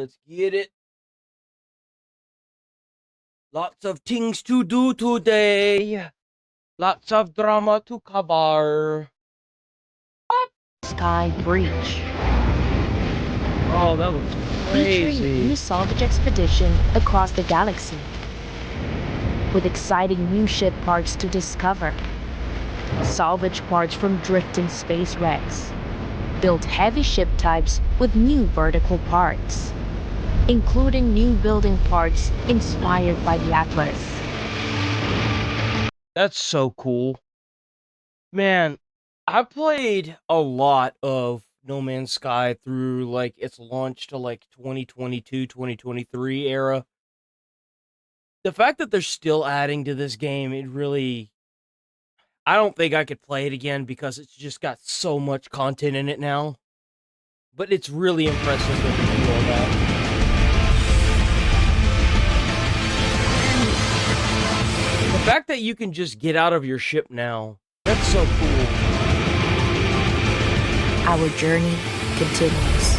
Let's get it. Lots of things to do today. Lots of drama to cover. Sky Breach. Oh, that was Featuring crazy. new salvage expedition across the galaxy. With exciting new ship parts to discover. Salvage parts from drifting space wrecks. Build heavy ship types with new vertical parts. Including new building parts inspired by the Atlas. That's so cool. Man, I played a lot of No Man's Sky through like its launch to like 2022, 2023 era. The fact that they're still adding to this game, it really, I don't think I could play it again because it's just got so much content in it now. But it's really impressive that they do all that. The fact that you can just get out of your ship now, that's so cool. Our journey continues.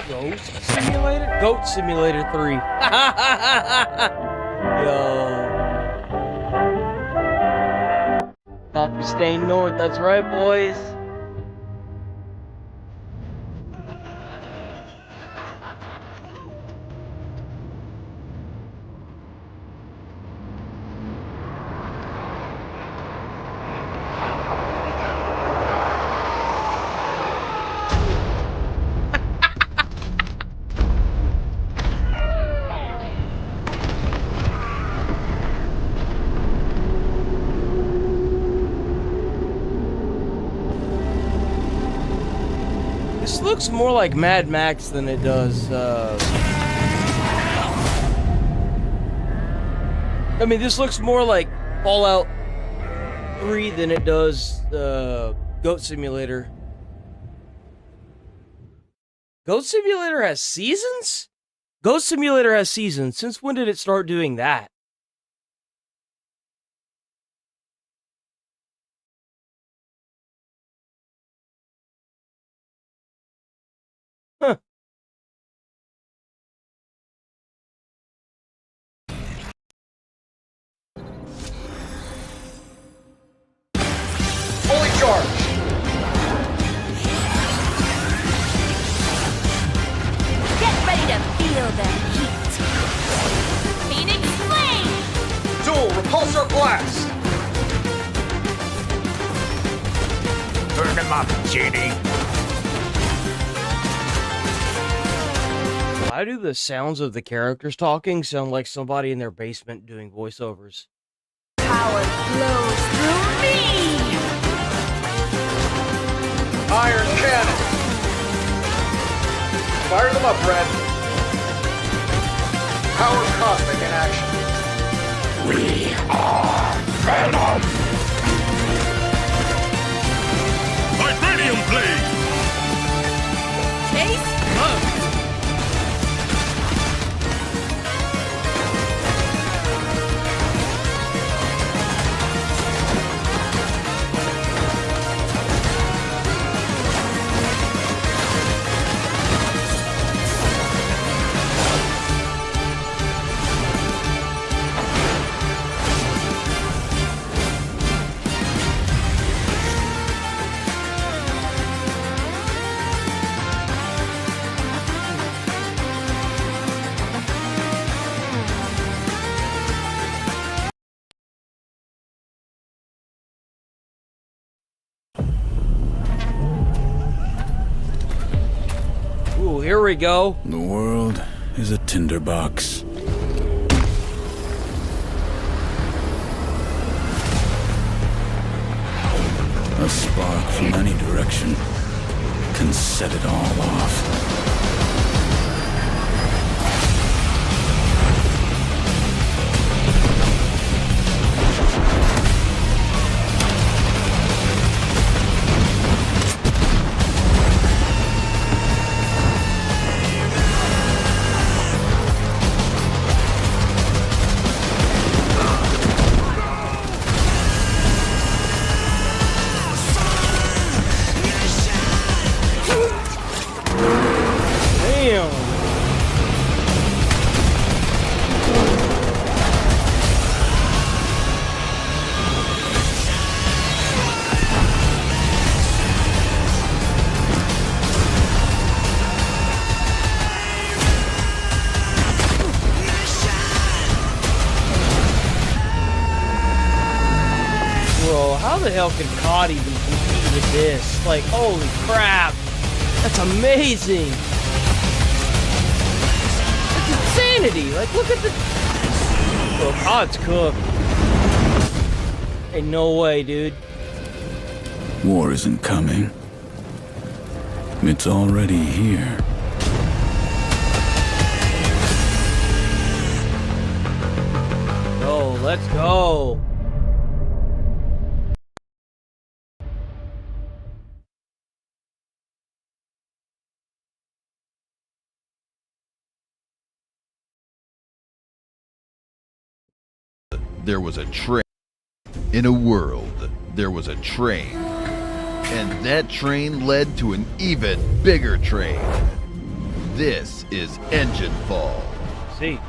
Ghost Simulator? Goat Simulator 3. Yo. Copy staying north, that's right, boys. This looks more like Mad Max than it does, I mean, this looks more like Fallout 3 than it does, Goat Simulator. Goat Simulator has seasons? Goat Simulator has seasons. Since when did it start doing that? Huh. Fully charged. Get ready to feel the heat. Phoenix Flame! Dual repulsor blast. Turn him up, Genie. Why do the sounds of the characters talking sound like somebody in their basement doing voiceovers? Power flows through me! Iron cannon. Fire them up, Red. Power cosmic in action. We are Venom. Vibranium blade. Chase mode! Ooh, here we go. The world is a tinderbox. A spark from any direction can set it all off. Bro, how the hell can COD even compete with this? Like, holy crap! That's amazing! It's insanity! Like, look at the... Bro, COD's cooked. Ain't no way, dude. War isn't coming. It's already here. Go, let's go! There was a train. In a world, there was a train. And that train led to an even bigger train. This is Engine Fall. See.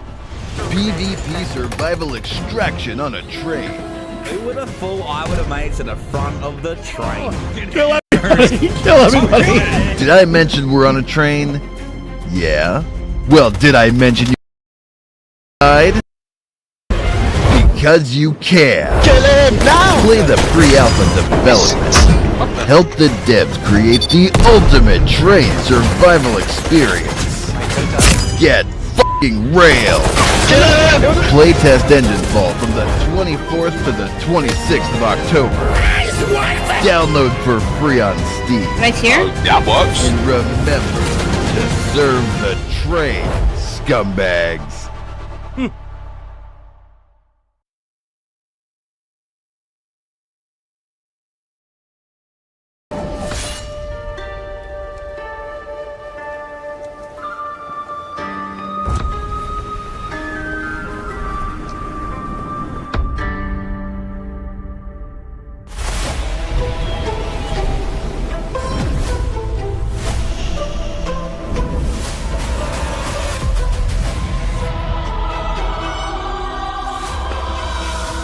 PvP survival extraction on a train. Who would have thought I would have made it to the front of the train? Kill everybody! Did I mention we're on a train? Yeah. Well, did I mention you died? Because you can. Kill it now! Play the free alpha development. Help the devs create the ultimate train survival experience. Get f***ing railed. Playtest Engine Fall from the 24th to the 26th of October. Download for free on Steam. Right here? That works. And remember to serve the train, scumbags.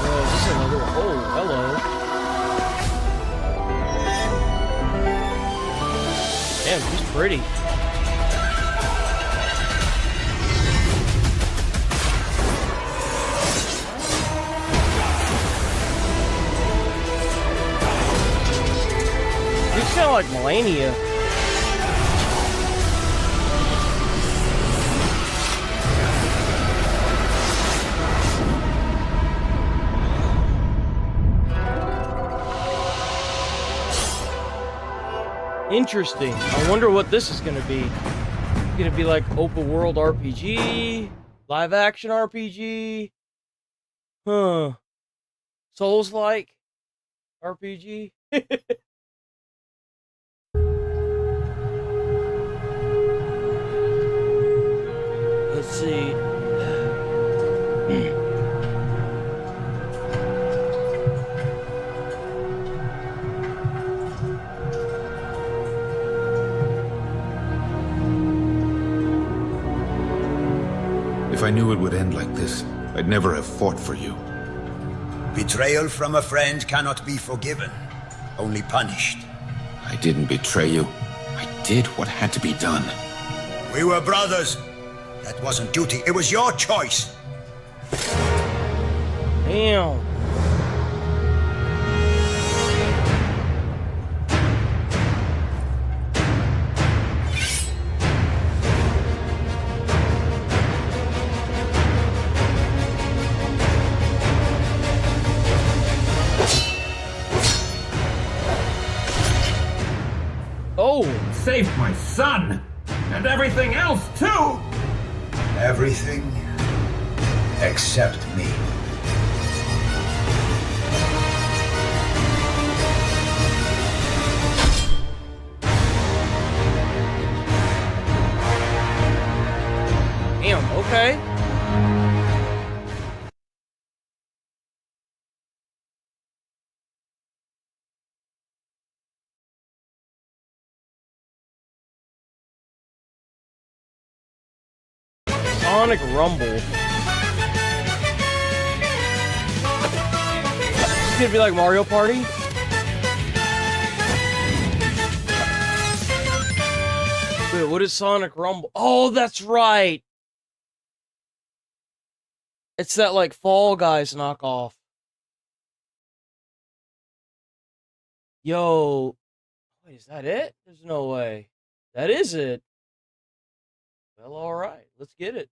Bro, this is another... Oh, hello. Damn, she's pretty. She's kind of like Melania. Interesting. I wonder what this is gonna be. It's gonna be like open world RPG, live action RPG, huh? Souls-like RPG. Let's see. If I knew it would end like this, I'd never have fought for you. Betrayal from a friend cannot be forgiven, only punished. I didn't betray you. I did what had to be done. We were brothers. That wasn't duty, it was your choice. Damn. Oh, Saved my son! And everything else, too! Everything except me. damn. Okay. Sonic Rumble. It's gonna be like Mario Party. Wait, what is Sonic Rumble? Oh, that's right. It's that like Fall Guys knockoff. Yo, wait, is that it? There's no way. That is it. Well, alright, let's get it.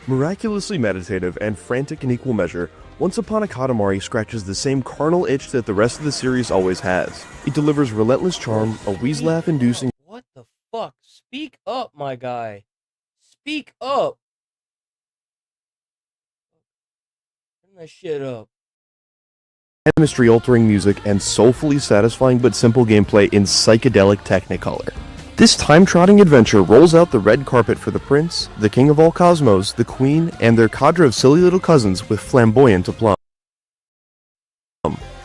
Miraculously meditative and frantic in equal measure, Once Upon a Katamari scratches the same carnal itch that the rest of the series always has. It delivers relentless charm, a wheeze laugh-inducing... What the fuck? Speak up, my guy. Speak up. Turn that shit up. chemistry-altering music, and soulfully satisfying but simple gameplay in psychedelic Technicolor. This time-trotting adventure rolls out the red carpet for the prince, the king of all cosmos, the queen, and their cadre of silly little cousins with flamboyant aplomb.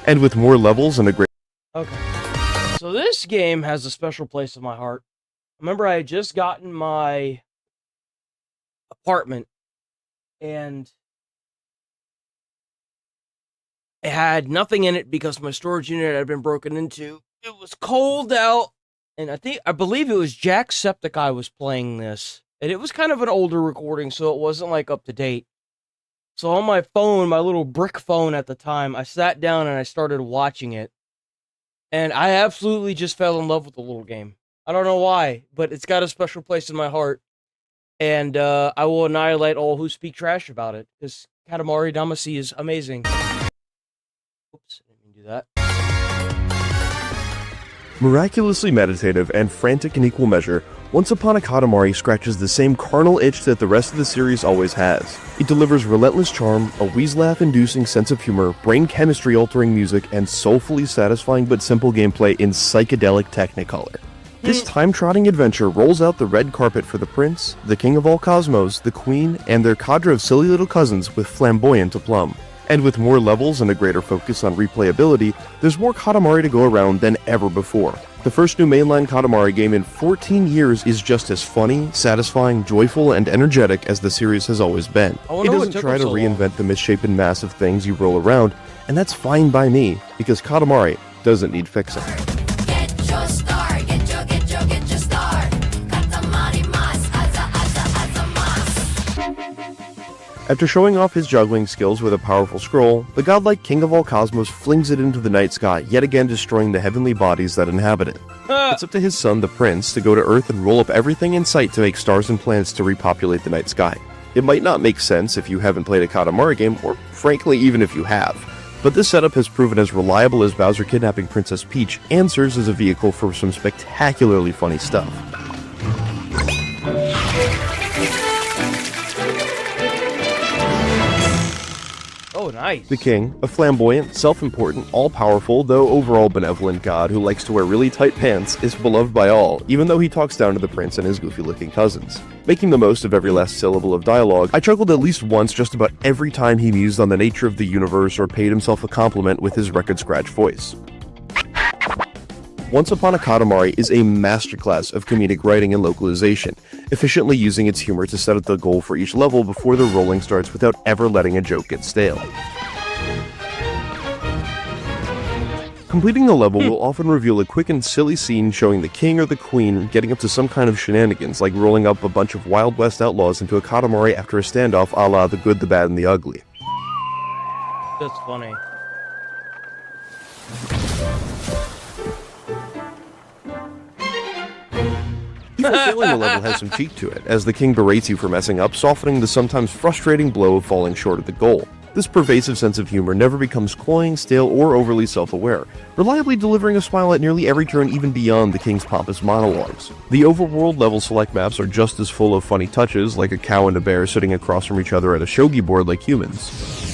And with more levels and a great... Okay. So this game has a special place in my heart. Remember, I had just gotten my apartment, and it had nothing in it because my storage unit had been broken into. It was cold out. And I believe it was Jacksepticeye was playing this. And it was kind of an older recording, so it wasn't like up to date. So on my phone, my little brick phone at the time, I sat down and I started watching it. And I absolutely just fell in love with the little game. I don't know why, but it's got a special place in my heart. And I will annihilate all who speak trash about it. Because Katamari Damacy is amazing. Oops, I didn't do that. Miraculously meditative and frantic in equal measure, Once Upon a Katamari scratches the same carnal itch that the rest of the series always has. It delivers relentless charm, a wheeze laugh-inducing sense of humor, brain chemistry-altering music, and soulfully satisfying but simple gameplay in psychedelic Technicolor. This time-trotting adventure rolls out the red carpet for the prince, the king of all cosmos, the queen, and their cadre of silly little cousins with flamboyant aplomb. And with more levels and a greater focus on replayability, there's more Katamari to go around than ever before. The first new mainline Katamari game in 14 years is just as funny, satisfying, joyful, and energetic as the series has always been. It doesn't try to reinvent the misshapen mass of things you roll around, and that's fine by me, because Katamari doesn't need fixing. Get your star, get your star. Katamari mas, aza mas. After showing off his juggling skills with a powerful scroll, the godlike king of all cosmos flings it into the night sky, yet again destroying the heavenly bodies that inhabit it. It's up to his son, the prince, to go to Earth and roll up everything in sight to make stars and planets to repopulate the night sky. It might not make sense if you haven't played a Katamari game, or frankly even if you have, but this setup has proven as reliable as Bowser kidnapping Princess Peach, and serves as a vehicle for some spectacularly funny stuff. Oh, nice. The king, a flamboyant, self-important, all-powerful, though overall benevolent god who likes to wear really tight pants, is beloved by all, even though he talks down to the prince and his goofy-looking cousins. Making the most of every last syllable of dialogue, I chuckled at least once just about every time he mused on the nature of the universe or paid himself a compliment with his record-scratch voice. Once Upon a Katamari is a masterclass of comedic writing and localization, efficiently using its humor to set up the goal for each level before the rolling starts without ever letting a joke get stale. Completing the level will often reveal a quick and silly scene showing the king or the queen getting up to some kind of shenanigans, like rolling up a bunch of Wild West outlaws into a Katamari after a standoff a la The Good, the Bad, and the Ugly. That's funny. Even failing the level has some cheek to it, as the king berates you for messing up, softening the sometimes frustrating blow of falling short of the goal. This pervasive sense of humor never becomes cloying, stale, or overly self-aware, reliably delivering a smile at nearly every turn even beyond the king's pompous monologues. The overworld level select maps are just as full of funny touches, like a cow and a bear sitting across from each other at a shogi board like humans.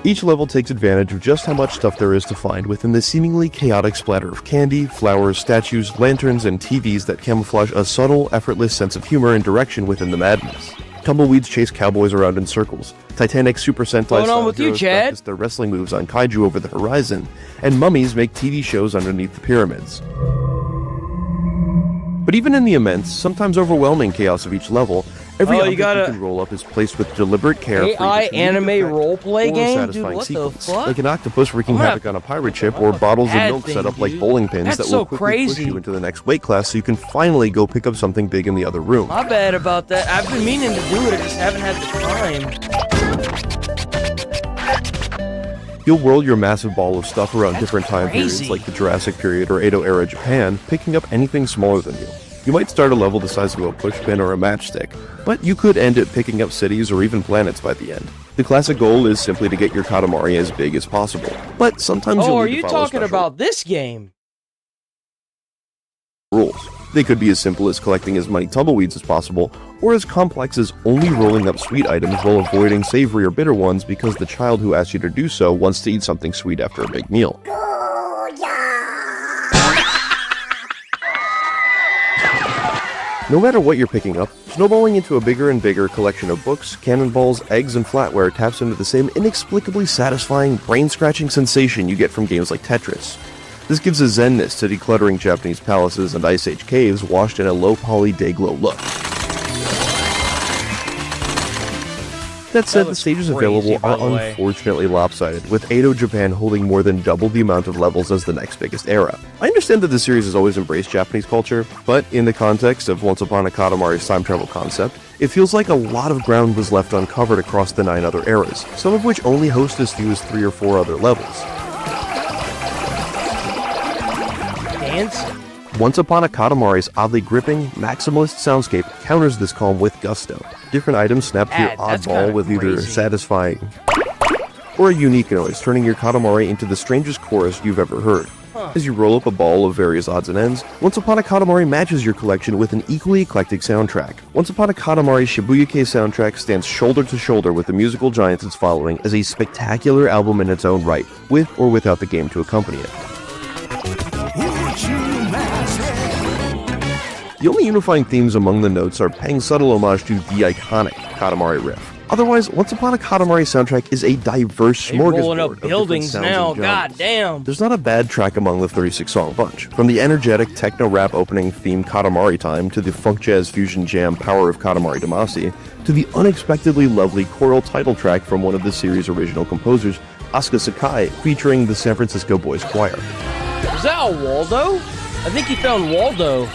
Each level takes advantage of just how much stuff there is to find within the seemingly chaotic splatter of candy, flowers, statues, lanterns, and TVs that camouflage a subtle, effortless sense of humor and direction within the madness. Tumbleweeds chase cowboys around in circles, Titanic Super Sentai style heroes practice their wrestling moves on kaiju over the horizon, and mummies make TV shows underneath the pyramids. But even in the immense, sometimes overwhelming chaos of each level, Every Oh, you object gotta- you can roll up is placed with deliberate care for AI either comedic anime effect roleplay or game? satisfying Dude, what the sequence, fuck? like an octopus wreaking I'm gonna- havoc on a pirate ship, or bottles of bad milk set thing, up like dude. bowling pins That's that so will quickly push crazy. you into the next weight class so you can finally go pick up something big in the other room. My bad about that. I've been meaning to do it, I just haven't had the time. You'll whirl your massive ball of stuff around That's different time crazy. periods like the Jurassic period or Edo era Japan, picking up anything smaller than you. You might start a level the size of a pushpin or a matchstick, but you could end at picking up cities or even planets by the end. The classic goal is simply to get your Katamari as big as possible, but sometimes Oh, you'll are need you to follow talking special about this game? rules. They could be as simple as collecting as many tumbleweeds as possible, or as complex as only rolling up sweet items while avoiding savory or bitter ones because the child who asked you to do so wants to eat something sweet after a big meal. No matter what you're picking up, snowballing into a bigger and bigger collection of books, cannonballs, eggs, and flatware taps into the same inexplicably satisfying, brain-scratching sensation you get from games like Tetris. This gives a zenness to decluttering Japanese palaces and Ice Age caves washed in a low-poly day-glow look. That said, the looks stages crazy, available by are the way. unfortunately lopsided, with Edo Japan holding more than double the amount of levels as the next biggest era. I understand that the series has always embraced Japanese culture, but in the context of Once Upon a Katamari's time travel concept, it feels like a lot of ground was left uncovered across the 9 other eras, some of which only host as few as 3 or 4 other levels. Dancing. Once Upon a Katamari's oddly gripping, maximalist soundscape counters this calm with gusto. Different items snap to your That's oddball kinda with either crazy. satisfying or a unique noise, turning your Katamari into the strangest chorus you've ever heard. As you roll up a ball of various odds and ends, Once Upon a Katamari matches your collection with an equally eclectic soundtrack. Once Upon a Katamari's Shibuyake soundtrack stands shoulder to shoulder with the musical giants it's following as a spectacular album in its own right, with or without the game to accompany it. The only unifying themes among the notes are paying subtle homage to the iconic Katamari riff. Otherwise, Once Upon a Katamari soundtrack is a diverse They rolling smorgasbord up of different buildings sounds now, and genres. god damn. There's not a bad track among the 36-song bunch. From the energetic techno-rap opening theme Katamari Time to the funk jazz fusion jam Power of Katamari Damacy to the unexpectedly lovely choral title track from one of the series' original composers, Asuka Sakai, featuring the San Francisco Boys Choir. Is that a Waldo? I think he found Waldo.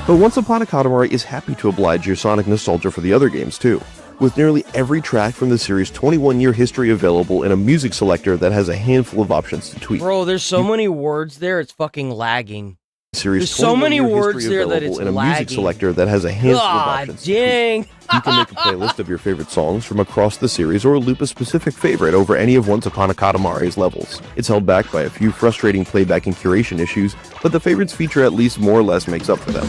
But Once Upon a Katamari is happy to oblige your Sonic nostalgia for the other games too, with nearly every track from the series' 21-year history available in a music selector that has a handful of options to tweak. Bro, there's so many words there, it's fucking lagging. Series There's so many 21-year words history there that available it's in a lagging. music selector that has a handful of God options. to tweak. dang. You can make a playlist of your favorite songs from across the series or loop a specific favorite over any of Once Upon a Katamari's levels. It's held back by a few frustrating playback and curation issues, but the favorites feature at least more or less makes up for them.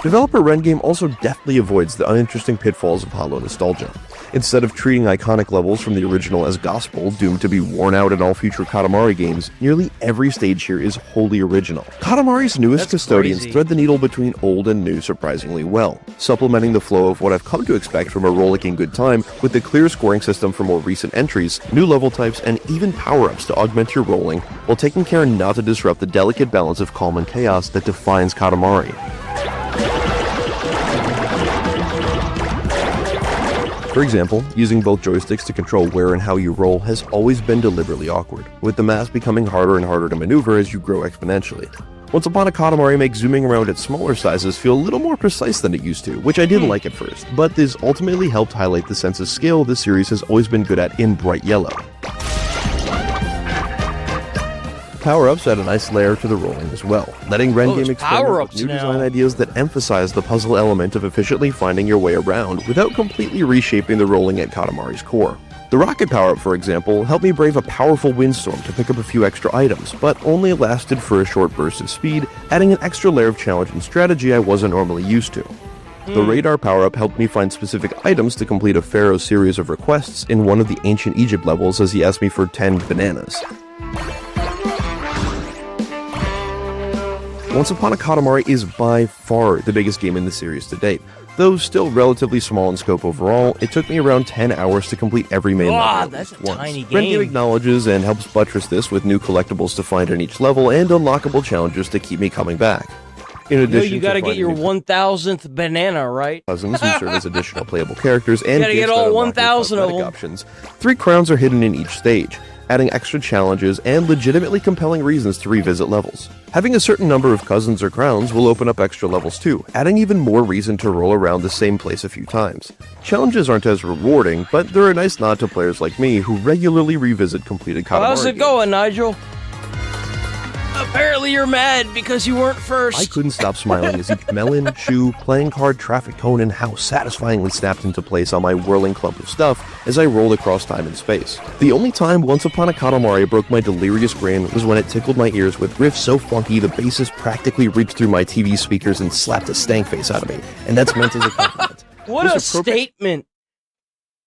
Developer Rengame also deftly avoids the uninteresting pitfalls of hollow nostalgia. Instead of treating iconic levels from the original as gospel, doomed to be worn out in all future Katamari games, nearly every stage here is wholly original. Katamari's newest That's custodians crazy. thread the needle between old and new surprisingly well, supplementing the flow of what I've come to expect from a rollicking good time with the clear scoring system for more recent entries, new level types, and even power-ups to augment your rolling, while taking care not to disrupt the delicate balance of calm and chaos that defines Katamari. For example, using both joysticks to control where and how you roll has always been deliberately awkward, with the mass becoming harder and harder to maneuver as you grow exponentially. Once Upon a Katamari makes zooming around at smaller sizes feel a little more precise than it used to, which I didn't like at first, but this ultimately helped highlight the sense of scale this series has always been good at in bright yellow. Power-ups add a nice layer to the rolling as well, letting Rengame there's experiment power-ups with new now. design ideas that emphasize the puzzle element of efficiently finding your way around without completely reshaping the rolling at Katamari's core. The rocket power-up, for example, helped me brave a powerful windstorm to pick up a few extra items, but only lasted for a short burst of speed, adding an extra layer of challenge and strategy I wasn't normally used to. The radar power-up helped me find specific items to complete a Pharaoh series of requests in one of the ancient Egypt levels as he asked me for 10 bananas. Once Upon a Katamari is by far the biggest game in the series to date, Though still relatively small in scope overall, it took me around 10 hours to complete every main level. That's a once. tiny Friend game. acknowledges and helps buttress this with new collectibles to find in each level and unlockable challenges to keep me coming back. In addition You gotta to get your finding new 1000th banana, right? cousins who serve as additional playable characters and gotta gifts get all that unlock new 1,000 of cosmetic them. options. 3 crowns are hidden in each stage, adding extra challenges and legitimately compelling reasons to revisit levels. Having a certain number of cousins or crowns will open up extra levels too, adding even more reason to roll around the same place a few times. Challenges aren't as rewarding, but they're a nice nod to players like me who regularly revisit completed Katamari How's it games. going, Nigel? Apparently you're mad because you weren't first. I couldn't stop smiling as each melon, shoe, playing card, traffic cone, and house satisfyingly snapped into place on my whirling clump of stuff as I rolled across time and space. The only time Once Upon a Katamari broke my delirious grin was when it tickled my ears with riffs so funky the bassist practically reached through my TV speakers and slapped a stank face out of me, and that's meant as a compliment. What a statement.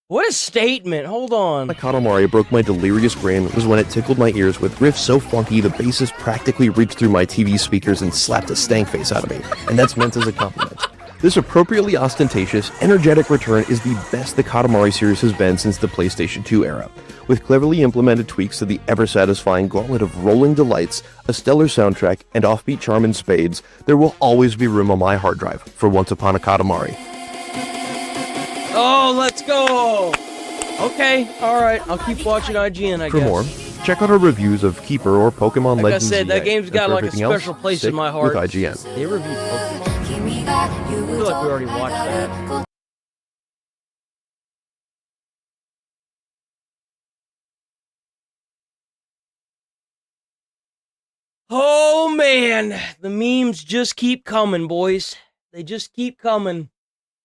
What a statement. Hold on. Katamari broke my delirious grin was when it tickled my ears with riffs so funky the bassist practically reached through my TV speakers and slapped a stank face out of me, and that's meant as a compliment. This appropriately ostentatious, energetic return is the best the Katamari series has been since the PlayStation 2 era. With cleverly implemented tweaks to the ever-satisfying gauntlet of rolling delights, a stellar soundtrack, and offbeat charm in spades, there will always be room on my hard drive for Once Upon a Katamari. Oh, let's go. Okay, alright. I'll keep watching IGN, I For guess. more, check out our reviews of Keeper or Pokemon Like Legends I said, that ZA, game's and got for like a everything else, special place stick in my heart. with IGN. They reviewed Pokemon. I feel like we already watched that. Oh man, the memes just keep coming, boys. They just keep coming.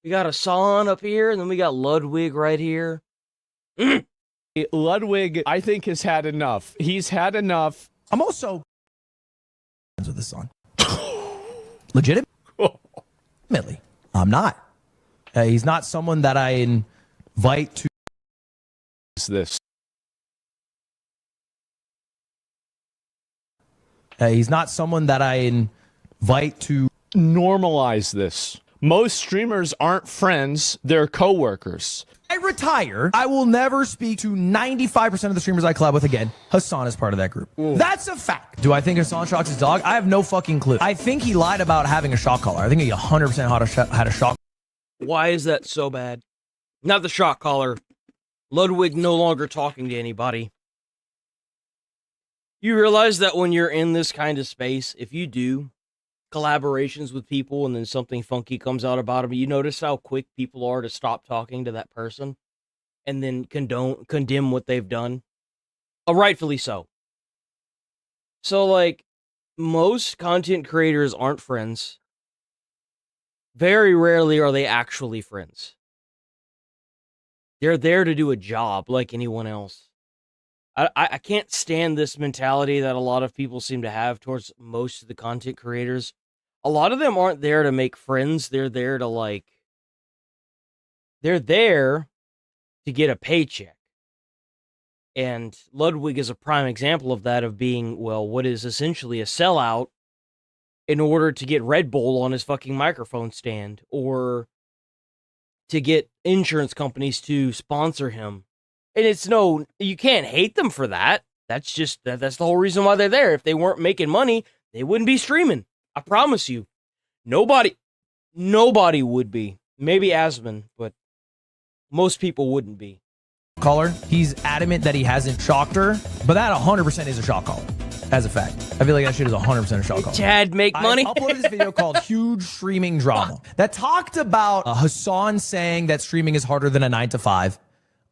We got a Son up here, and then we got Ludwig right here. Ludwig, I think, has had enough. He's had enough. I'm also with the Son. Legitimately, I'm not. He's not someone that I invite to. This. He's not someone that I invite to normalize this. Most streamers aren't friends, they're coworkers. I retire. I will never speak to 95% of the streamers I collab with again. Hassan is part of that group. Ooh. That's a fact. Do I think Hassan shocks his dog? I have no fucking clue. I think he lied about having a shock collar. I think he 100% had a shock. Why is that so bad? Not the shock collar. Ludwig no longer talking to anybody. You realize that when you're in this kind of space, if you do collaborations with people and then something funky comes out about them, you notice how quick people are to stop talking to that person and then condemn what they've done? Rightfully so. So, like, most content creators aren't friends. Very rarely are they actually friends. They're there to do a job like anyone else. I can't stand this mentality that a lot of people seem to have towards most of the content creators. A lot of them aren't there to make friends. They're there to they're there to get a paycheck. And Ludwig is a prime example of that, of being, well, what is essentially a sellout in order to get Red Bull on his fucking microphone stand, or to get insurance companies to sponsor him. And you can't hate them for that. That's the whole reason why they're there. If they weren't making money, they wouldn't be streaming. I promise you. Nobody would be. Maybe Asmon, but most people wouldn't be. Collar. He's adamant that he hasn't shocked her, but that 100% is a shock collar. As a fact. I feel like that shit is 100% a shock collar. Chad, make money. I uploaded this video called Huge Streaming Drama that talked about Hassan saying that streaming is harder than a 9 to 5.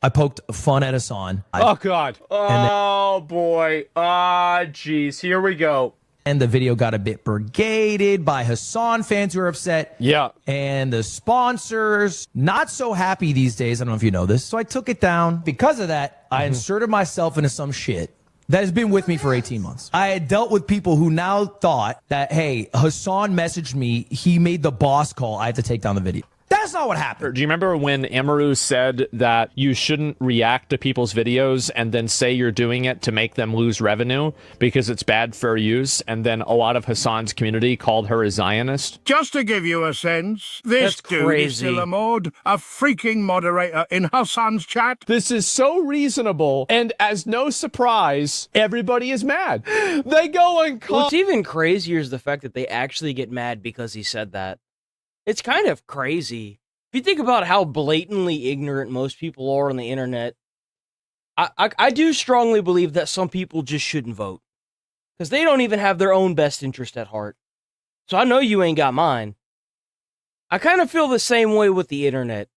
I poked fun at Hassan. Oh, God. Oh, boy. Ah, jeez. Here we go. And the video got a bit brigaded by Hassan fans who are upset. Yeah. And the sponsors, not so happy these days. I don't know if you know this. So I took it down. Because of that, I inserted myself into some shit that has been with me for 18 months. I had dealt with people who now thought that, hey, Hassan messaged me. He made the boss call. I have to take down the video. That That's not what happened. Do you remember when Amaru said that you shouldn't react to people's videos and then say you're doing it to make them lose revenue because it's bad fair use? And then a lot of Hassan's community called her a Zionist. Just to give you a sense, this That's dude crazy. is still a mod, a freaking moderator in Hassan's chat. This is so reasonable, and as no surprise, everybody is mad. They go and call. What's even crazier is the fact that they actually get mad because he said that. It's kind of crazy. If you think about how blatantly ignorant most people are on the internet, I do strongly believe that some people just shouldn't vote. Because they don't even have their own best interest at heart. So I know you ain't got mine. I kind of feel the same way with the internet.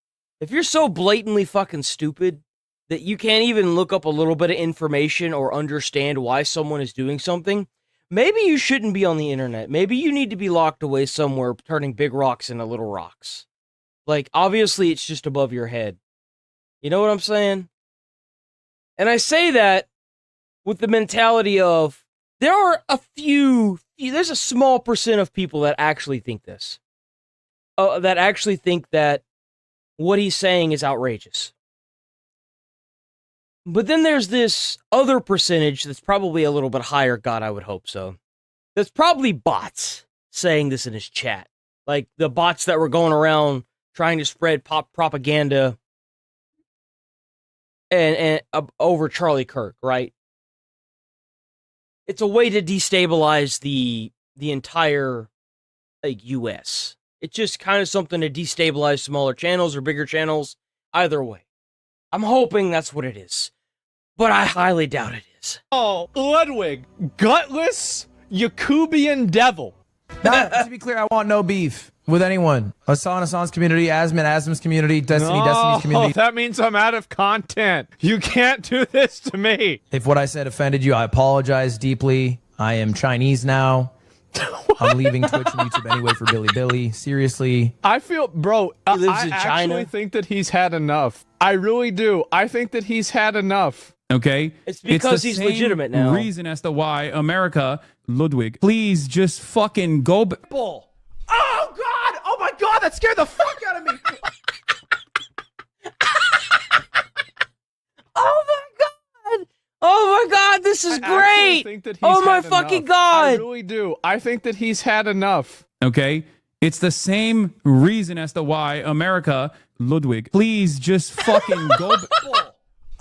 If you're so blatantly fucking stupid that you can't even look up a little bit of information or understand why someone is doing something, maybe you shouldn't be on the internet. Maybe you need to be locked away somewhere, turning big rocks into little rocks. Like, obviously, it's just above your head. You know what I'm saying? And I say that with the mentality of, there are there's a small percent of people that actually think this. That actually think that what he's saying is outrageous. But then there's this other percentage that's probably a little bit higher, God, I would hope so. That's probably bots saying this in his chat. Like the bots that were going around trying to spread propaganda and over Charlie Kirk, right? It's a way to destabilize the entire US. It's just kind of something to destabilize smaller channels or bigger channels. Either way. I'm hoping that's what it is. But I highly doubt it is. Oh, Ludwig, gutless Yakubian devil. Now, to be clear, I want no beef with anyone. Hassan's community, Asm's community, Destiny's community. That means I'm out of content. You can't do this to me. If what I said offended you, I apologize deeply. I am Chinese now. I'm leaving Twitch and YouTube anyway for Billy. Seriously. I feel, bro, He lives I in China. actually think that he's had enough. I really do. I think that he's had enough. Okay? It's because the he's same legitimate now. Reason as to why America, Ludwig, please just fucking go. Bull. Oh, God! Oh, my God! That scared the fuck out of me! Oh my God! Oh my God, this is great! Think that he's Oh my had fucking enough. God! I really do. I think that he's had enough. Okay? It's the same reason as to why America, Ludwig, please just fucking go.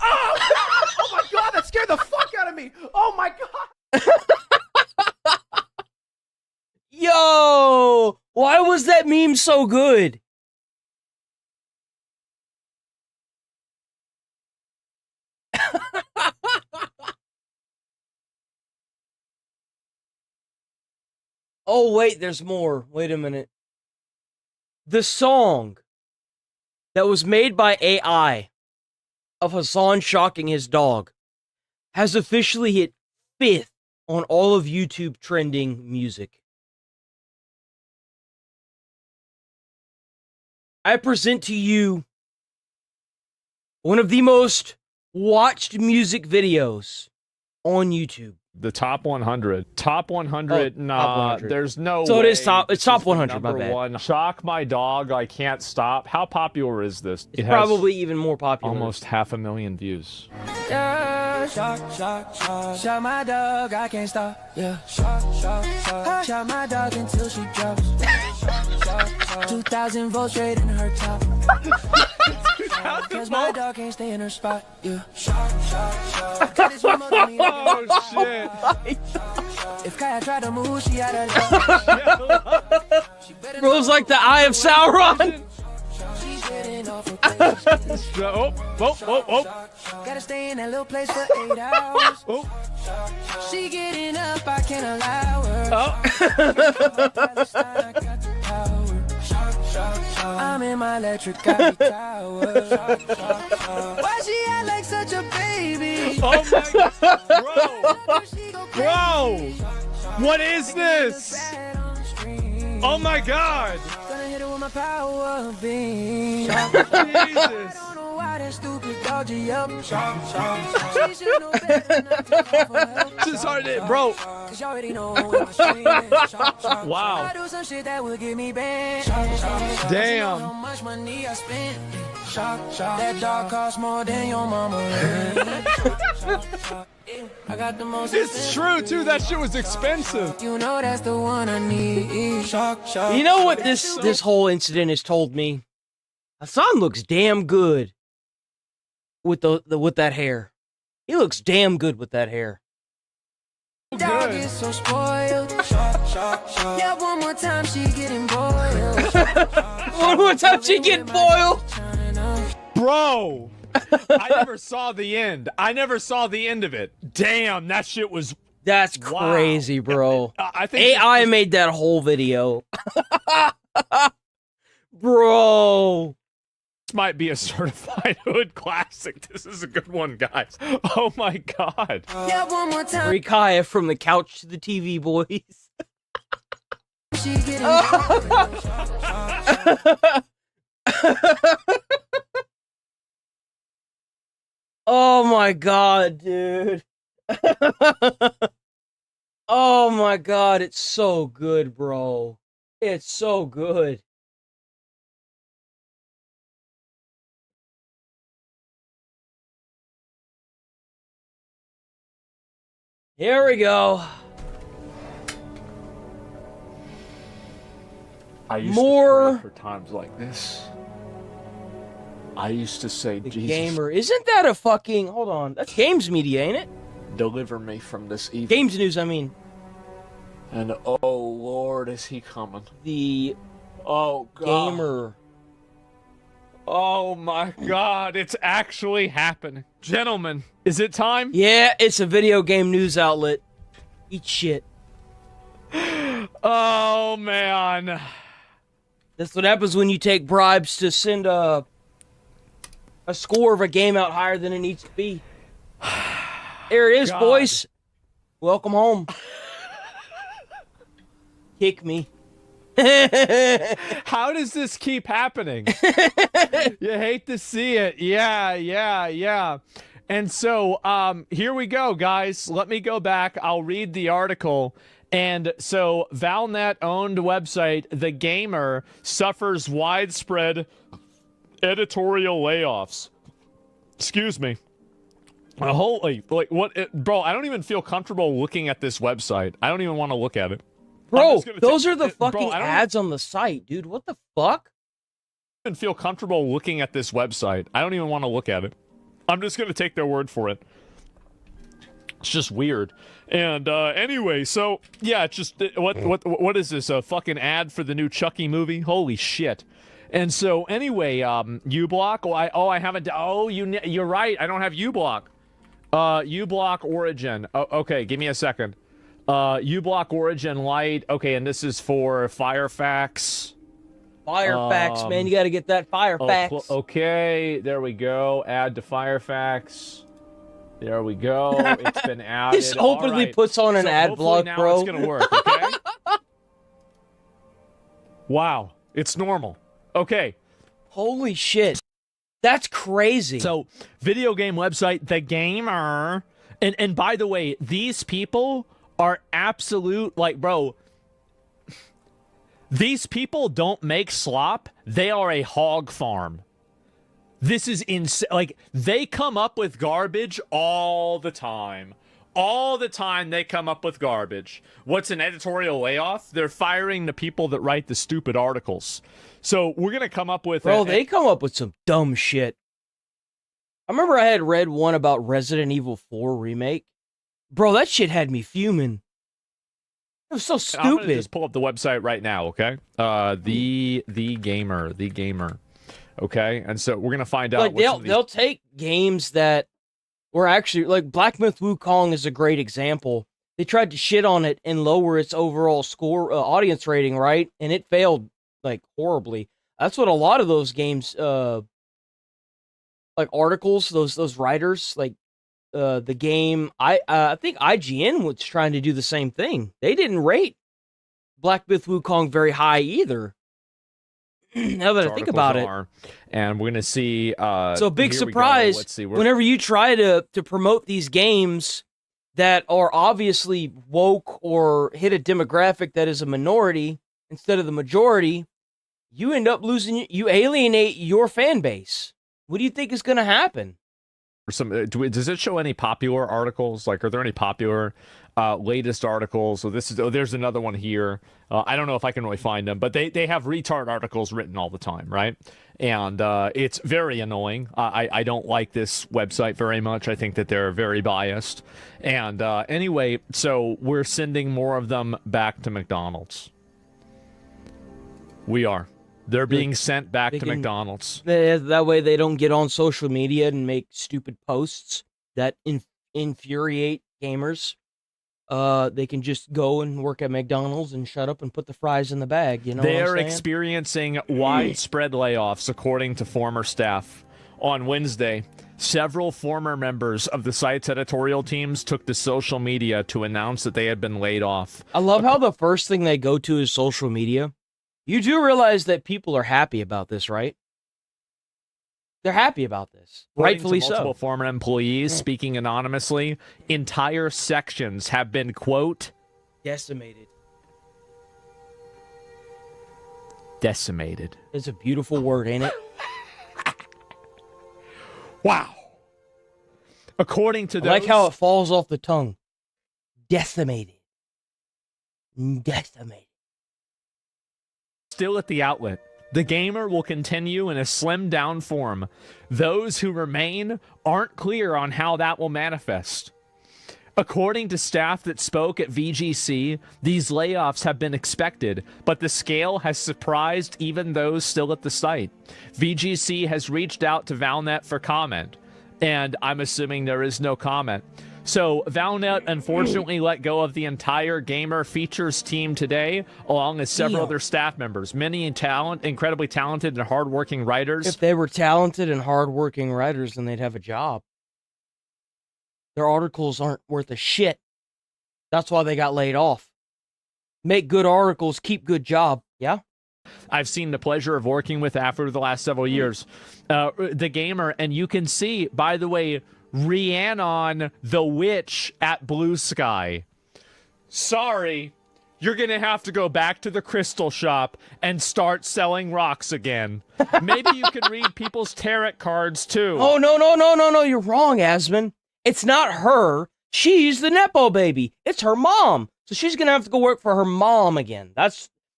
Oh, God! Oh, my God! That scared the fuck out of me! Oh, my God! Yo! Why was that meme so good? Oh, wait, there's more. Wait a minute. The song that was made by AI of Hassan shocking his dog has officially hit 5th on all of YouTube trending music. I present to you one of the most watched music videos on YouTube. The top 100. Top 100, Oh, nah, top 100. there's no So way. it is top, it's this top is the 100, my number bad. one. Shock my dog, I can't stop. How popular is this? It's It has probably even more popular. almost 500,000 views. Yeah, shock my dog, I can't stop. Yeah, shock my dog until she drops. 2,000 volts straight in her top. Cause my dog can't stay in her spot. Yeah, Oh shit! If Kaya tried to move, she had a Bro's like the Eye of Sauron. Gotta stay in that little place for 8 hours. She getting up, I can't allow her. I'm in my electric coffee tower. Why she act like such a baby? Oh my God, bro! What is this? Oh my God! Gonna hit her with my power beam. Jesus! I don't know why that stupid dog called you up. She should know better not to call for help. This is hard, bro. Cause you already know what the street is. Wow. I do some shit that would get me banned. Damn. How much money I spent. That dog cost more than your mama. I got the most. It's true too. That shit was expensive. You know that's the one I need. You know what this whole incident has told me? Hassan looks damn good with with that hair. He looks damn good with that hair. Dog is so spoiled. Yeah, one more time she getting boiled. One more time she getting boiled. Bro, I never saw the end. I never saw the end of it. Damn, that shit was. That's crazy, bro. I think AI made that whole video. Bro. This might be a certified hood classic. This is a good one, guys. Oh my god. Yeah, one more time. Rikaya from the couch to the TV, boys. She getting Oh my god, dude. Oh my god, it's so good, bro. It's so good. Here we go. I used More to pray for times like this. I used to say, the Jesus, gamer. Isn't that a fucking... Hold on. That's Games Media, ain't it? deliver me from this evil. Games News, I mean. And oh Lord, is he coming? The... Oh God. Gamer. Oh my God, it's actually happening. Gentlemen, is it time? Yeah, it's a video game news outlet. Eat shit. Oh man. That's what happens when you take bribes to send a score of a game out higher than it needs to be. There it is, God. boys. Welcome home. Kick me. How does this keep happening? You hate to see it. Yeah. And so, here we go, guys. Let me go back. I'll read the article. And so, Valnet-owned website The Gamer suffers widespread editorial layoffs. Excuse me. Holy, like, what? Bro, I don't even feel comfortable looking at this website. I don't even want to look at it. Bro, those are the fucking ads on the site, dude. What the fuck? I don't even feel comfortable looking at this website. I don't even want to look at it. I'm just going to take their word for it. It's just weird. And anyway, so yeah, it's just what is this? A fucking ad for the new Chucky movie? Holy shit. And so anyway, uBlock. I haven't. Oh, you're right. I don't have uBlock. uBlock Origin. Oh, okay, give me a second. uBlock Origin Lite. Okay, and this is for Firefax. Firefax, man, you got to get that Firefax. Okay, there we go. Add to Firefax. There we go. It's been added. This openly puts on an ad block, now bro. It's gonna work. Okay. Wow, it's normal. Okay. Holy shit. That's crazy. So, video game website The Gamer. And by the way, these people are absolute, like, bro, these people don't make slop. They are a hog farm. This is insane. Like, they come up with garbage all the time. All the time they come up with garbage. What's an editorial layoff? They're firing the people that write the stupid articles. So we're going to come up with... Bro, they come up with some dumb shit. I remember I had read one about Resident Evil 4 remake. Bro, that shit had me fuming. It was so stupid. I'm going to just pull up the website right now, okay? The Gamer. Okay? And so we're going to find out... Like, they'll take games that were actually... Like, Black Myth Wukong is a great example. They tried to shit on it and lower its overall score, audience rating, right? And it failed, like, horribly. That's what a lot of those games... like articles, those writers, like the game. I think IGN was trying to do the same thing. They didn't rate Black Myth Wukong very high either. Now that I think about it. And we're going to see... so big here we go. surprise, Let's see. whenever you try to promote these games that are obviously woke or hit a demographic that is a minority instead of the majority, you end up losing, you alienate your fan base. What do you think is going to happen? Does it show any popular articles? Like, are there any popular latest articles? So there's another one here. I don't know if I can really find them, but they have retard articles written all the time, right? And it's very annoying. I don't like this website very much. I think that they're very biased. And anyway, so we're sending more of them back to McDonald's. We are. They're being sent back to McDonald's. That way they don't get on social media and make stupid posts that infuriate gamers. They can just go and work at McDonald's and shut up and put the fries in the bag. You know, they're experiencing widespread layoffs, according to former staff. On Wednesday, several former members of the site's editorial teams took to social media to announce that they had been laid off. I love how the first thing they go to is social media. You do realize that people are happy about this, right? They're happy about this. Rightfully so. Multiple former employees speaking anonymously, entire sections have been, quote, decimated. Decimated. It's a beautiful word, ain't it? Wow. According to those... I like how it falls off the tongue. Decimated. Decimated. Still at the outlet, the gamer will continue in a slimmed-down form. Those who remain aren't clear on how that will manifest. According to staff that spoke at VGC, these layoffs have been expected, but the scale has surprised even those still at the site. VGC has reached out to Valnet for comment, and I'm assuming there is no comment. So, Valnet unfortunately let go of the entire gamer features team today, along with several other staff members. Many incredibly talented and hardworking writers. If they were talented and hardworking writers, then they'd have a job. Their articles aren't worth a shit. That's why they got laid off. Make good articles, keep good job. Yeah? I've seen the pleasure of working with after the last several years. The gamer, and you can see, by the way, Rhiannon the Witch at Blue Sky. Sorry, you're going to have to go back to the crystal shop and start selling rocks again. Maybe you can read people's tarot cards too. Oh, no, you're wrong, Asmon. It's not her. She's the Nepo baby. It's her mom. So she's going to have to go work for her mom again.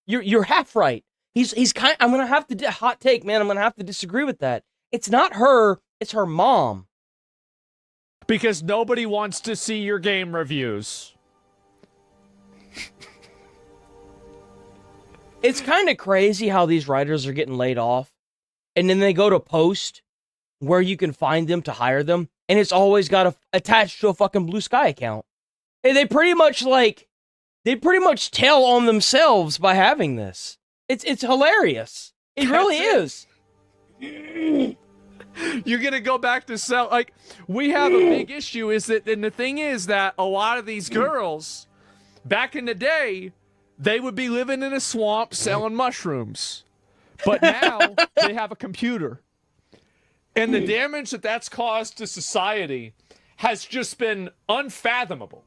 You're half right. I'm going to have to, hot take, man, I'm going to have to disagree with that. It's not her, it's her mom. Because nobody wants to see your game reviews. It's kind of crazy how these writers are getting laid off. And then they go to post where you can find them to hire them. And it's always got attached to a fucking Blue Sky account. And they pretty much tell on themselves by having this. It's hilarious. It really is. You're going to go back to sell. Like, we have a big issue is that, and the thing is that a lot of these girls, back in the day, they would be living in a swamp selling mushrooms. But now they have a computer. And the damage that that's caused to society has just been unfathomable.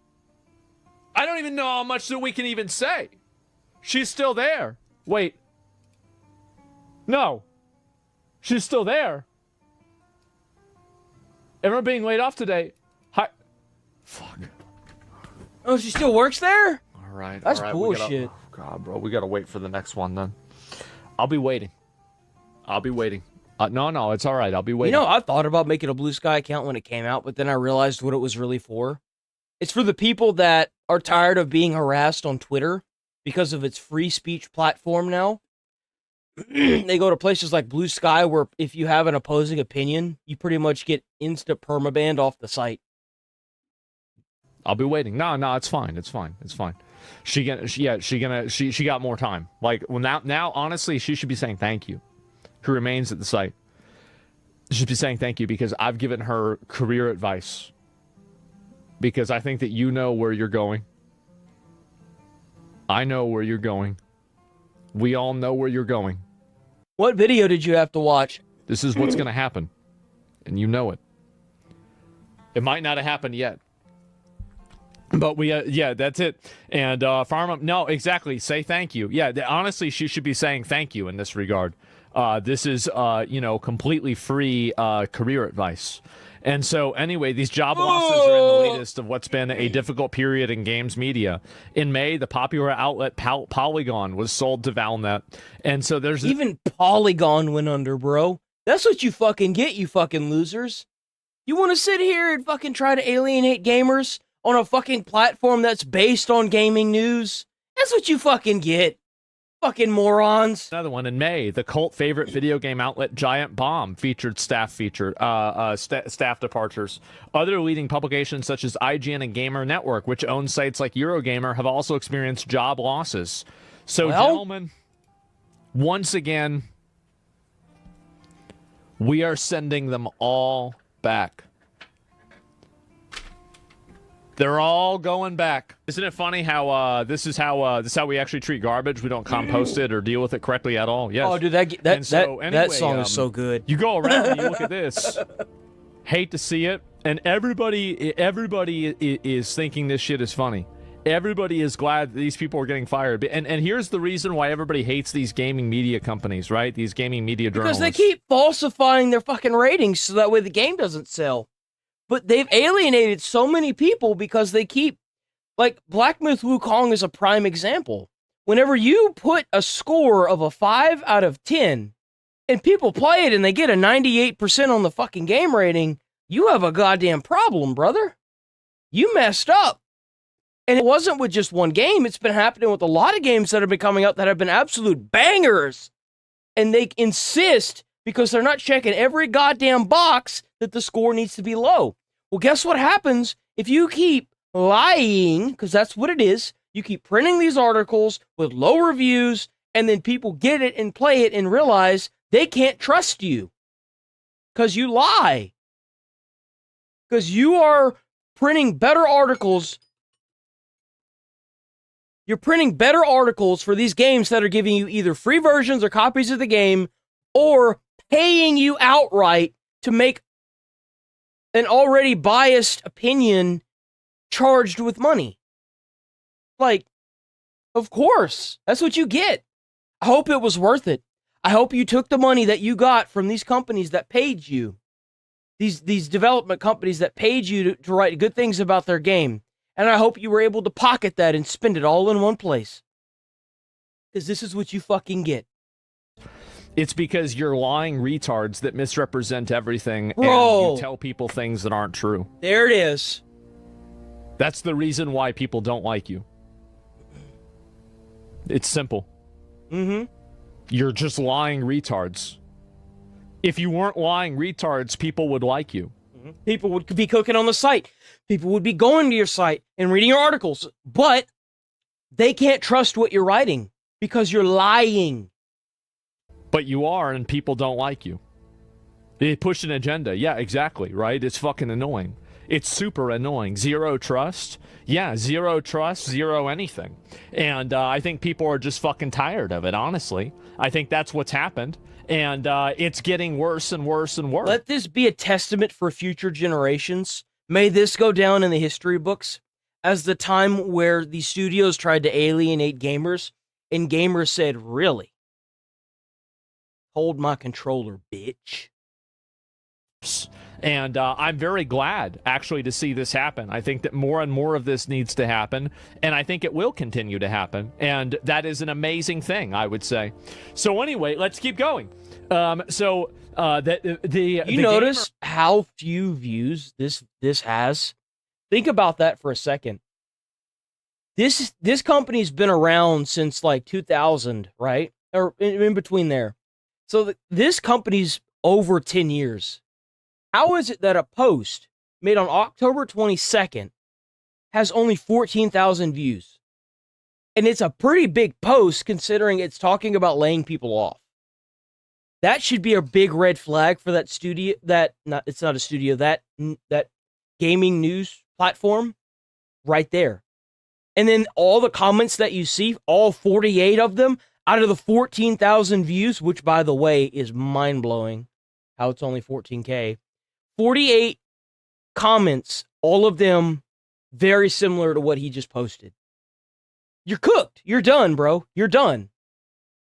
I don't even know how much that we can even say. She's still there. Wait. No. She's still there. Everyone being laid off today. Hi. Fuck. Oh, she still works there? All right. That's all right, bullshit. Oh, God, bro. We got to wait for the next one then. I'll be waiting. No, it's all right. I'll be waiting. You know, I thought about making a Blue Sky account when it came out, but then I realized what it was really for. It's for the people that are tired of being harassed on Twitter because of its free speech platform now. They go to places like Blue Sky where if you have an opposing opinion, you pretty much get instant permaban off the site. I'll be waiting. No, it's fine. She got more time. Like, well, now, honestly, she should be saying thank you. Who remains at the site? She should be saying thank you because I've given her career advice. Because I think that you know where you're going. I know where you're going. We all know where you're going. What video did you have to watch? This is what's going to happen. And you know it. It might not have happened yet. But we, yeah, that's it. And Farm, no, exactly. Say thank you. Yeah, honestly, she should be saying thank you in this regard. This is, completely free career advice. And so, anyway, these job losses are in the latest of what's been a difficult period in games media. In May, the popular outlet Polygon was sold to Valnet. And so there's... Even Polygon went under, bro. That's what you fucking get, you fucking losers. You want to sit here and fucking try to alienate gamers on a fucking platform that's based on gaming news? That's what you fucking get. Fucking morons. Another one in May, the cult favorite video game outlet Giant Bomb featured staff departures. Other leading publications such as IGN and Gamer Network, which own sites like Eurogamer, have also experienced job losses. So, gentlemen, once again, we are sending them all back. They're all going back. Isn't it funny how this is how we actually treat garbage? We don't compost it or deal with it correctly at all. Yes. Oh, dude, that song is so good. You go around and you look at this. Hate to see it, and everybody is thinking this shit is funny. Everybody is glad that these people are getting fired. And here's the reason why everybody hates these gaming media companies, right? These gaming media journalists. Because they keep falsifying their fucking ratings so that way the game doesn't sell. But they've alienated so many people because they keep, like, Black Myth Wukong is a prime example. Whenever you put a score of a 5 out of 10 and people play it and they get a 98% on the fucking game rating, you have a goddamn problem, brother. You messed up. And it wasn't with just one game. It's been happening with a lot of games that have been coming out that have been absolute bangers. And they insist, because they're not checking every goddamn box, that the score needs to be low. Well, guess what happens if you keep lying, because that's what it is. You keep printing these articles with low reviews, and then people get it and play it and realize they can't trust you because you lie. Because you are printing better articles. You're printing better articles for these games that are giving you either free versions or copies of the game, or paying you outright to make an already biased opinion charged with money. Like, of course, that's what you get. I hope it was worth it. I hope you took the money that you got from these companies that paid you, these development companies that paid you to write good things about their game. And I hope you were able to pocket that and spend it all in one place. Because this is what you fucking get. It's because you're lying retards that misrepresent everything, Bro. And you tell people things that aren't true. There it is. That's the reason why people don't like you. It's simple. Mm-hmm. You're just lying retards. If you weren't lying retards, people would like you. Mm-hmm. People would be cooking on the site. People would be going to your site and reading your articles. But they can't trust what you're writing because you're lying. But you are, and people don't like you. They push an agenda. Yeah, exactly, right? It's fucking annoying. It's super annoying. Zero trust. Yeah, zero trust, zero anything. And I think people are just fucking tired of it, honestly. I think that's what's happened. And it's getting worse and worse and worse. Let this be a testament for future generations. May this go down in the history books as the time where the studios tried to alienate gamers, and gamers said, really? Hold my controller, bitch. And I'm very glad, actually, to see this happen. I think that more and more of this needs to happen, and I think it will continue to happen. And that is an amazing thing, I would say. So anyway, let's keep going. You notice how few views this has? Think about that for a second. This company's been around since like 2000, right? Or in between there. So this company's over 10 years. How is it that a post made on October 22nd has only 14,000 views? And it's a pretty big post considering it's talking about laying people off. That should be a big red flag for that studio, it's not a studio, that gaming news platform right there. And then all the comments that you see, all 48 of them, Out of the 14,000 views, which by the way is mind-blowing, how it's only 14K, 48 comments, all of them very similar to what he just posted. You're cooked. You're done, bro. You're done.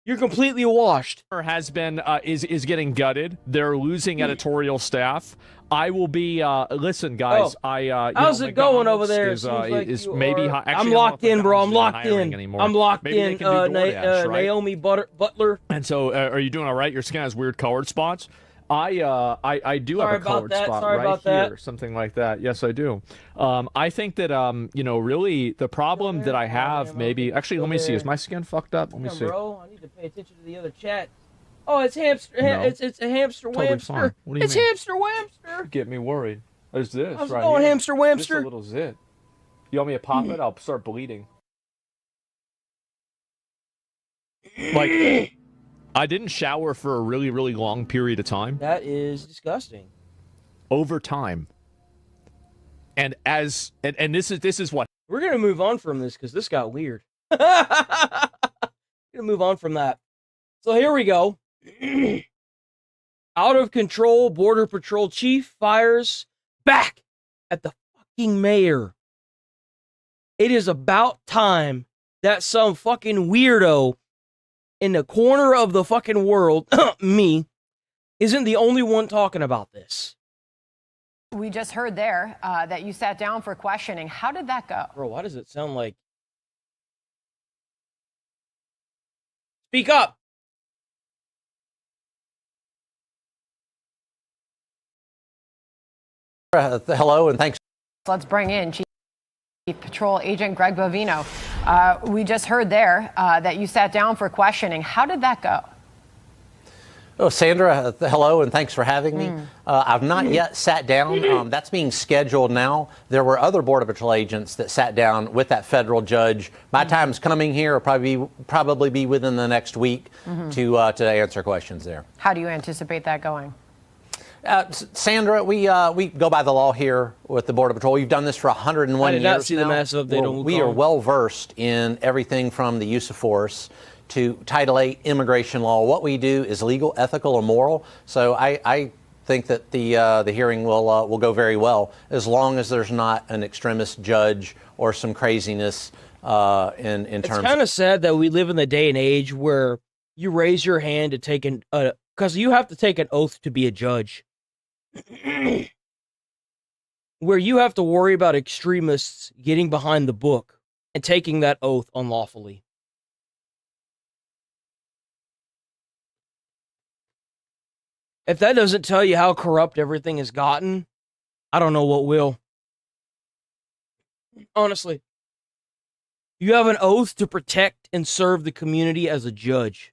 You're completely washed. Has been is getting gutted. They're losing editorial staff. I will be listen, guys. How's it going over there? I'm locked in, bro. I'm locked in. I'm locked in. Naomi Butler. And so, are you doing all right? Your skin has weird colored spots. I do have a colored spot right here, something like that. Yes, I do. I think that really the problem that I have actually, let me see. Is my skin fucked up? Let me see. Bro, I need to pay attention to the other chat. Oh, it's hamster. No. It's a hamster whamster. It's hamster whamster. Get me worried. There's this How's right it going, here. hamster whamster? Just a little zit. You want me to pop it? I'll start bleeding. Like, I didn't shower for a really, really long period of time. That is disgusting. Over time. And this is what we're gonna move on from this because this got weird. Gonna move on from that. So here we go. Out of control Border Patrol chief fires back at the fucking mayor. It is about time that some fucking weirdo in the corner of the fucking world, me, isn't the only one talking about this. We just heard there that you sat down for questioning. How did that go? Bro, why does it sound like... Speak up! Hello, and thanks. Let's bring in Chief Patrol Agent Greg Bovino. We just heard there that you sat down for questioning. How did that go? Oh, Sandra, hello, and thanks for having me. I've not yet sat down. That's being scheduled now. There were other Border Patrol agents that sat down with that federal judge. My time's coming here. It'll probably be within the next week to answer questions there. How do you anticipate that going? Sandra, we go by the law here with the Border Patrol. You've done this for 101 years. I did not see the massive update on We are well versed in everything from the use of force to Title VIII immigration law. What we do is legal, ethical, or moral. So I think that the hearing will go very well as long as there's not an extremist judge or some craziness in terms. It's kind of sad that we live in the day and age where you raise your hand to take because you have to take an oath to be a judge. Where you have to worry about extremists getting behind the book and taking that oath unlawfully. If that doesn't tell you how corrupt everything has gotten, I don't know what will. Honestly. You have an oath to protect and serve the community as a judge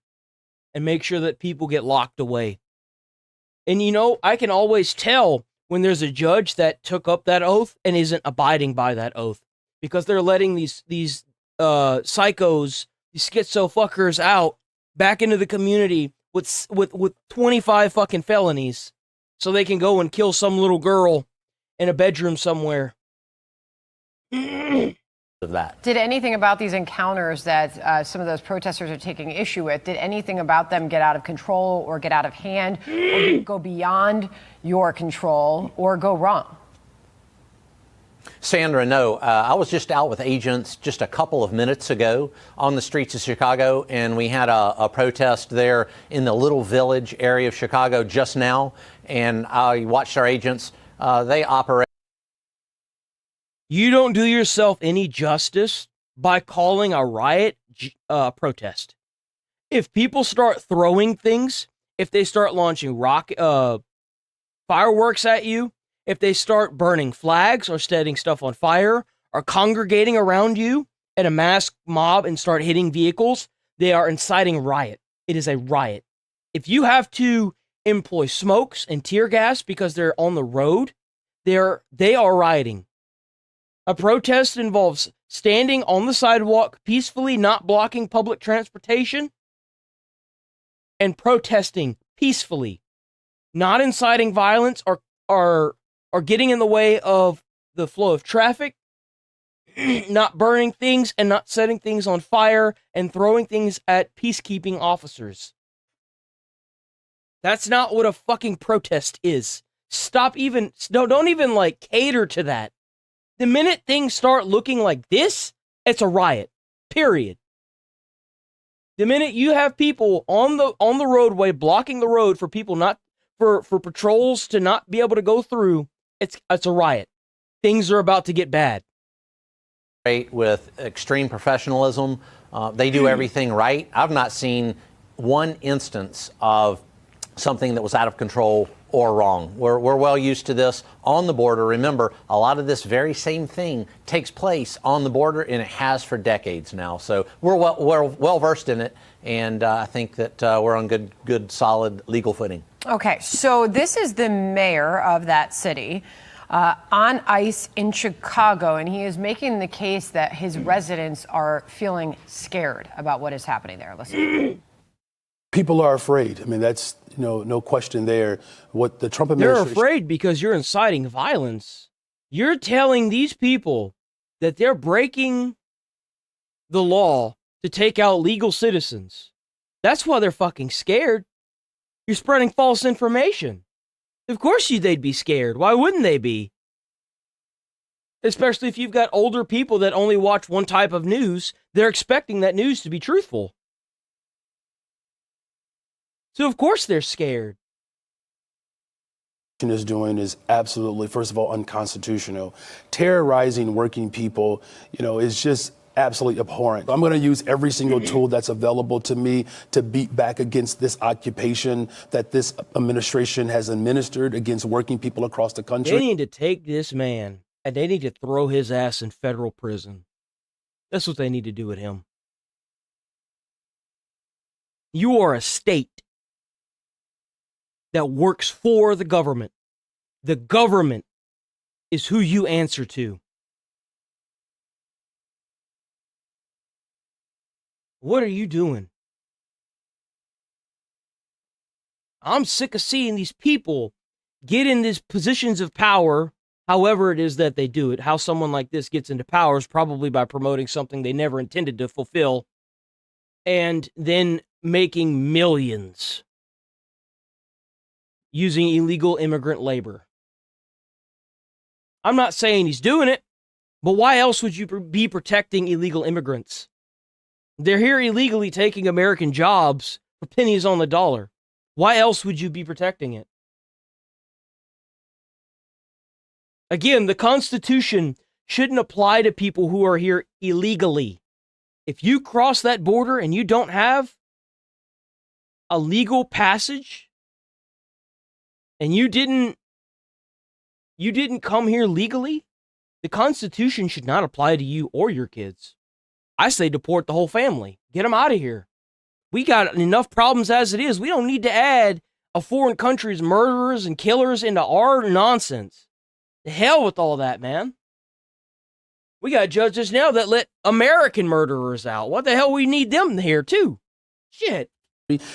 and make sure that people get locked away. And I can always tell when there's a judge that took up that oath and isn't abiding by that oath because they're letting these psychos, these schizo fuckers out back into the community with 25 fucking felonies so they can go and kill some little girl in a bedroom somewhere. Of that. Did anything about these encounters that some of those protesters are taking issue with, did anything about them get out of control or get out of hand or go beyond your control or go wrong? Sandra, no. I was just out with agents just a couple of minutes ago on the streets of Chicago, and we had a protest there in the Little Village area of Chicago just now, and I watched our agents. They operate. You don't do yourself any justice by calling a riot protest. If people start throwing things, if they start launching fireworks at you, if they start burning flags or setting stuff on fire or congregating around you at a mass mob and start hitting vehicles, they are inciting riot. It is a riot. If you have to employ smokes and tear gas because they're on the road, they are rioting. A protest involves standing on the sidewalk, peacefully not blocking public transportation, and protesting peacefully, not inciting violence or getting in the way of the flow of traffic, not burning things and not setting things on fire and throwing things at peacekeeping officers. That's not what a fucking protest is. Don't even like cater to that. The minute things start looking like this, it's a riot. Period. The minute you have people on the roadway blocking the road for people not for patrols to not be able to go through, it's a riot. Things are about to get bad. With extreme professionalism, they do everything right. I've not seen one instance of something that was out of control or wrong. We're well used to this on the border. Remember, a lot of this very same thing takes place on the border, and it has for decades now. So we're well versed in it, and I think that we're on good, solid legal footing. Okay, so this is the mayor of that city on ice in Chicago, and he is making the case that his residents are feeling scared about what is happening there. Listen. People are afraid. I mean, that's no question there. What the Trump They're administration... afraid because you're inciting violence. You're telling these people that they're breaking the law to take out legal citizens. That's why they're fucking scared. You're spreading false information. Of course they'd be scared. Why wouldn't they be? Especially if you've got older people that only watch one type of news. They're expecting that news to be truthful. So of course they're scared. Is doing is absolutely, first of all, unconstitutional. Terrorizing working people, is just absolutely abhorrent. I'm going to use every single tool that's available to me to beat back against this occupation that this administration has administered against working people across the country. They need to take this man and they need to throw his ass in federal prison. That's what they need to do with him. You are a state that works for the government. The government is who you answer to. What are you doing? I'm sick of seeing these people get in these positions of power, however it is that they do it. How someone like this gets into power is probably by promoting something they never intended to fulfill and then making millions using illegal immigrant labor. I'm not saying he's doing it, but why else would you be protecting illegal immigrants? They're here illegally taking American jobs for pennies on the dollar. Why else would you be protecting it? Again, the Constitution shouldn't apply to people who are here illegally. If you cross that border and you don't have a legal passage and you didn't come here legally, the Constitution should not apply to you or your kids. I say deport the whole family. Get them out of here. We got enough problems as it is. We don't need to add a foreign country's murderers and killers into our nonsense. The hell with all that, man. We got judges now that let American murderers out. What the hell we need them here too? Shit.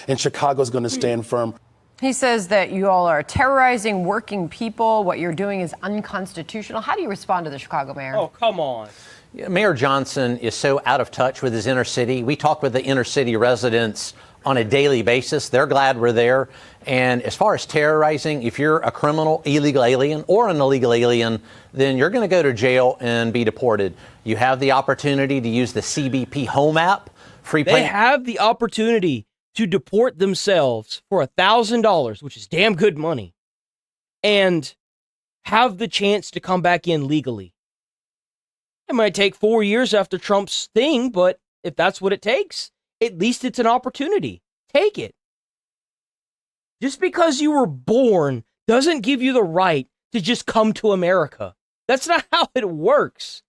And Chicago's going to stand firm. He says that you all are terrorizing working people. What you're doing is unconstitutional. How do you respond to the Chicago mayor? Oh, come on. Mayor Johnson is so out of touch with his inner city. We talk with the inner city residents on a daily basis. They're glad we're there. And as far as terrorizing, if you're a criminal, illegal alien, or an illegal alien, then you're going to go to jail and be deported. You have the opportunity to use the CBP Home app. They have the opportunity to deport themselves for $1,000, which is damn good money, and have the chance to come back in legally. It might take 4 years after Trump's thing, but if that's what it takes, at least it's an opportunity. Take it. Just because you were born doesn't give you the right to just come to America. That's not how it works.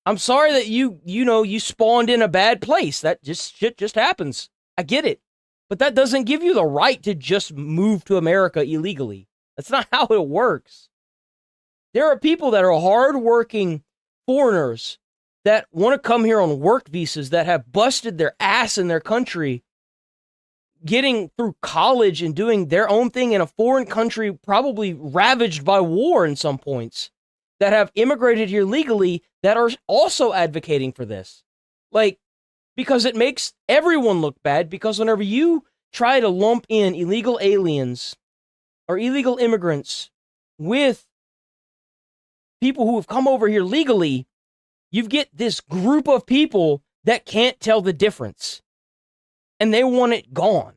I'm sorry that you spawned in a bad place. That shit just happens. I get it. But that doesn't give you the right to just move to America illegally. That's not how it works. There are people that are hardworking foreigners that want to come here on work visas that have busted their ass in their country, getting through college and doing their own thing in a foreign country, probably ravaged by war in some points, that have immigrated here legally that are also advocating for this. Like, because it makes everyone look bad, because whenever you try to lump in illegal aliens or illegal immigrants with people who have come over here legally, you get this group of people that can't tell the difference. And they want it gone.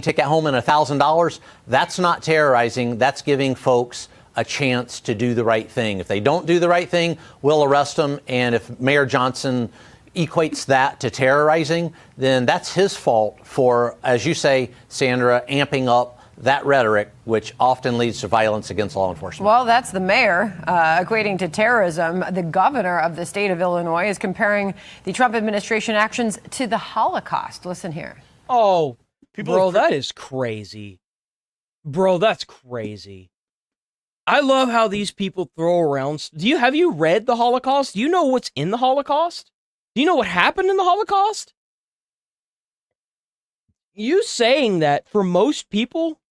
Take at home in $1,000, that's not terrorizing. That's giving folks a chance to do the right thing. If they don't do the right thing, we'll arrest them. And if Mayor Johnson equates that to terrorizing, then that's his fault for, as you say, Sandra, amping up that rhetoric, which often leads to violence against law enforcement. Well, that's the mayor equating to terrorism. The governor of the state of Illinois is comparing the Trump administration actions to the Holocaust. Listen here. Oh, bro, that is crazy. Bro, that's crazy. I love how these people throw around. Have you read the Holocaust? Do you know what's in the Holocaust? Do you know what happened in the Holocaust? You saying that for most people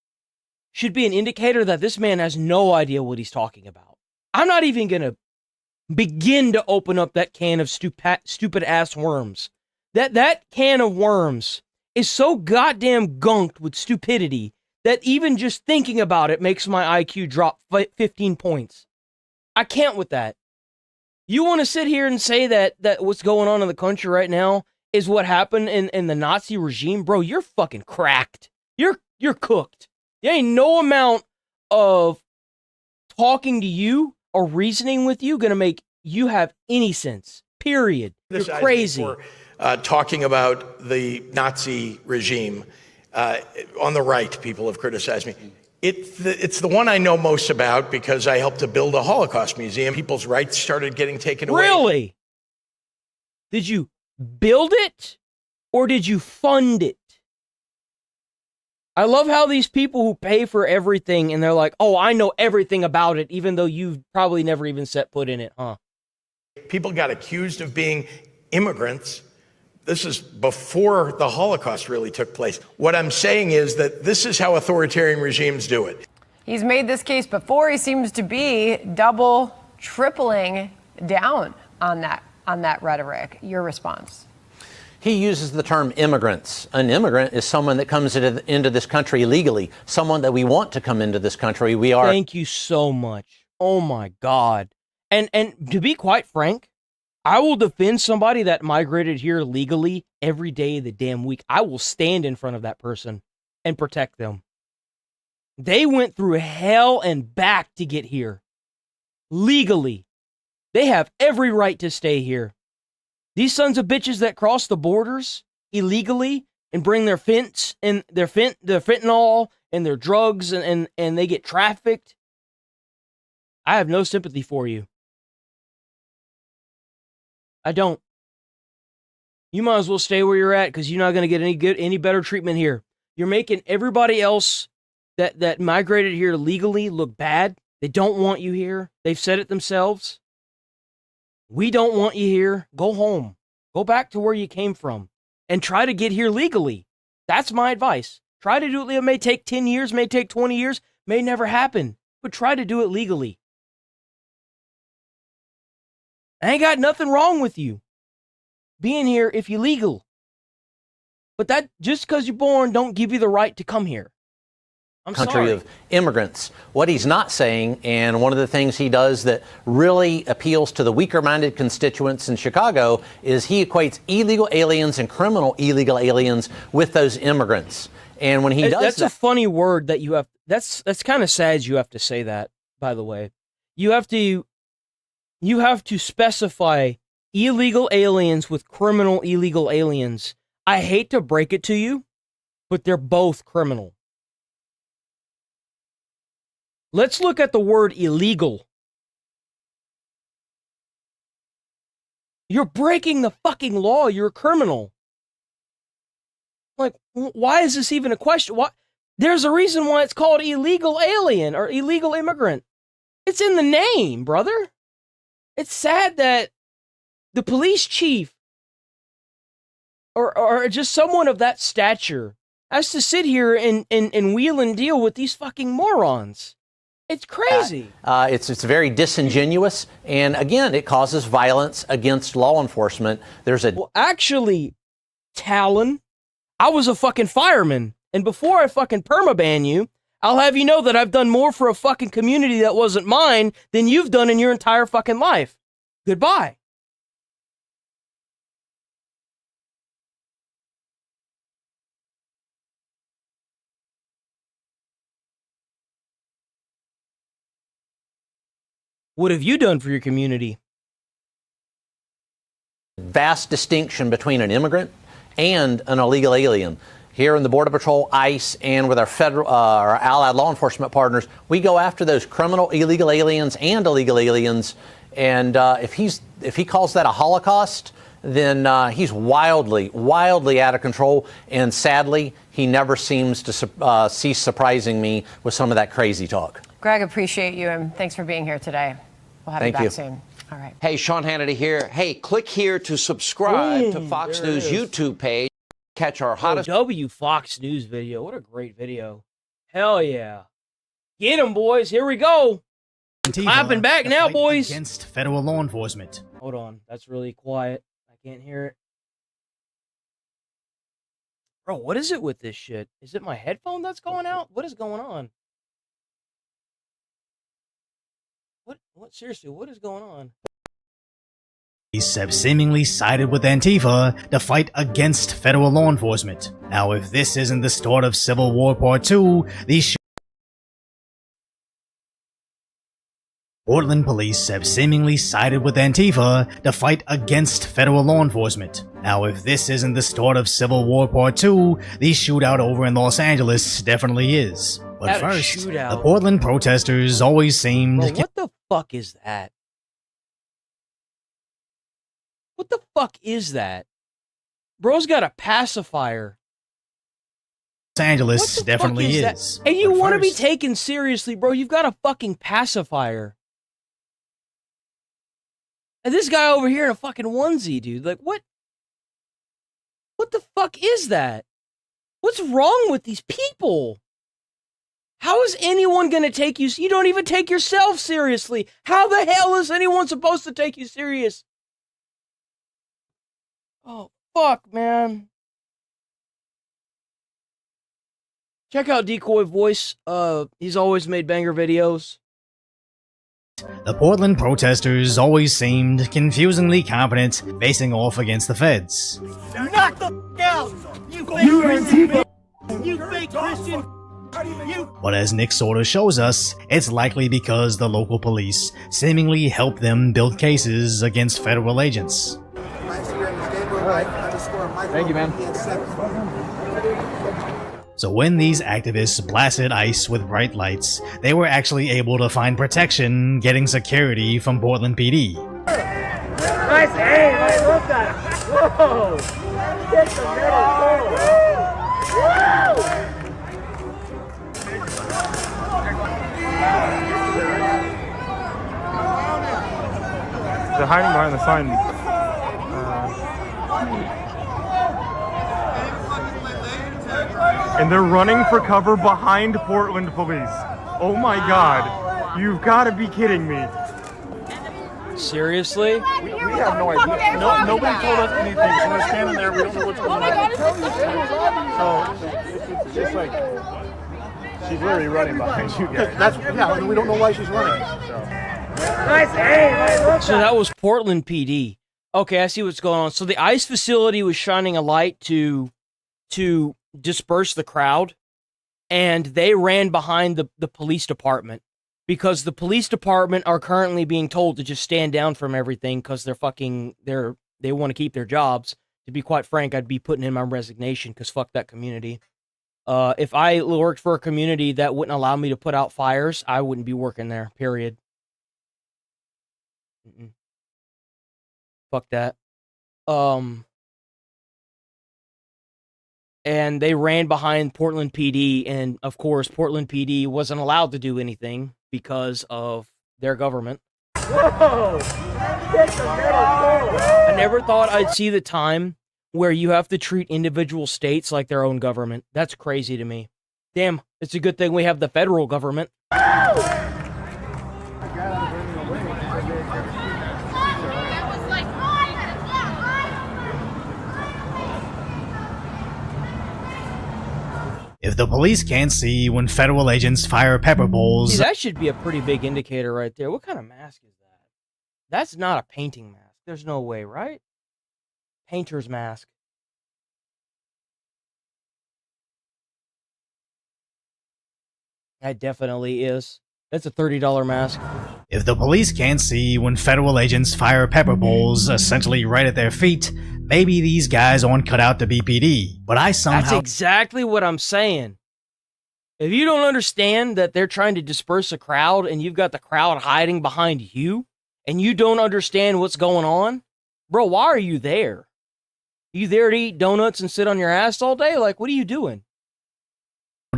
should be an indicator that this man has no idea what he's talking about. I'm not even going to begin to open up that can of stupid ass worms. That can of worms is so goddamn gunked with stupidity that even just thinking about it makes my IQ drop 15 points. I can't with that. You want to sit here and say that what's going on in the country right now is what happened in the Nazi regime? Bro, you're fucking cracked. You're cooked. There ain't no amount of talking to you or reasoning with you gonna make you have any sense. Period. You're crazy. For, talking about the Nazi regime on the right, people have criticized me. It's the one I know most about because I helped to build a Holocaust museum. People's rights started getting taken away. Really? Did you build it or did you fund it? I love how these people who pay for everything and they're like, oh, I know everything about it, even though you've probably never even set foot in it, huh? People got accused of being immigrants. This is before the Holocaust really took place. What I'm saying is that this is how authoritarian regimes do it. He's made this case before. He seems to be tripling down on that rhetoric. Your response? He uses the term immigrants. An immigrant is someone that comes into this country illegally, someone that we want to come into this country. Thank you so much. Oh my God. And to be quite frank, I will defend somebody that migrated here legally every day of the damn week. I will stand in front of that person and protect them. They went through hell and back to get here. Legally. They have every right to stay here. These sons of bitches that cross the borders illegally and bring their their fentanyl and their drugs and they get trafficked. I have no sympathy for you. I don't. You might as well stay where you're at because you're not going to get any better treatment here. You're making everybody else that migrated here legally look bad. They don't want you here. They've said it themselves. We don't want you here. Go home. Go back to where you came from and try to get here legally. That's my advice. Try to do it. It may take 10 years, may take 20 years, may never happen, but try to do it legally. I ain't got nothing wrong with you being here if you're legal. But that just because you're born don't give you the right to come here. I'm country sorry. Of immigrants. What he's not saying, and one of the things he does that really appeals to the weaker-minded constituents in Chicago, is he equates illegal aliens and criminal illegal aliens with those immigrants. And when he does that's a funny word that you have. That's kind of sad you have to say that, by the way. You have to specify illegal aliens with criminal illegal aliens. I hate to break it to you, but they're both criminal. Let's look at the word illegal. You're breaking the fucking law. You're a criminal. Like, why is this even a question? Why? There's a reason why it's called illegal alien or illegal immigrant. It's in the name, brother. It's sad that the police chief or just someone of that stature has to sit here and wheel and deal with these fucking morons. It's crazy. It's very disingenuous, and again, it causes violence against law enforcement. There's a Well, actually, Talon, I was a fucking fireman, and before I fucking permaban you, I'll have you know that I've done more for a fucking community that wasn't mine than you've done in your entire fucking life. Goodbye. What have you done for your community? vast distinction between an immigrant and an illegal alien. Here in the Border Patrol, ICE, and with our federal, our allied law enforcement partners, we go after those criminal illegal aliens and illegal aliens. And if he calls that a Holocaust, then he's wildly out of control. And sadly, he never seems to cease surprising me with some of that crazy talk. Greg, appreciate you, and thanks for being here today. We'll have you back soon. All right. Hey, Sean Hannity here. Hey, click here to subscribe to Fox News YouTube page. Catch our hottest Fox News video. What a great video. Hell yeah. Get him, boys. Here we go. Clapping back now, boys. Against federal law enforcement. Hold on. That's really quiet. I can't hear it. Bro, what is it with this shit? Is it my headphone that's going out? What is going on? What seriously, what is going on? Police have seemingly sided with Antifa to fight against federal law enforcement. Now, if this isn't the start of Civil War Part 2, these Portland police have seemingly sided with Antifa to fight against federal law enforcement. Now, if this isn't the start of Civil War Part 2, the shootout over in Los Angeles definitely is. But first, the Portland protesters always seemed... Bro, what the fuck is that? What the fuck is that? Bro's got a pacifier. Los Angeles definitely is. And you want to be taken seriously, bro. You've got a fucking pacifier. And this guy over here in a fucking onesie, dude. Like, what? What the fuck is that? What's wrong with these people? How is anyone going to take you? You don't even take yourself seriously. How the hell is anyone supposed to take you serious? Oh, fuck, man. Check out Decoy Voice. He's always made banger videos. The Portland protesters always seemed confusingly competent facing off against the feds. Knock the f*** out! You fake Christian! You fake Christian! But as Nick sorta shows us, it's likely because the local police seemingly help them build cases against federal agents. Thank you, man. So when these activists blasted ICE with bright lights, they were actually able to find protection getting security from Portland PD. Nice aim! I love that! Whoa! Get the metal! Whoa! They're hiding behind the sign. And they're running for cover behind Portland police. Oh my god. You've got to be kidding me. Seriously? We have no idea. Nobody told us anything, so we're standing there, we don't know what's going on. So, it's just like, she's literally running behind you guys. And we don't know why she's running. Nice aim! So that was Portland PD. Okay, I see what's going on. So the ICE facility was shining a light to disperse the crowd, and they ran behind the police department because the police department are currently being told to just stand down from everything because they want to keep their jobs. To be quite frank, I'd be putting in my resignation because fuck that community. If I worked for a community that wouldn't allow me to put out fires, I wouldn't be working there, period. Fuck that. And they ran behind Portland PD, and of course, Portland PD wasn't allowed to do anything because of their government. Whoa! Get the metal! I never thought I'd see the time where you have to treat individual states like their own government. That's crazy to me. Damn, it's a good thing we have the federal government. If the police can't see when federal agents fire pepper balls, See, that should be a pretty big indicator right there. What kind of mask is that? That's not a painting mask. There's no way, right? Painter's mask. That definitely is. That's a $30 mask. if the police can't see when federal agents fire pepper balls essentially right at their feet, maybe these guys aren't cut out to be PD. But I somehow... That's exactly what I'm saying. If you don't understand that they're trying to disperse a crowd and you've got the crowd hiding behind you and you don't understand what's going on, bro, why are you there? You there to eat donuts and sit on your ass all day? Like, what are you doing?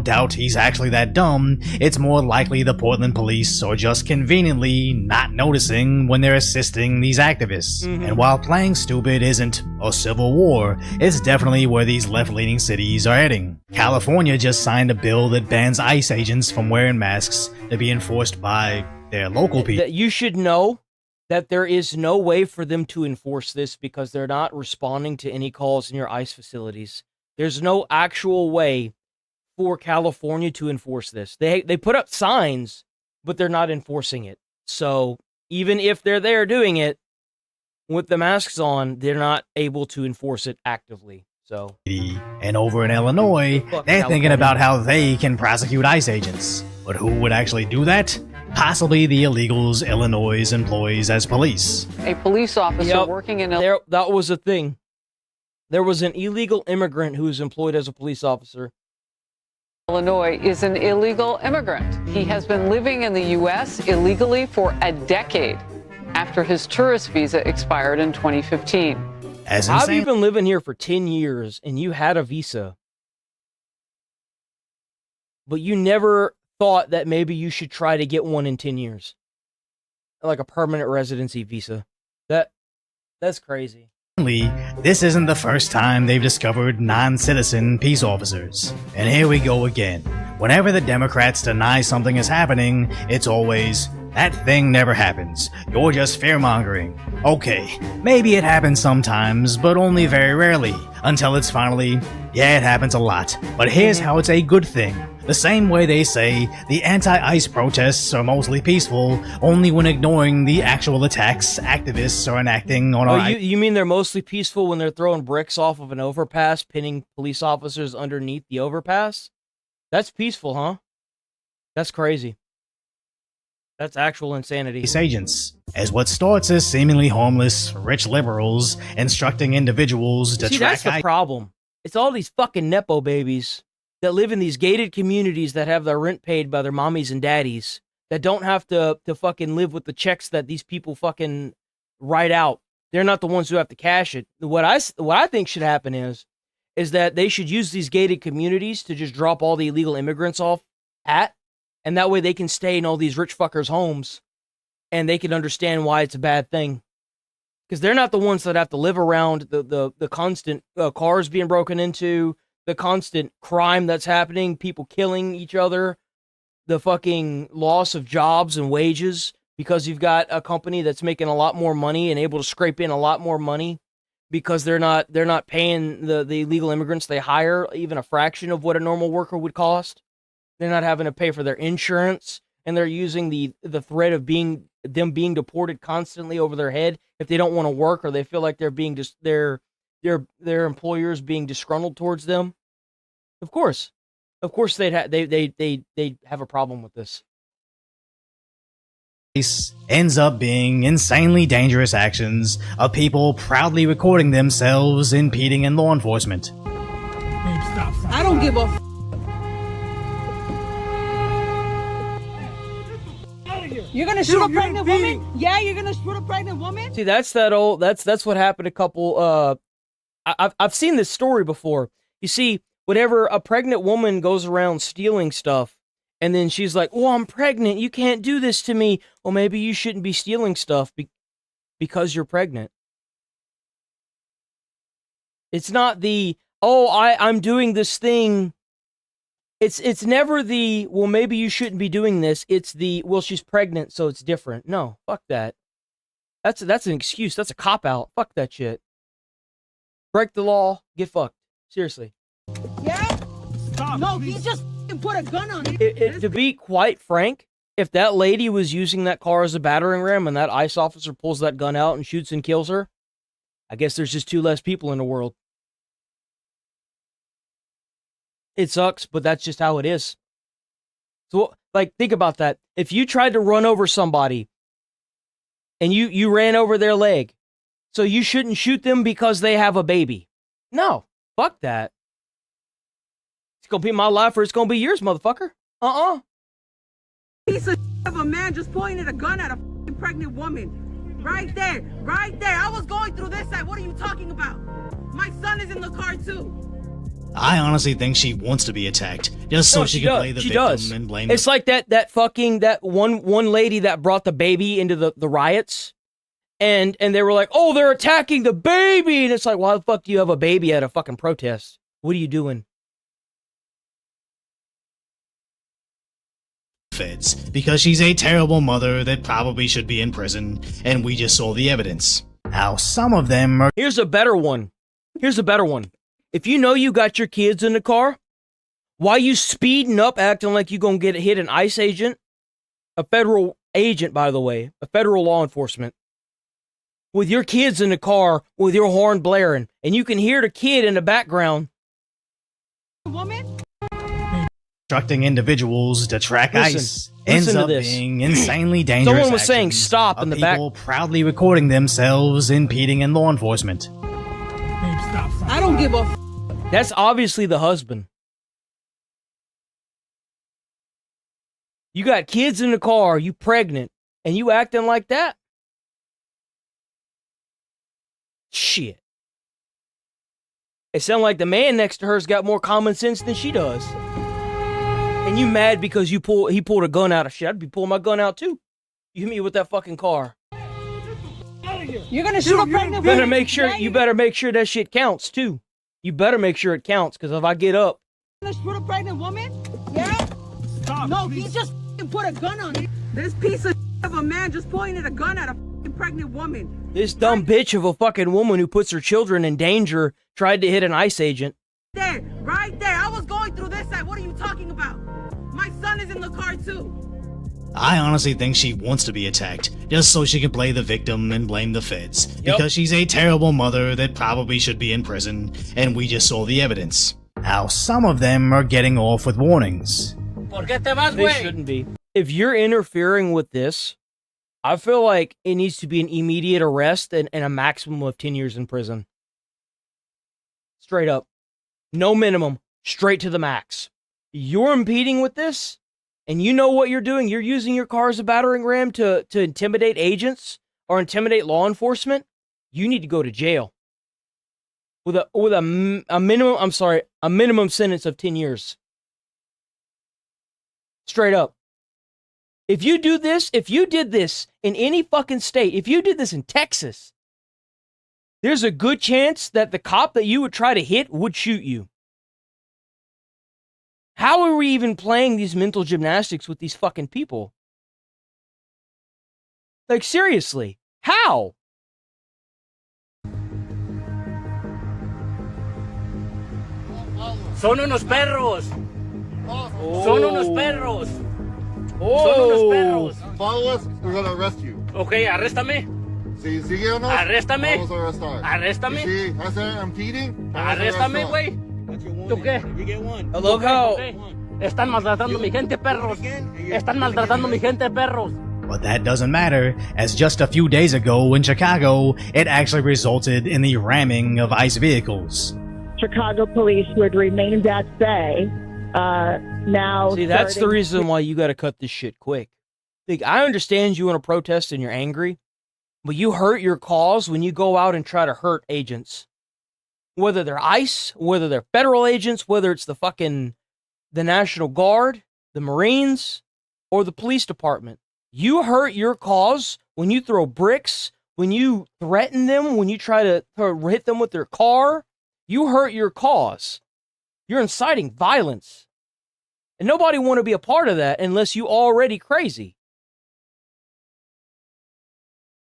doubt he's actually that dumb, it's more likely the Portland police are just conveniently not noticing when they're assisting these activists. And while playing stupid isn't a civil war, it's definitely where these left-leaning cities are heading. California just signed a bill that bans ICE agents from wearing masks to be enforced by their local people. That you should know that there is no way for them to enforce this because they're not responding to any calls in your ICE facilities. There's no actual way for California to enforce this. They put up signs, but they're not enforcing it. So even if they're there doing it with the masks on, they're not able to enforce it actively. So, and over in Illinois, they're thinking about how they can prosecute ICE agents. But who would actually do that? Possibly the illegals Illinois employs as police. A police officer working in Illinois. That was a thing. There was an illegal immigrant who was employed as a police officer. Illinois is an illegal immigrant. He has been living in the U.S. illegally for a decade after his tourist visa expired in 2015. How have you been living here for 10 years and you had a visa, but you never thought that maybe you should try to get one in 10 years? Like a permanent residency visa. That's crazy. This isn't the first time they've discovered non-citizen peace officers. And here we go again. Whenever the Democrats deny something is happening, it's always, that thing never happens. You're just fear-mongering. Okay, maybe it happens sometimes, but only very rarely. Until it's finally, yeah, it happens a lot. But here's how it's a good thing. The same way they say the anti-ICE protests are mostly peaceful, only when ignoring the actual attacks activists are enacting on our... You mean they're mostly peaceful when they're throwing bricks off of an overpass, pinning police officers underneath the overpass? That's peaceful, huh? That's crazy. That's actual insanity. Agents, as what starts as seemingly harmless, rich liberals instructing individuals to See, track... that's the problem. It's all these fucking Nepo babies that live in these gated communities that have their rent paid by their mommies and daddies, that don't have to fucking live with the checks that these people fucking write out. They're not the ones who have to cash it. What I think should happen is that they should use these gated communities to just drop all the illegal immigrants off at, and that way they can stay in all these rich fuckers' homes, and they can understand why it's a bad thing. Because they're not the ones that have to live around the constant cars being broken into, the constant crime that's happening, people killing each other, the fucking loss of jobs and wages because you've got a company that's making a lot more money and able to scrape in a lot more money because they're not paying the illegal immigrants they hire even a fraction of what a normal worker would cost. They're not having to pay for their insurance, and they're using the threat of them being deported constantly over their head if they don't want to work or they feel like they're being their employers being disgruntled towards them. Of course they'd have a problem with this. Ends up being insanely dangerous actions of people proudly recording themselves impeding in law enforcement. I don't give a You're gonna shoot a pregnant woman? Yeah, you're gonna shoot a pregnant woman? See, that's what happened a couple, I've seen this story before. You see, whenever a pregnant woman goes around stealing stuff, and then she's like, "Oh, I'm pregnant, you can't do this to me." Well, maybe you shouldn't be stealing stuff because you're pregnant. It's not the, "Oh, I'm doing this thing." It's never the, "Well, maybe you shouldn't be doing this." It's the, "Well, she's pregnant, so it's different." No, fuck that. That's an excuse. That's a cop-out. Fuck that shit. Break the law, get fucked. Seriously. Yeah? No, he just put a gun on it. To be quite frank, if that lady was using that car as a battering ram and that ICE officer pulls that gun out and shoots and kills her, I guess there's just 2 less people in the world. It sucks, but that's just how it is. So, like, think about that. If you tried to run over somebody and you ran over their leg, so you shouldn't shoot them because they have a baby. No, fuck that. It's gonna be my life or it's gonna be yours, motherfucker. Piece of a man just pointed a gun at a pregnant woman. Right there, right there. I was going through this side. What are you talking about? My son is in the car too. I honestly think she wants to be attacked, just so she can play the victim and blame. It's like that one lady that brought the baby into the riots, and they were like, oh, they're attacking the baby, and it's like, why the fuck do you have a baby at a fucking protest? What are you doing? Feds, because she's a terrible mother that probably should be in prison, and we just saw the evidence. How some of them are. Here's a better one. If you know you got your kids in the car, why you speeding up acting like you gonna hit an ICE agent? A federal agent, by the way, a federal law enforcement. With your kids in the car, with your horn blaring, and you can hear the kid in the background. Woman? Instructing individuals to track ICE ends up being insanely dangerous. Someone was saying stop in the back. People proudly recording themselves impeding in law enforcement. I don't give a That's obviously the husband. You got kids in the car, you pregnant, and you acting like that? Shit. It sounds like the man next to her's got more common sense than she does. And you mad because he pulled a gun out of shit. I'd be pulling my gun out too. You hit me with that fucking car. You're gonna shoot a pregnant You woman. better make sure that shit counts too. You better make sure it counts, because if I get up. You're gonna shoot a pregnant woman? Yeah? No, he just put a gun on it. This piece of a man just pointed a gun at a pregnant woman. This dumb bitch of a fucking woman who puts her children in danger tried to hit an ICE agent. There, right there. I was going through this side. What are you talking about? My son is in the car too. I honestly think she wants to be attacked, just so she can play the victim and blame the feds, because she's a terrible mother that probably should be in prison, and we just saw the evidence. How some of them are getting off with warnings. They shouldn't be. If you're interfering with this, I feel like it needs to be an immediate arrest and a maximum of 10 years in prison. Straight up. No minimum. Straight to the max. You're impeding with this, and you know what you're doing. You're using your car as a battering ram to intimidate agents or intimidate law enforcement. You need to go to jail with a minimum sentence of 10 years. Straight up. If you did this in any fucking state, if you did this in Texas, there's a good chance that the cop that you would try to hit would shoot you. How are we even playing these mental gymnastics with these fucking people? Like, seriously, how? Son unos perros. Son unos perros. Oh. Son unos perros. Follow us, we're gonna arrest you. Okay, arréstame. Si síguenos, Arréstame. vamos a arrestar. Arréstame. Si hace impeding, Arréstame, güey. ¿Tú qué? I love how... Están maltratando mi gente, perros. Están maltratando mi gente, perros. But that doesn't matter, as just a few days ago in Chicago, it actually resulted in the ramming of ICE vehicles. Chicago police who had remained at bay now. See, that's the reason why you got to cut this shit quick. Like, I understand you want to protest and you're angry, but you hurt your cause when you go out and try to hurt agents. Whether they're ICE, whether they're federal agents, whether it's the National Guard, the Marines, or the police department. You hurt your cause when you throw bricks, when you threaten them, when you try to hit them with their car. You hurt your cause. You're inciting violence. And nobody want to be a part of that unless you already crazy.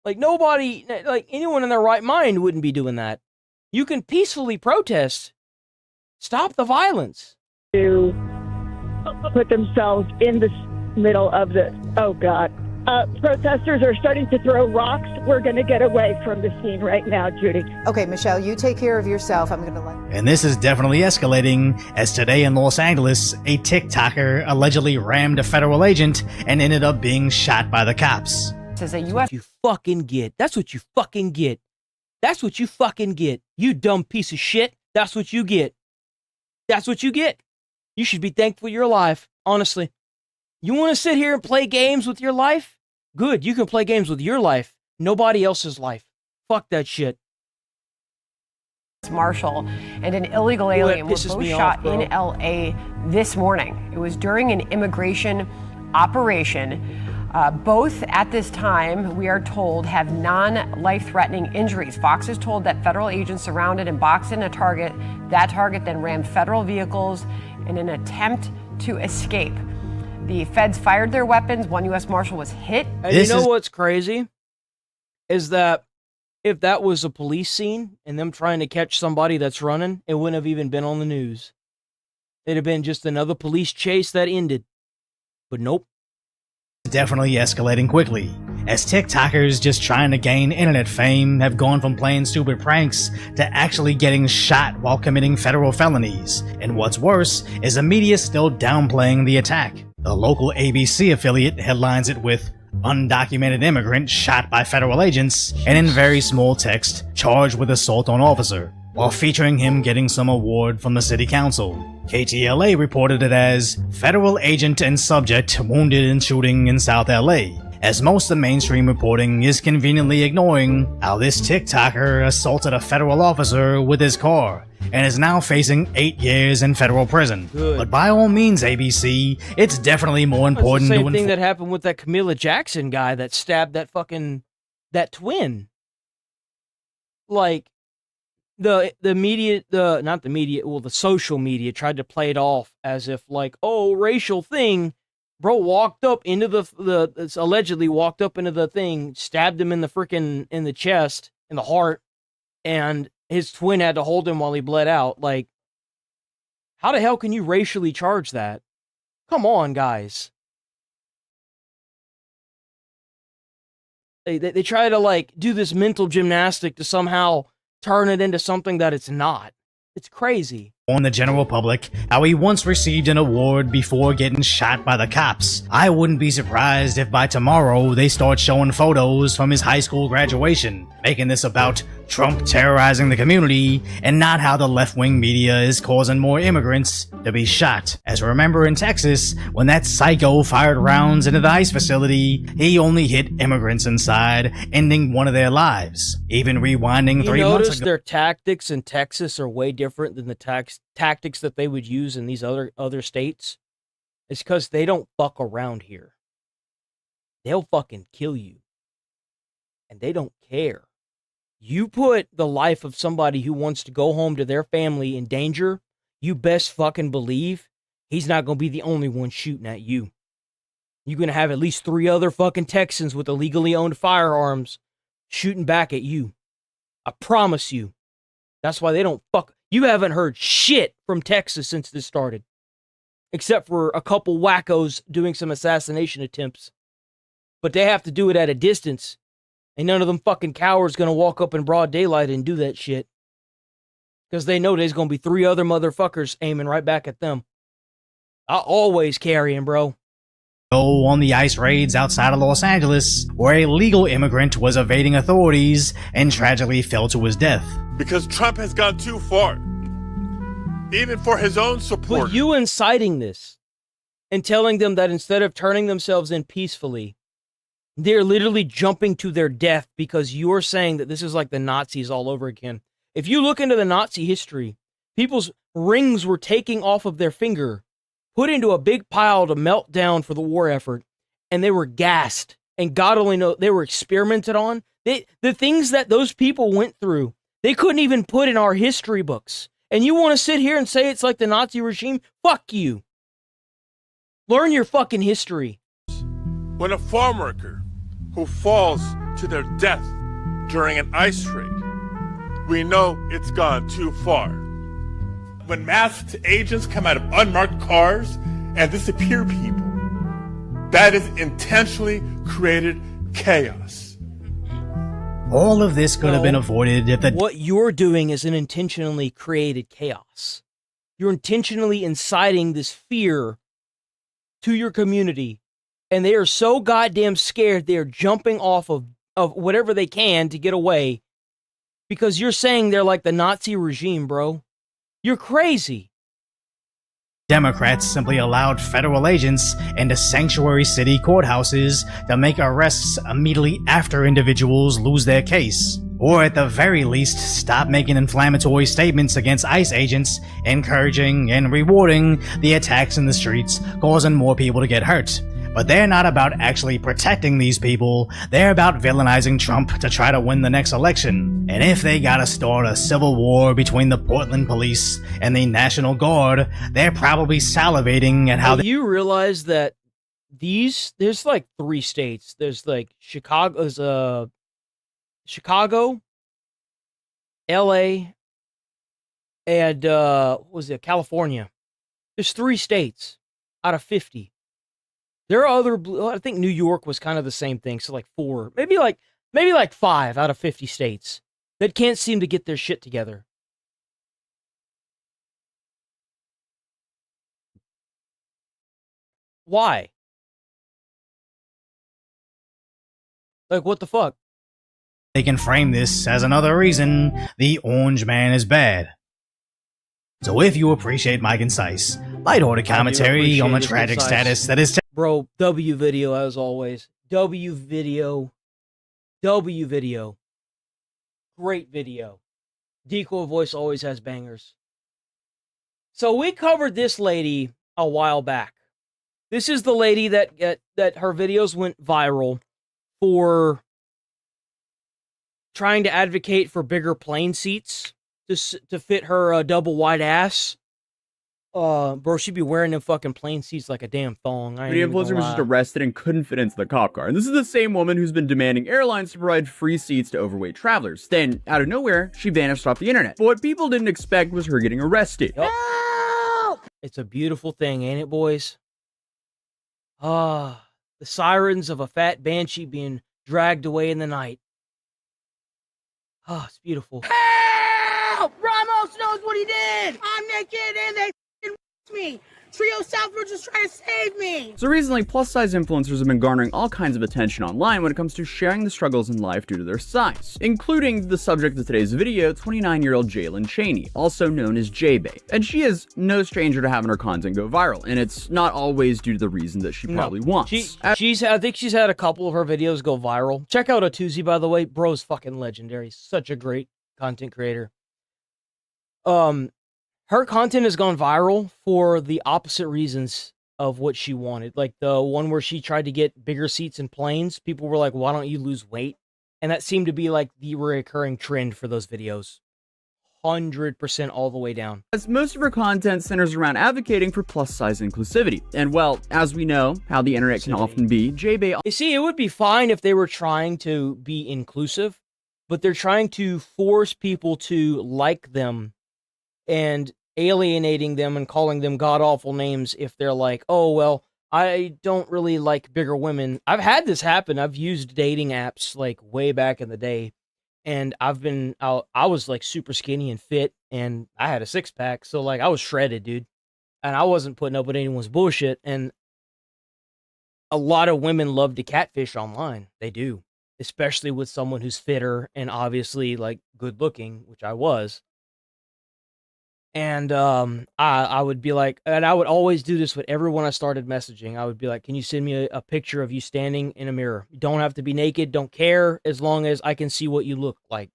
Like anyone in their right mind wouldn't be doing that. You can peacefully protest. Stop the violence. to put themselves in the middle of the, oh God. Protesters are starting to throw rocks. We're going to get away from the scene right now, Judy. Okay, Michelle, you take care of yourself. I'm going to let. And this is definitely escalating, as today in Los Angeles, a TikToker allegedly rammed a federal agent and ended up being shot by the cops. Says a U.S. You fucking get. That's what you fucking get. That's what you fucking get. You dumb piece of shit. That's what you get. That's what you get. You should be thankful you're alive, honestly. You want to sit here and play games with your life? Good, you can play games with your life. Nobody else's life. Fuck that shit. Marshall and an illegal alien were both shot in LA this morning. It was during an immigration operation. Both at this time, we are told, have non-life-threatening injuries. Fox is told that federal agents surrounded and boxed in a target. That target then rammed federal vehicles in an attempt to escape. The feds fired their weapons. One U.S. Marshal was hit. And you know what's crazy? Is that if that was a police scene and them trying to catch somebody that's running, it wouldn't have even been on the news. It'd have been just another police chase that ended. But nope. Definitely escalating quickly, as TikTokers just trying to gain internet fame have gone from playing stupid pranks to actually getting shot while committing federal felonies. And what's worse is the media still downplaying the attack. The local ABC affiliate headlines it with "Undocumented immigrant shot by federal agents," and in very small text, "charged with assault on officer," while featuring him getting some award from the city council. KTLA reported it as "federal agent and subject wounded in shooting in South LA," as most of the mainstream reporting is conveniently ignoring how this TikToker assaulted a federal officer with his car and is now facing 8 years in federal prison. Good. But by all means, ABC, it's definitely more important It's the to same thing that happened with that Camilla Jackson guy that stabbed that twin. Like, the social media tried to play it off as if like, oh, racial thing. Bro walked up into allegedly walked up into the thing, stabbed him in the chest, in the heart, and his twin had to hold him while he bled out. Like, how the hell can you racially charge that? Come on, guys. They try to like do this mental gymnastic to somehow turn it into something that it's not. It's crazy. On the general public how he once received an award before getting shot by the cops. I wouldn't be surprised if by tomorrow they start showing photos from his high school graduation, making this about Trump terrorizing the community and not how the left-wing media is causing more immigrants to be shot. As remember in Texas, when that psycho fired rounds into the ICE facility, he only hit immigrants inside, ending one of their lives. Even rewinding 3 months notice ago, their tactics in Texas are way different than the tactics that they would use in these other states. It's because they don't fuck around here. They'll fucking kill you. And they don't care. You put the life of somebody who wants to go home to their family in danger, you best fucking believe he's not going to be the only one shooting at you. You're going to have at least 3 other fucking Texans with illegally owned firearms shooting back at you. I promise you. That's why they don't fuck. You haven't heard shit from Texas since this started. Except for a couple wackos doing some assassination attempts. But they have to do it at a distance. And none of them fucking cowards gonna walk up in broad daylight and do that shit. Because they know there's gonna be 3 other motherfuckers aiming right back at them. I always carrying, bro. Go on the ICE raids outside of Los Angeles, where a legal immigrant was evading authorities and tragically fell to his death. Because Trump has gone too far. Even for his own support. But you inciting this and telling them that instead of turning themselves in peacefully, they're literally jumping to their death because you're saying that this is like the Nazis all over again. If you look into the Nazi history, people's rings were taking off of their finger, put into a big pile to melt down for the war effort, and they were gassed. And God only knows, they were experimented on. The things that those people went through, they couldn't even put in our history books. And you want to sit here and say it's like the Nazi regime? Fuck you. Learn your fucking history. When a farm worker who falls to their death during an ice raid, we know it's gone too far. when masked agents come out of unmarked cars and disappear people, that is intentionally created chaos. All of this could have been avoided if the... What you're doing is an intentionally created chaos. You're intentionally inciting this fear to your community, and they are so goddamn scared they are jumping off of whatever they can to get away because you're saying they're like the Nazi regime, bro. You're crazy. Democrats simply allowed federal agents into sanctuary city courthouses to make arrests immediately after individuals lose their case. Or at the very least, stop making inflammatory statements against ICE agents, encouraging and rewarding the attacks in the streets, causing more people to get hurt. But they're not about actually protecting these people, they're about villainizing Trump to try to win the next election. And if they gotta start a civil war between the Portland police and the National Guard, they're probably salivating at how you realize that there's like 3 states. There's like Chicago, LA, and what was it, California. There's 3 states out of 50. There are other, I think New York was kind of the same thing, so like 4, maybe like 5 out of 50 states that can't seem to get their shit together. Why? Like, what the fuck? they can frame this as another reason the Orange Man is bad. So if you appreciate my concise, lighthearted commentary on the tragic status that is... Bro, W video as always. W video. Great video. Decoy voice always has bangers. So we covered this lady a while back. This is the lady that her videos went viral for trying to advocate for bigger plane seats to fit her double wide ass. Bro, she'd be wearing them fucking plane seats like a damn thong. The influencer was just arrested and couldn't fit into the cop car. And this is the same woman who's been demanding airlines to provide free seats to overweight travelers. Then, out of nowhere, she vanished off the internet. But what people didn't expect was her getting arrested. Help! It's a beautiful thing, ain't it, boys? The sirens of a fat banshee being dragged away in the night. It's beautiful. Help! Ramos knows what he did! I'm naked and they me. Trio Southward just trying to save me. So recently, plus-size influencers have been garnering all kinds of attention online when it comes to sharing the struggles in life due to their size, including the subject of today's video, 29-year-old Jalen Chaney, also known as J-Bay. And she is no stranger to having her content go viral, and it's not always due to the reason that she probably wants. I think she's had a couple of her videos go viral. Check out Otuzi, by the way. Bro's fucking legendary. Such a great content creator. Her content has gone viral for the opposite reasons of what she wanted. Like the one where she tried to get bigger seats in planes. People were like, why don't you lose weight? And that seemed to be like the recurring trend for those videos. 100% all the way down. As most of her content centers around advocating for plus-size inclusivity. And well, as we know how the internet can often be, J-Bay... You see, it would be fine if they were trying to be inclusive, but they're trying to force people to like them and alienating them and calling them god-awful names if they're like, oh, well, I don't really like bigger women. I've had this happen. I've used dating apps like way back in the day, and I was like super skinny and fit, and I had a six-pack, so like I was shredded, dude, and I wasn't putting up with anyone's bullshit, and a lot of women love to catfish online. They do, especially with someone who's fitter and obviously like good-looking, which I was. And I would be like, and I would always do this with everyone I started messaging. I would be like, can you send me a picture of you standing in a mirror? You don't have to be naked, don't care, as long as I can see what you look like.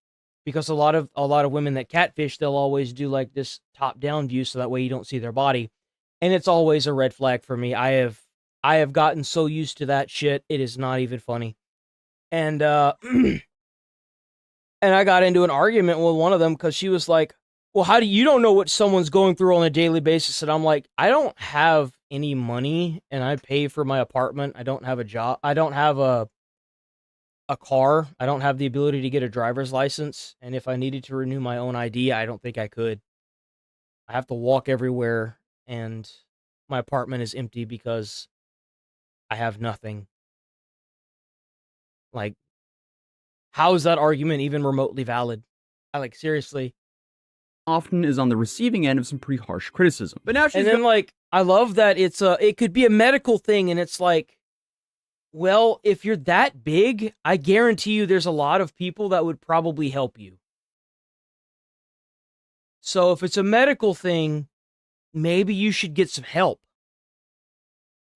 Because a lot of women that catfish, they'll always do like this top-down view so that way you don't see their body. And it's always a red flag for me. I have gotten so used to that shit, it is not even funny. And and I got into an argument with one of them because she was like, well, how do you don't know what someone's going through on a daily basis? And I'm like, I don't have any money and I pay for my apartment. I don't have a job. I don't have a car. I don't have the ability to get a driver's license. And if I needed to renew my own ID, I don't think I could. I have to walk everywhere, and my apartment is empty because I have nothing. Like, how is that argument even remotely valid? Seriously. Often is on the receiving end of some pretty harsh criticism. But now she's And then, I love that it could be a medical thing, and it's like, well, if you're that big, I guarantee you there's a lot of people that would probably help you. So if it's a medical thing, maybe you should get some help.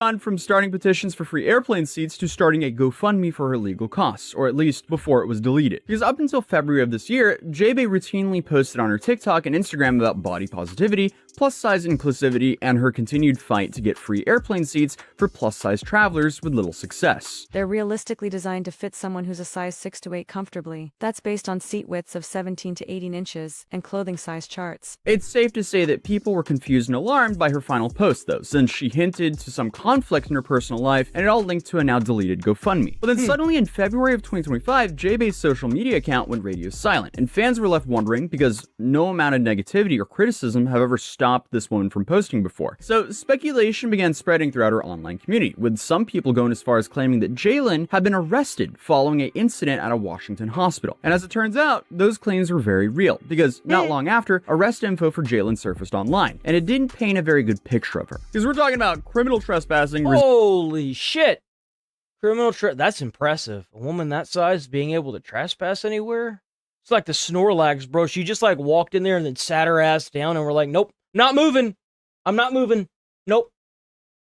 On from starting petitions for free airplane seats to starting a GoFundMe for her legal costs, or at least before it was deleted. Because up until February of this year, J-Bay routinely posted on her TikTok and Instagram about body positivity, plus-size inclusivity, and her continued fight to get free airplane seats for plus-size travelers with little success. They're realistically designed to fit someone who's a size 6 to 8 comfortably. That's based on seat widths of 17 to 18 inches and clothing size charts. It's safe to say that people were confused and alarmed by her final post, though, since she hinted to some conflict in her personal life, and it all linked to a now deleted GoFundMe. But then suddenly in February of 2025, J-Bay's social media account went radio silent, and fans were left wondering because no amount of negativity or criticism have ever stopped this woman from posting before. So speculation began spreading throughout her online community, with some people going as far as claiming that Jalen had been arrested following an incident at a Washington hospital. And as it turns out, those claims were very real, because not long after, arrest info for Jalen surfaced online, and it didn't paint a very good picture of her. Because we're talking about criminal trespassing. Holy shit! That's impressive. A woman that size being able to trespass anywhere? It's like the Snorlax, bro. She just walked in there and then sat her ass down and we're like, nope, not moving. I'm not moving. Nope.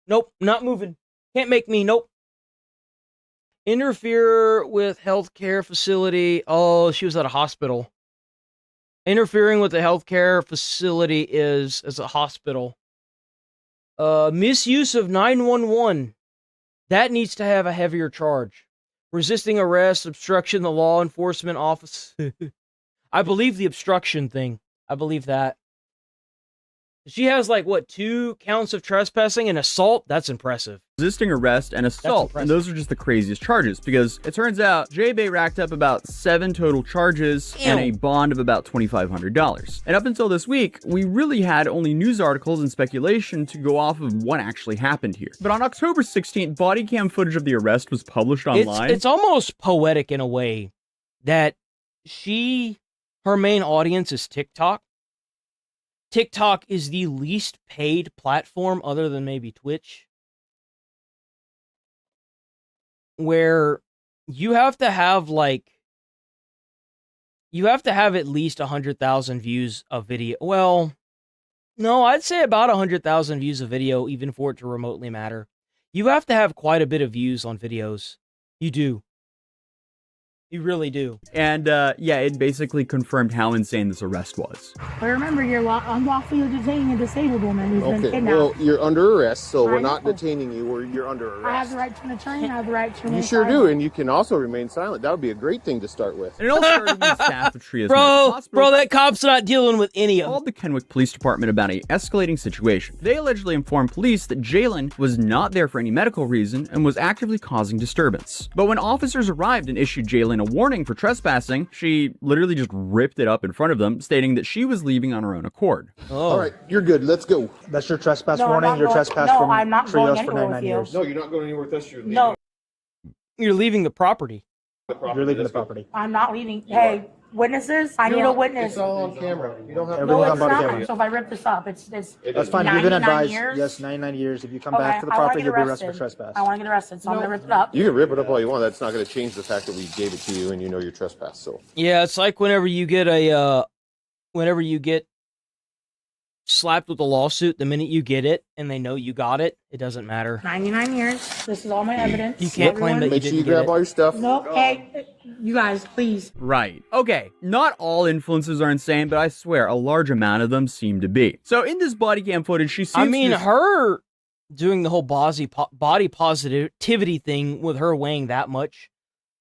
Nope, not moving. Can't make me, nope. Interfere with healthcare facility. Oh, she was at a hospital. Interfering with the healthcare facility is as a hospital. Misuse of 911. That needs to have a heavier charge. Resisting arrest, obstruction, the law enforcement office. I believe the obstruction thing. I believe that. She has 2 counts of trespassing and assault? That's impressive. Resisting arrest and assault, and those are just the craziest charges, because it turns out J-Bay racked up about 7 total charges and a bond of about $2,500. And up until this week, we really had only news articles and speculation to go off of what actually happened here. But on October 16th, body cam footage of the arrest was published online. It's almost poetic in a way that her main audience is TikTok. TikTok is the least paid platform other than maybe Twitch, where you have to have at least 100,000 views of video. Well, no, I'd say about 100,000 views of video even for it to remotely matter. You have to have quite a bit of views on videos. You do. You really do. And yeah, it basically confirmed how insane this arrest was. But remember, you're unlawfully detaining a disabled woman who's been kidnapped. Well, you're under arrest, so we're not detaining you, you're under arrest. I have the right to an attorney, I have the right to remain You sure silent. do, and you can also remain silent. That would be a great thing to start with. And it all started when staff of Tria's Bro, that cop's not dealing with any of them. Called the Kennewick Police Department about an escalating situation. They allegedly informed police that Jalen was not there for any medical reason and was actively causing disturbance. But when officers arrived and issued Jalen a warning for trespassing, she literally just ripped it up in front of them, stating that she was leaving on her own accord. All right, you're good. Let's go. That's your trespass No, I'm warning. not Your going- trespass no, from I'm not going Trios for anywhere 99 with you. years. No, you're not going anywhere with us. You're leaving. No, You're leaving the property. You're leaving the property. I'm not leaving. Hey, witnesses, I need a witness. It's all on camera. You don't have Everything's No, on it's body not. camera. So if I rip this up, it's That's fine. You've 99 been advised. years? Yes, 99 years. If you come Okay, back to the I wanna property, get you'll be arrested for arrested. trespass. I want to get arrested, so I'm gonna rip it up. You can rip it up all you want. That's not going to change the fact that we gave it to you and you know your trespass. So Yeah, it's like whenever you get slapped with a lawsuit, the minute you get it and they know you got it, it doesn't matter. 99 years. This is all my evidence. You can't claim that you make sure didn't you get grab it. all your stuff. No, hey, you guys, please. Right. Okay, not all influencers are insane, but I swear a large amount of them seem to be. So in this body cam footage, she seems her doing the whole body positivity thing with her weighing that much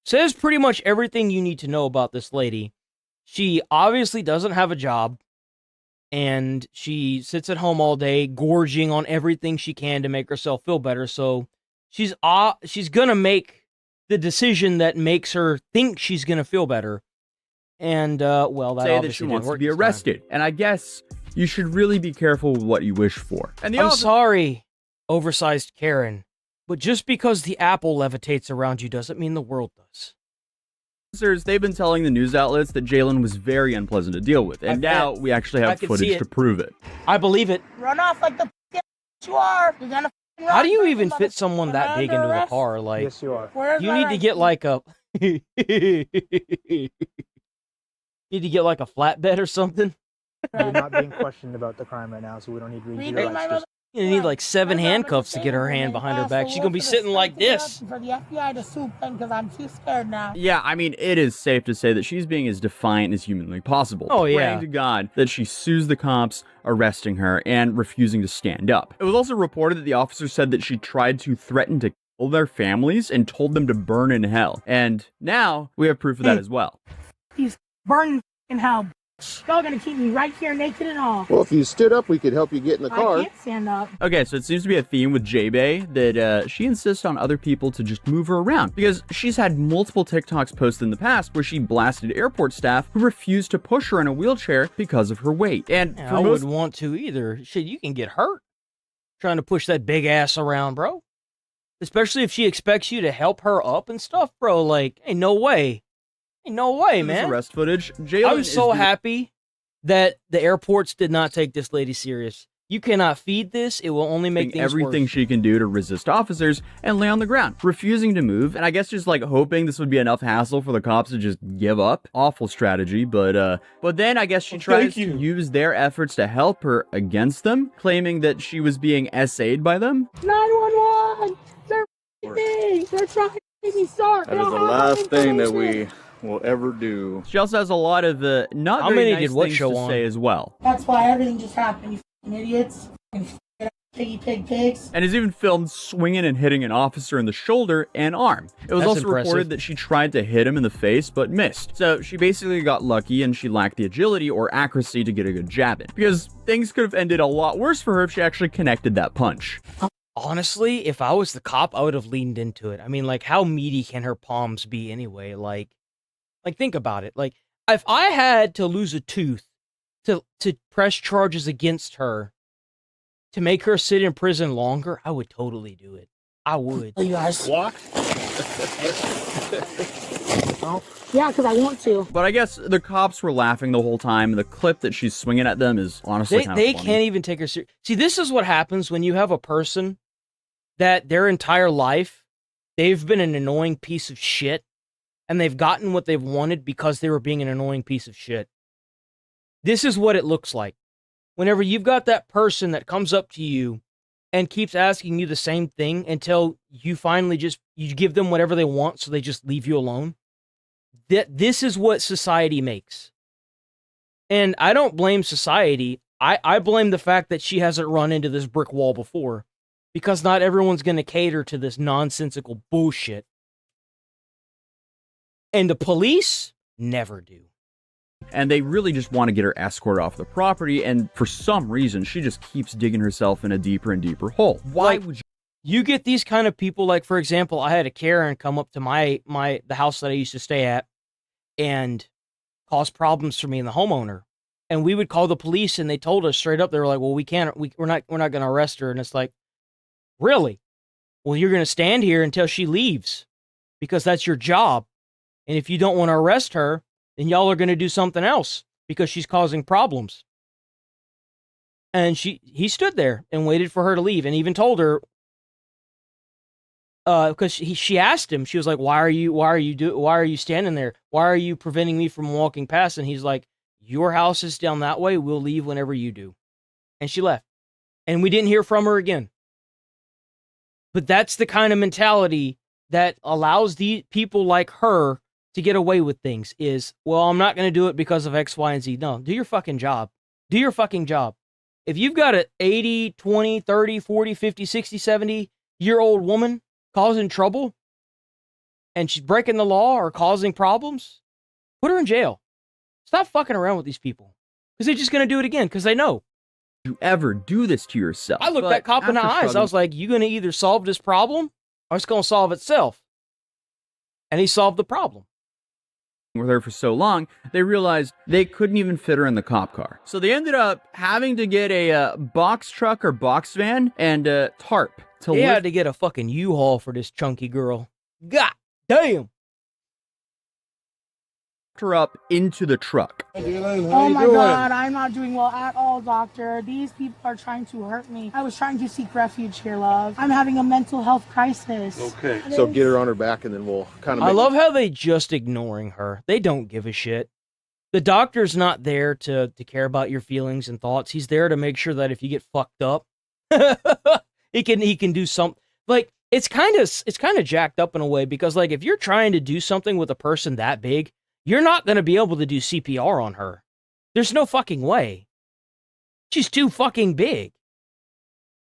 says pretty much everything you need to know about this lady. She obviously doesn't have a job, and she sits at home all day gorging on everything she can to make herself feel better. So she's gonna make the decision that makes her think she's gonna feel better. And well, that say that obviously she didn't wants to work be this time. arrested. And I guess you should really be careful with what you wish for. And I'm sorry, oversized Karen, but just because the apple levitates around you doesn't mean the world does. Officers, they've been telling the news outlets that Jalen was very unpleasant to deal with, and now we actually have footage to prove it. I believe it. Run off like the you are. You're gonna run. How do you even fit someone that big into the car? Like, Yes, you are. Where's you my need to rest? get like a need to get like a flatbed or something. You're not being questioned about the crime right now, so we don't need to read your rights. You need like 7 handcuffs to get her hand behind her back. She's gonna be sitting like this. For the FBI to swoop in because I'm too scared now. Yeah, I mean, it is safe to say that she's being as defiant as humanly possible. Oh, yeah. Praying to God that she sues the cops, arresting her, and refusing to stand up. It was also reported that the officer said that she tried to threaten to kill their families and told them to burn in hell. And now we have proof of that as well. He's burning in hell. Y'all gonna keep me right here naked and all. Well, if you stood up, we could help you get in the car. I can't stand up. Okay, so it seems to be a theme with J-Bay that she insists on other people to just move her around because she's had multiple TikToks posted in the past where she blasted airport staff who refused to push her in a wheelchair because of her weight. And Yeah, for I most wouldn't want to either. Shit, you can get hurt trying to push that big ass around, bro. Especially if she expects you to help her up and stuff, bro. Like, ain't no way. Ain't no way, this man. arrest footage, Jalen I'm is so happy that the airports did not take this lady serious. You cannot feed this. It will only make things everything worse. she can do to resist officers and lay on the ground, refusing to move, and I guess just like hoping this would be enough hassle for the cops to just give up. Awful strategy, but then I guess she tries to use their efforts to help her against them, claiming that she was being SA'd by them. 911. They're me. They're trying to make me start. That is the last thing that we will ever do. She also has a lot of not How very many nice did what things show to on? say as well. That's why everything just happened. You fucking idiots. You piggy pigs. And is even filmed swinging and hitting an officer in the shoulder and arm. It was That's also impressive. reported that she tried to hit him in the face but missed. So she basically got lucky and she lacked the agility or accuracy to get a good jab in. Because things could have ended a lot worse for her if she actually connected that punch. Honestly, if I was the cop, I would have leaned into it. I mean, like, how meaty can her palms be anyway? Like think about it. Like, if I had to lose a tooth to press charges against her to make her sit in prison longer, I would totally do it. I would. You guys walk? Yeah, because I want to. But I guess the cops were laughing the whole time. The clip that she's swinging at them is honestly kind of They funny. can't even take her serious. See, this is what happens when you have a person that their entire life, they've been an annoying piece of shit, and they've gotten what they've wanted because they were being an annoying piece of shit. This is what it looks like. Whenever you've got that person that comes up to you and keeps asking you the same thing until you finally you give them whatever they want so they just leave you alone. This is what society makes. And I don't blame society. I blame the fact that she hasn't run into this brick wall before, because not everyone's going to cater to this nonsensical bullshit. And the police never do. And they really just want to get her escorted off the property, and for some reason, she just keeps digging herself in a deeper and deeper hole. Why would you get these kind of people? Like, for example, I had a Karen come up to the house that I used to stay at and cause problems for me and the homeowner. And we would call the police, and they told us straight up, they were like, well, we're not going to arrest her. And it's like, really? Well, you're going to stand here until she leaves because that's your job. And if you don't want to arrest her, then y'all are going to do something else because she's causing problems. And he stood there and waited for her to leave, and even told her, because she asked him, she was like, why are you standing there? Why are you preventing me from walking past? And he's like, your house is down that way. We'll leave whenever you do. And she left, and we didn't hear from her again. But that's the kind of mentality that allows the people like her to get away with things. Is, well, I'm not going to do it because of X, Y, and Z. No, do your fucking job. Do your fucking job. If you've got an 80, 20, 30, 40, 50, 60, 70-year-old woman causing trouble, and she's breaking the law or causing problems, put her in jail. Stop fucking around with these people, because they're just going to do it again, because they know. you ever do this to yourself? I looked that cop in the eyes. I was like, you going to either solve this problem or it's going to solve itself. And he solved the problem. with her for so long, they realized they couldn't even fit her in the cop car. So they ended up having to get a box truck or box van and a tarp to They lift had to get a fucking U-Haul for this chunky girl. God damn. her up into the truck. Oh my God, I'm not doing well at all, doctor. These people are trying to hurt me. I was trying to seek refuge here, love. I'm having a mental health crisis. Okay. So get her on her back and then we'll kind of I love how they just ignoring her. They don't give a shit. The doctor's not there to care about your feelings and thoughts. He's there to make sure that if you get fucked up, he can do something. Like, it's kind of jacked up in a way, because like if you're trying to do something with a person that big, you're not going to be able to do CPR on her. There's no fucking way. She's too fucking big.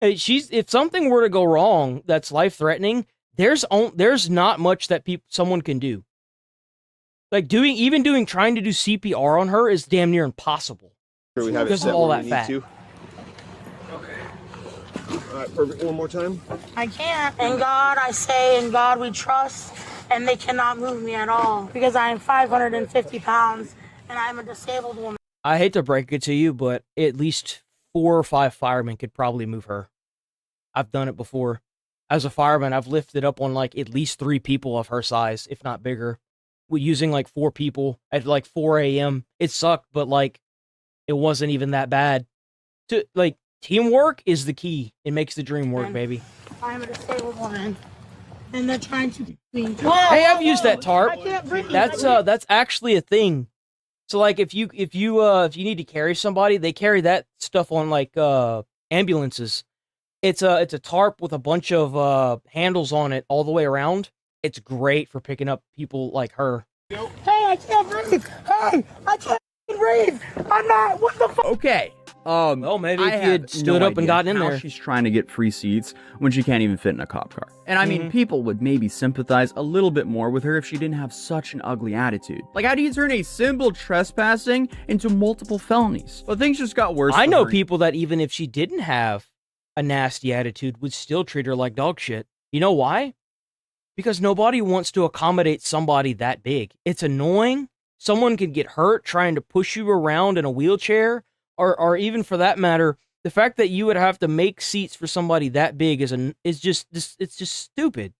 If something were to go wrong that's life-threatening, there's not much that someone can do. Like trying to do CPR on her is damn near impossible. we have because of all that fat. Okay. All right, perfect. One more time. I can't. In God I say, in God we trust, and they cannot move me at all because I am 550 pounds and I'm a disabled woman. I hate to break it to you, but at least 4 or 5 firemen could probably move her. I've done it before. As a fireman, I've lifted up on like at least 3 people of her size, if not bigger, using like 4 people at like 4 a.m. It sucked, but like it wasn't even that bad. Teamwork is the key. It makes the dream work, baby. I'm a disabled woman, and they're trying to beat me. Hey, I've used that tarp. I can't breathe. That's actually a thing. So like if you need to carry somebody, they carry that stuff on like ambulances. It's a tarp with a bunch of handles on it all the way around. It's great for picking up people like her. Hey, I can't breathe. Hey, I can't breathe. I'm not. What the fuck? Okay. Well, maybe if you had stood up and gotten in there. She's trying to get free seats when she can't even fit in a cop car. And I mean, people would maybe sympathize a little bit more with her if she didn't have such an ugly attitude. Like, how do you turn a simple trespassing into multiple felonies? Well, things just got worse. I know people that even if she didn't have a nasty attitude, would still treat her like dog shit. You know why? Because nobody wants to accommodate somebody that big. It's annoying. Someone could get hurt trying to push you around in a wheelchair. Or even for that matter, the fact that you would have to make seats for somebody that big is just stupid.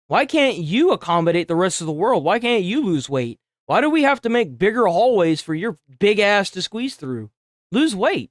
Why can't you accommodate the rest of the world? Why can't you lose weight? Why do we have to make bigger hallways for your big ass to squeeze through? Lose weight.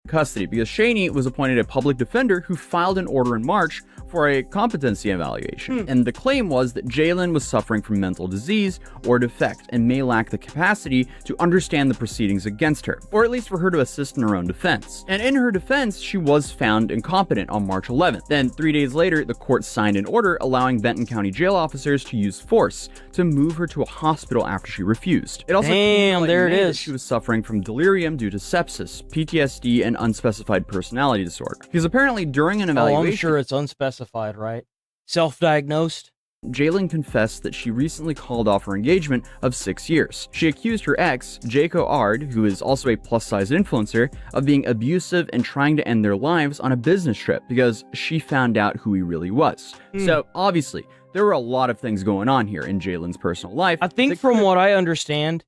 Custody, because Shaney was appointed a public defender who filed an order in March for a competency evaluation. And the claim was that Jalen was suffering from mental disease or defect and may lack the capacity to understand the proceedings against her, or at least for her to assist in her own defense. And in her defense, she was found incompetent on March 11th. Then 3 days later, the court signed an order allowing Benton County jail officers to use force to move her to a hospital after she refused. It also there it is. She was suffering from delirium due to sepsis, PTSD, and unspecified personality disorder. Because apparently during an evaluation... I'm sure it's unspecified, right? Self-diagnosed? Jalen confessed that she recently called off her engagement of 6 years. She accused her ex, Jaco Ard, who is also a plus-size influencer, of being abusive and trying to end their lives on a business trip because she found out who he really was. So, obviously, there were a lot of things going on here in Jalen's personal life. I think from what I understand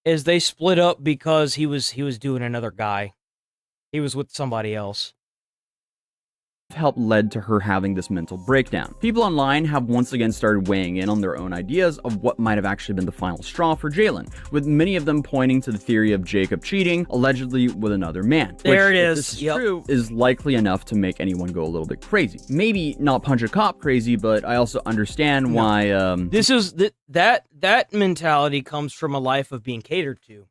is they split up because he was doing another guy. He was with somebody else. Help led to her having this mental breakdown. People online have once again started weighing in on their own ideas of what might have actually been the final straw for Jalen, with many of them pointing to the theory of Jacob cheating, allegedly with another man. There which, it is. If this is true, is likely enough to make anyone go a little bit crazy. Maybe not punch a cop crazy, but I also understand why. This is that mentality comes from a life of being catered to,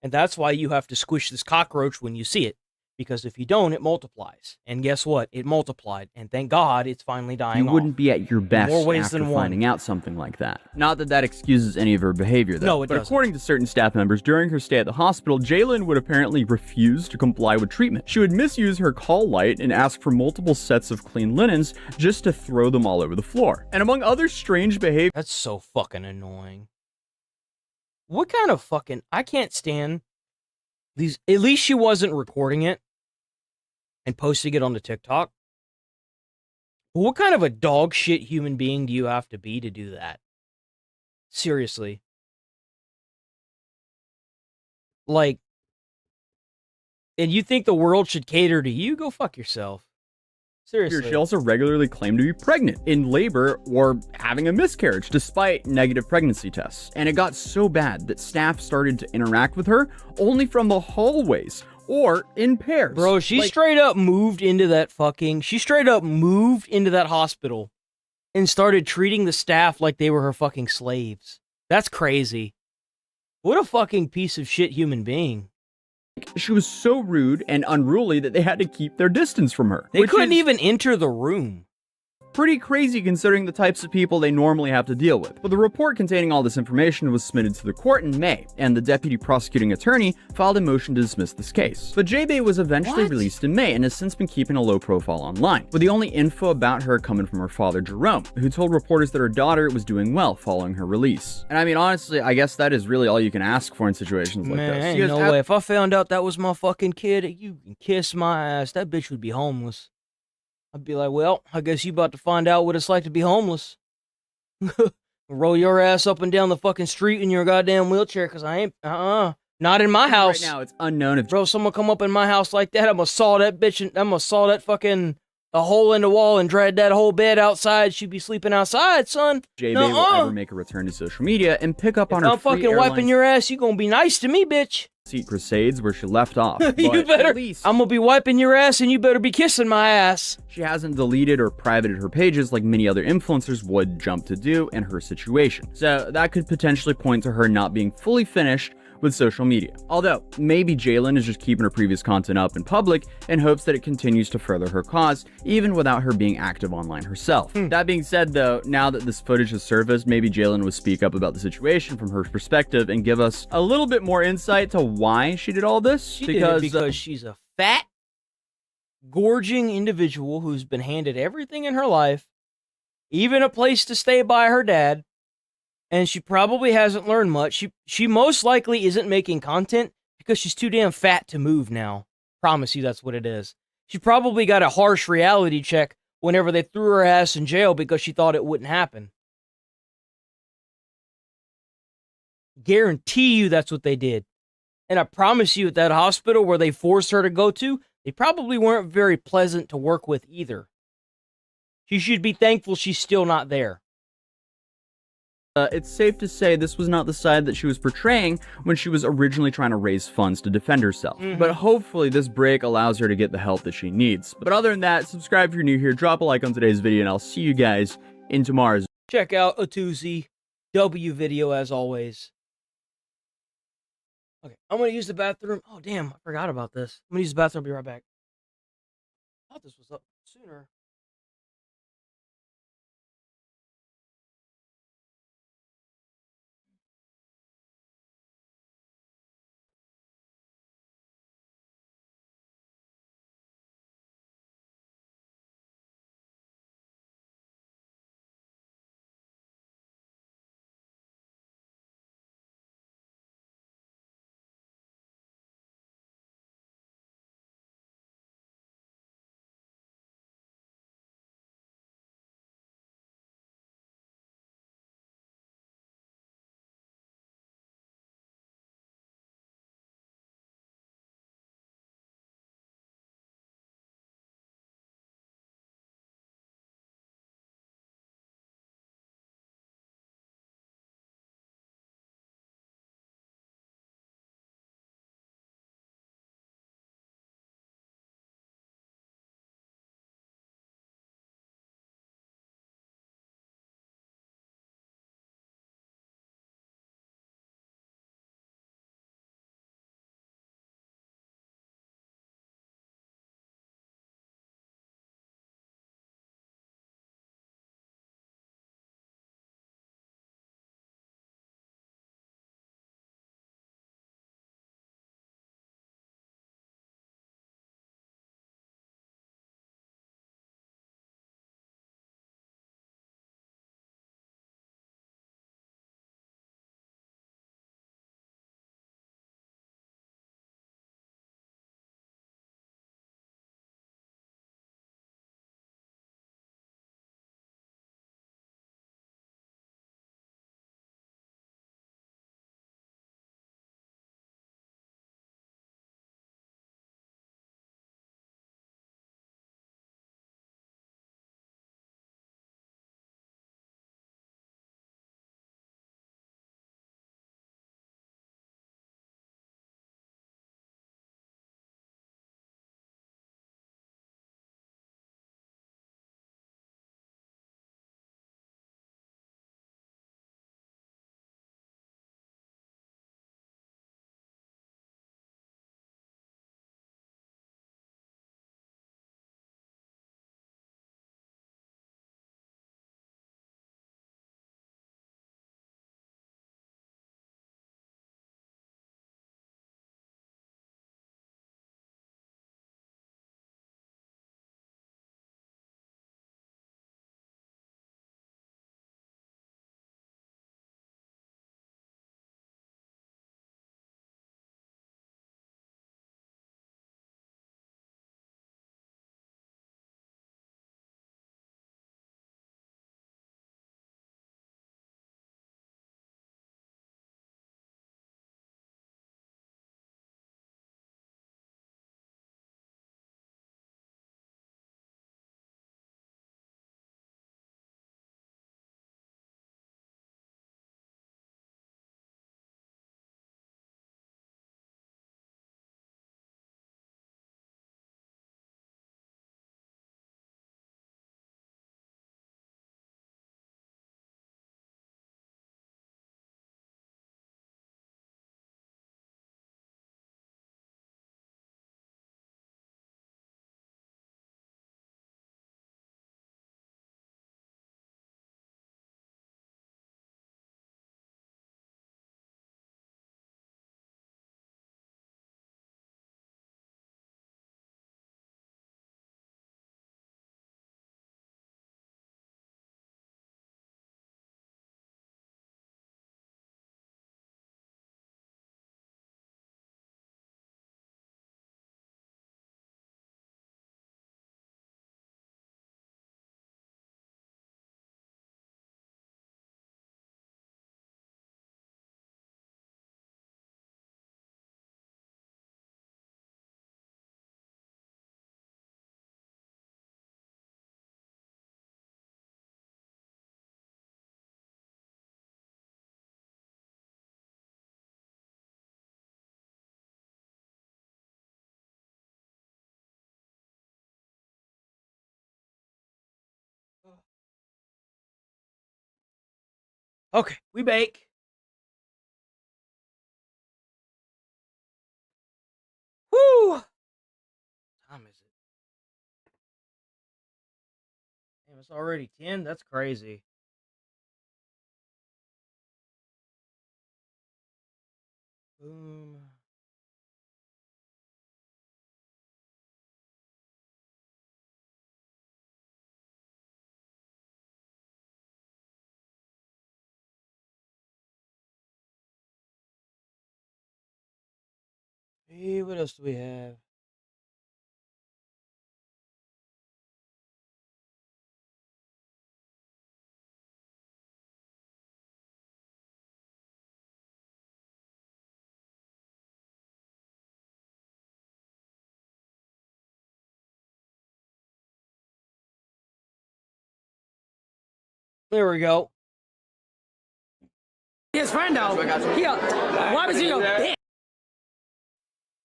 and that's why you have to squish this cockroach when you see it. Because if you don't, it multiplies. And guess what? It multiplied. And thank God it's finally dying You wouldn't be at your best more ways after than finding out something like that. Not that that excuses any of her behavior, though. No, it but doesn't. According to certain staff members, during her stay at the hospital, Jalen would apparently refuse to comply with treatment. She would misuse her call light and ask for multiple sets of clean linens just to throw them all over the floor. And among other strange behavior... That's so fucking annoying. What kind of fucking... I can't stand these... At least she wasn't recording it and posting it onto TikTok. What kind of a dog shit human being do you have to be to do that? Seriously. Like, and you think the world should cater to you? Go fuck yourself. Seriously. She also regularly claimed to be pregnant, in labor, or having a miscarriage, despite negative pregnancy tests. And it got so bad that staff started to interact with her only from the hallways or in pairs. Bro, she straight up moved into that hospital and started treating the staff like they were her fucking slaves. That's crazy. What a fucking piece of shit human being. She was so rude and unruly that they had to keep their distance from her. They couldn't even enter the room. Pretty crazy considering the types of people they normally have to deal with. But the report containing all this information was submitted to the court in May, and the deputy prosecuting attorney filed a motion to dismiss this case. But J-Bay was eventually released in May and has since been keeping a low profile online, with the only info about her coming from her father, Jerome, who told reporters that her daughter was doing well following her release. And I mean, honestly, I guess that is really all you can ask for in situations like this. Ain't no way. If I found out that was my fucking kid, you can kiss my ass. That bitch would be homeless. I'd be like, well, I guess you about to find out what it's like to be homeless. Roll your ass up and down the fucking street in your goddamn wheelchair, because I ain't, not in my house. Right now, it's unknown if... Bro, someone come up in my house like that, I'm gonna saw that bitch, and I'm gonna saw that fucking, a hole in the wall and drag that whole bed outside. She'd be sleeping outside, son. J-Bay will ever make a return to social media and pick up on her I'm fucking wiping your ass, you gonna be nice to me, bitch. Seat crusades where she left off. You better, I'm gonna be wiping your ass and you better be kissing my ass. She hasn't deleted or privated her pages like many other influencers would jump to do in her situation. So that could potentially point to her not being fully finished with social media. Although, maybe Jalen is just keeping her previous content up in public in hopes that it continues to further her cause, even without her being active online herself. That being said though, now that this footage has surfaced, maybe Jalen would speak up about the situation from her perspective and give us a little bit more insight to why she did all this. She did it because she's a fat, gorging individual who's been handed everything in her life, even a place to stay by her dad, and she probably hasn't learned much. She most likely isn't making content because she's too damn fat to move now. Promise you that's what it is. She probably got a harsh reality check whenever they threw her ass in jail because she thought it wouldn't happen. Guarantee you that's what they did. And I promise you at that hospital where they forced her to go to, they probably weren't very pleasant to work with either. She should be thankful she's still not there. It's safe to say this was not the side that she was portraying when she was originally trying to raise funds to defend herself. But hopefully this break allows her to get the help that she needs. But other than that, subscribe if you're new here, drop a like on today's video, and I'll see you guys in tomorrow's. Check out a Tuesday W video as always. Okay, I'm gonna use the bathroom. Oh damn, I forgot about this. I'm gonna use the bathroom, I'll be right back. I thought this was up sooner. Okay, we bake. Whoo! What time is it? Damn, it's already 10? That's crazy. Boom. Hey, what else do we have? There we go. His friend though. Why was he a bitch?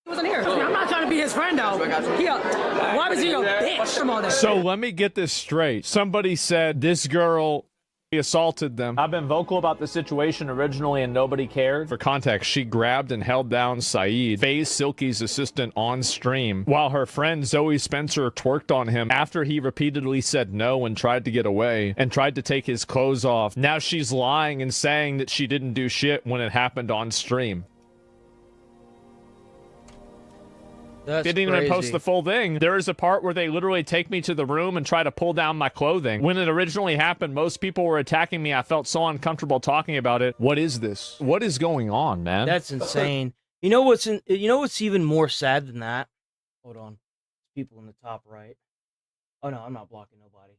He wasn't here. I'm not trying to be his friend though. Why was he a bitch? So let me get this straight. Somebody said this girl assaulted them. I've been vocal about the situation originally and nobody cared. For context, she grabbed and held down Saeed, FaZe Silky's assistant, on stream, while her friend Zoe Spencer twerked on him after he repeatedly said no and tried to get away and tried to take his clothes off. Now she's lying and saying that she didn't do shit when it happened on stream. That's They didn't even post crazy. the full thing. There is a part where they literally take me to the room and try to pull down my clothing. When it originally happened, most people were attacking me. I felt so uncomfortable talking about it. What is this? What is going on, man? That's insane. You know what's even more sad than that? Hold on. People in the top right. Oh no, I'm not blocking nobody.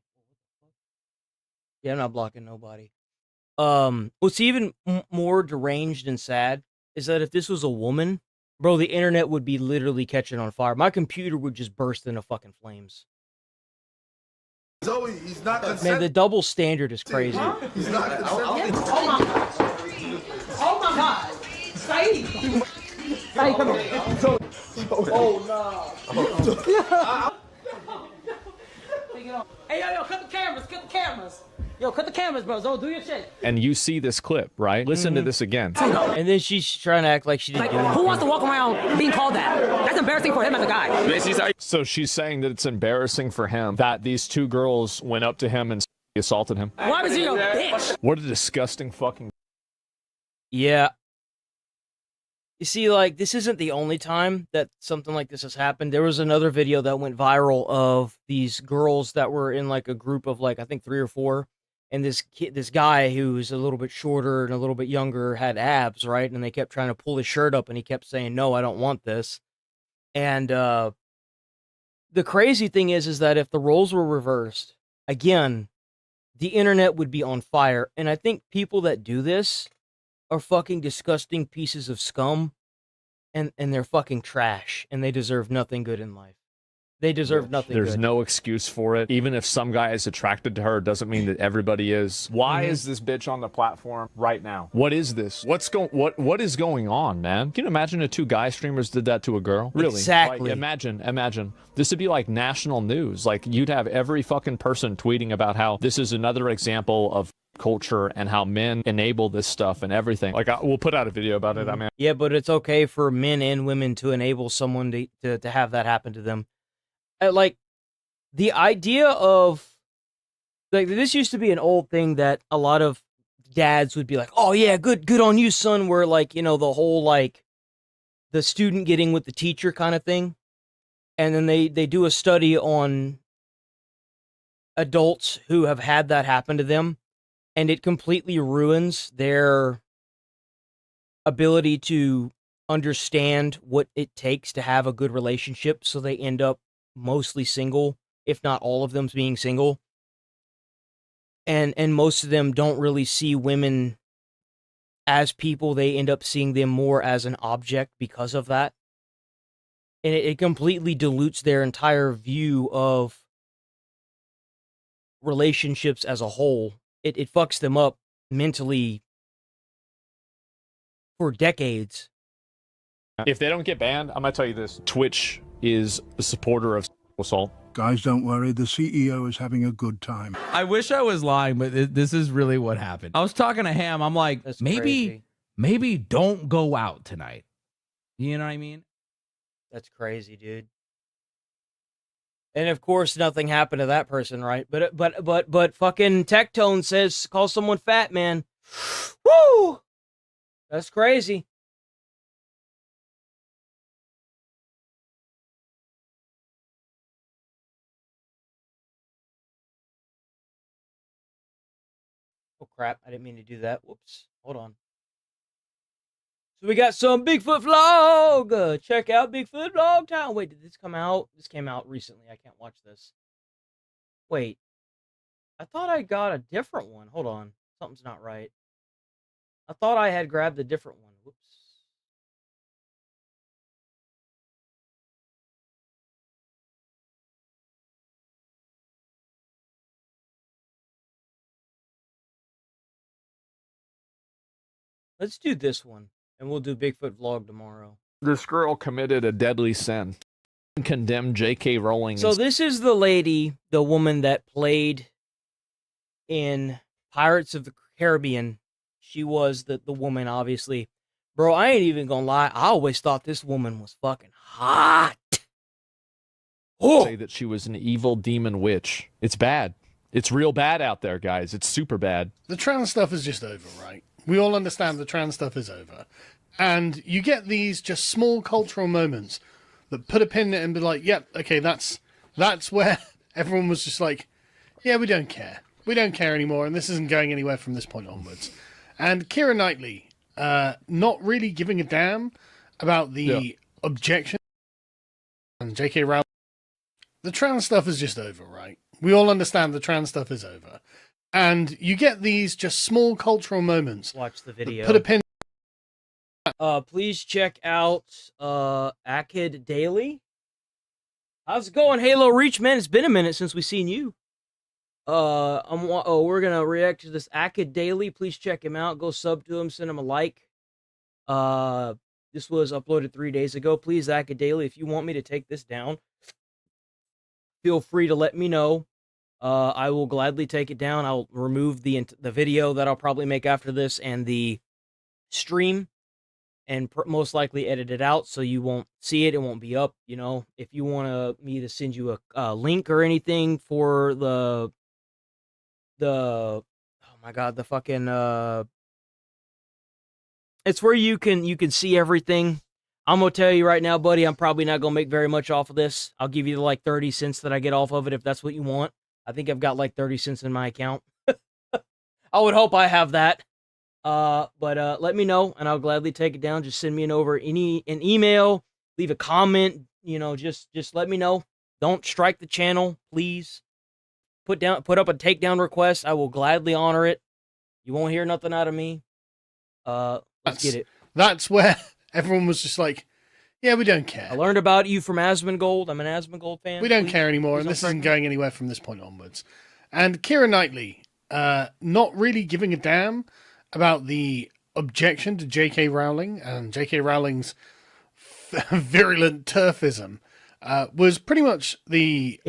Yeah, I'm not blocking nobody. What's even more deranged and sad is that if this was a woman, bro, the internet would be literally catching on fire. My computer would just burst into fucking flames. Zoe, he's not Man, the double standard is crazy. He's not consenting. Oh my God. Saeed. Saeed, come here. Oh no. Hey, yo, cut the cameras. Yo, cut the cameras, bro. Zo, do your shit. And you see this clip, right? Listen to this again. And then she's trying to act like she didn't do anything. Who wants to walk around being called that? That's embarrassing for him as a guy. So she's saying that it's embarrassing for him that these two girls went up to him and assaulted him. Why was he a bitch? What a disgusting fucking... Yeah. You see, like, this isn't the only time that something like this has happened. There was another video that went viral of these girls that were in, like, a group of, like, I think 3 or 4. And this guy who's a little bit shorter and a little bit younger had abs, right? And they kept trying to pull his shirt up, and he kept saying, "No, I don't want this." And the crazy thing is that if the roles were reversed, again, the internet would be on fire. And I think people that do this are fucking disgusting pieces of scum, and they're fucking trash, and they deserve nothing good in life. They deserve nothing There's good. no excuse for it. Even if some guy is attracted to her, it doesn't mean that everybody is. Why is this bitch on the platform right now? What is this? What is going on, man? Can you imagine if 2 guy streamers did that to a girl? Really? Exactly. Like, imagine. This would be like national news. Like, you'd have every fucking person tweeting about how this is another example of culture and how men enable this stuff and everything. Like, we'll put out a video about it. I mean, Yeah, but it's okay for men and women to enable someone to have that happen to them. Like, the idea of, like, this used to be an old thing that a lot of dads would be like, "Oh yeah, good on you, son," where, like, you know, the whole, like, the student getting with the teacher kind of thing. And then they do a study on adults who have had that happen to them, and it completely ruins their ability to understand what it takes to have a good relationship, so they end up mostly single, if not all of them being single. And most of them don't really see women as people. They end up seeing them more as an object because of that. And it completely dilutes their entire view of relationships as a whole. It fucks them up mentally for decades. if they don't get banned, I'm gonna tell you this: Twitch is a supporter of assault. Guys, don't worry. The CEO is having a good time. I wish I was lying, but this is really what happened. I was talking to Ham. I'm like, That's maybe don't go out tonight. You know what I mean? That's crazy, dude. And of course, nothing happened to that person, right? But fucking Tectone says call someone fat, man. Woo! That's crazy. Oh crap! I didn't mean to do that. Whoops. Hold on. So we got some Bigfoot vlog. Check out Bigfoot vlog time. Wait, did this come out? This came out recently. I can't watch this. Wait. I thought I got a different one. Hold on. Something's not right. I thought I had grabbed a different one. Whoops. Let's do this one, and we'll do Bigfoot vlog tomorrow. This girl committed a deadly sin. Condemned J.K. Rowling. So this is the lady, the woman that played in Pirates of the Caribbean. She was the woman, obviously. Bro, I ain't even gonna lie. I always thought this woman was fucking hot. Oh. Say that she was an evil demon witch. It's bad. It's real bad out there, guys. It's super bad. The trans stuff is just over, right? We all understand the trans stuff is over. And you get these just small cultural moments that put a pin in it and be like, yep, okay, that's where everyone was just like, yeah, we don't care. We don't care anymore, and this isn't going anywhere from this point onwards. And Keira Knightley, not really giving a damn about the objection. And J.K. Rowling, the trans stuff is just over, right? We all understand the trans stuff is over. And you get these just small cultural moments. Watch the video. Put a pin. Please check out Akid Daily. How's it going, Halo Reach, man? It's been a minute since we've seen you. We're gonna react to this Akid Daily. Please check him out. Go sub to him. Send him a like. This was uploaded 3 days ago. Please, Akid Daily, if you want me to take this down, feel free to let me know. I will gladly take it down. I'll remove the video that I'll probably make after this and the stream, and most likely edit it out so you won't see it. It won't be up. You know, if you want me to send you a link or anything for the oh my god, the fucking it's where you can see everything. I'm gonna tell you right now, buddy, I'm probably not gonna make very much off of this. I'll give you the like 30 cents that I get off of it if that's what you want. I think I've got like 30 cents in my account. I would hope I have that. But let me know and I'll gladly take it down. Just send me an email, leave a comment, you know, just let me know. Don't strike the channel, please. Put up a takedown request. I will gladly honor it. You won't hear nothing out of me. Let's get it. That's where everyone was just like, yeah, we don't care. I learned about you from Asmongold. I'm an Asmongold fan. We don't care anymore, and this isn't going anywhere from this point onwards. And Keira Knightley, not really giving a damn about the objection to J.K. Rowling and J.K. Rowling's virulent turfism, was pretty much the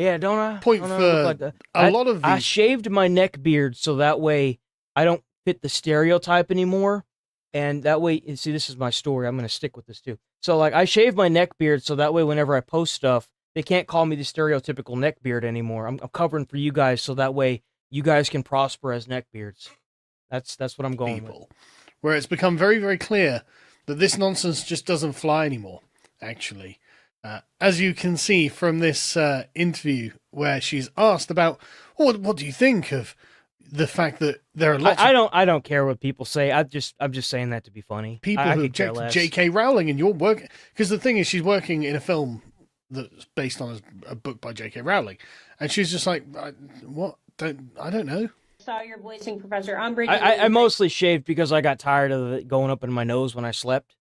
point for a lot of. I shaved my neck beard so that way I don't fit the stereotype anymore, and that way, see, this is my story. I'm going to stick with this too. So, like, I shaved my neck beard so that way whenever I post stuff, they can't call me the stereotypical neck beard anymore. I'm covering for you guys so that way you guys can prosper as neck beards. That's what I'm going with. Where it's become very, very clear that this nonsense just doesn't fly anymore, actually. As you can see from this interview where she's asked about, what do you think of the fact that there are lots I don't care what people say. I'm just saying that to be funny. People who object to J.K. Rowling and your work, because the thing is, she's working in a film that's based on a book by J.K. Rowling, and she's just like, what? I don't know. Saw your voicing, Professor Umbridge. I mostly shaved because I got tired of it going up in my nose when I slept.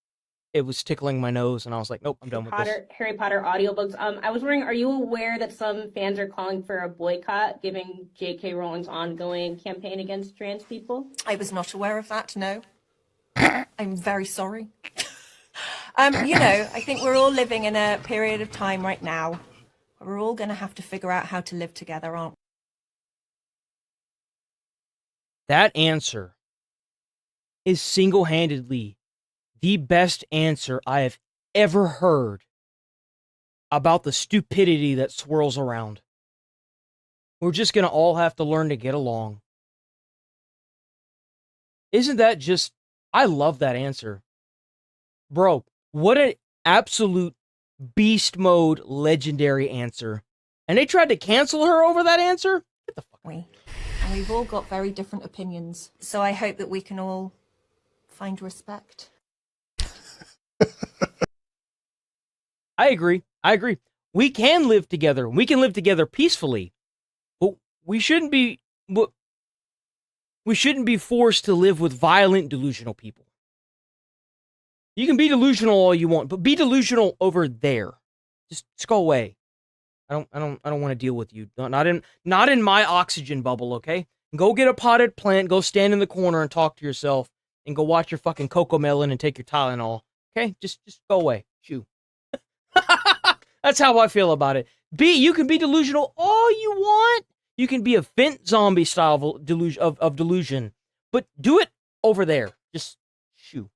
It was tickling my nose, and I was like, nope, I'm done with this. Harry Potter audiobooks. I was wondering, are you aware that some fans are calling for a boycott, given J.K. Rowling's ongoing campaign against trans people? I was not aware of that, no. I'm very sorry. You know, I think we're all living in a period of time right now We're all going to have to figure out how to live together, aren't we? That answer is single-handedly the best answer I have ever heard about the stupidity that swirls around. We're just going to all have to learn to get along. Isn't that just... I love that answer. Bro, what an absolute beast mode legendary answer. And they tried to cancel her over that answer? Get the fuck out. And we've all got very different opinions. So I hope that we can all find respect. I agree. We can live together. We can live together peacefully. But we shouldn't be forced to live with violent, delusional people. You can be delusional all you want, but be delusional over there. Just go away. I don't want to deal with you. Not in my oxygen bubble, okay? Go get a potted plant, go stand in the corner and talk to yourself, and go watch your fucking Coco Melon and take your Tylenol. Okay? Just go away. Shoo. That's how I feel about it. You can be delusional all you want. You can be a Fent zombie style of delusion, but do it over there. Just shoo.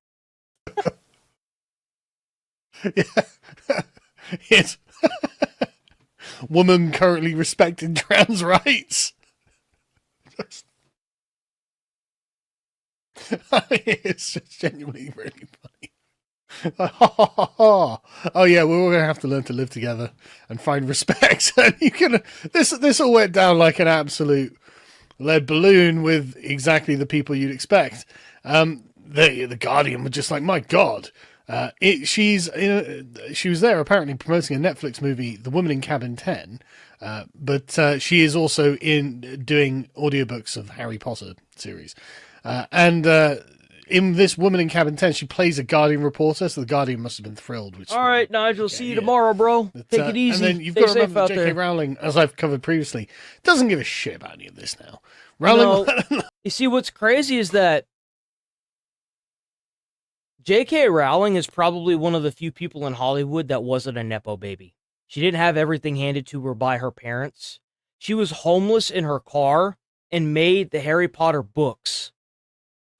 Yes. Woman currently respecting trans rights. It's just genuinely really funny. Oh yeah, we're all gonna have to learn to live together and find respect. And you can. This all went down like an absolute lead balloon with exactly the people you'd expect. The Guardian were just like, my God. She was there apparently promoting a Netflix movie, The Woman in Cabin 10, but she is also doing audiobooks of Harry Potter series. In this Woman in Cabin 10, she plays a Guardian reporter, so the Guardian must have been thrilled. All right, Nigel, see you tomorrow, bro. Take it easy. And then you've Stay got to safe remember out J.K. there. Rowling, as I've covered previously, doesn't give a shit about any of this now. Rowling, No. You see, what's crazy is that J.K. Rowling is probably one of the few people in Hollywood that wasn't a Nepo baby. She didn't have everything handed to her by her parents. She was homeless in her car and made the Harry Potter books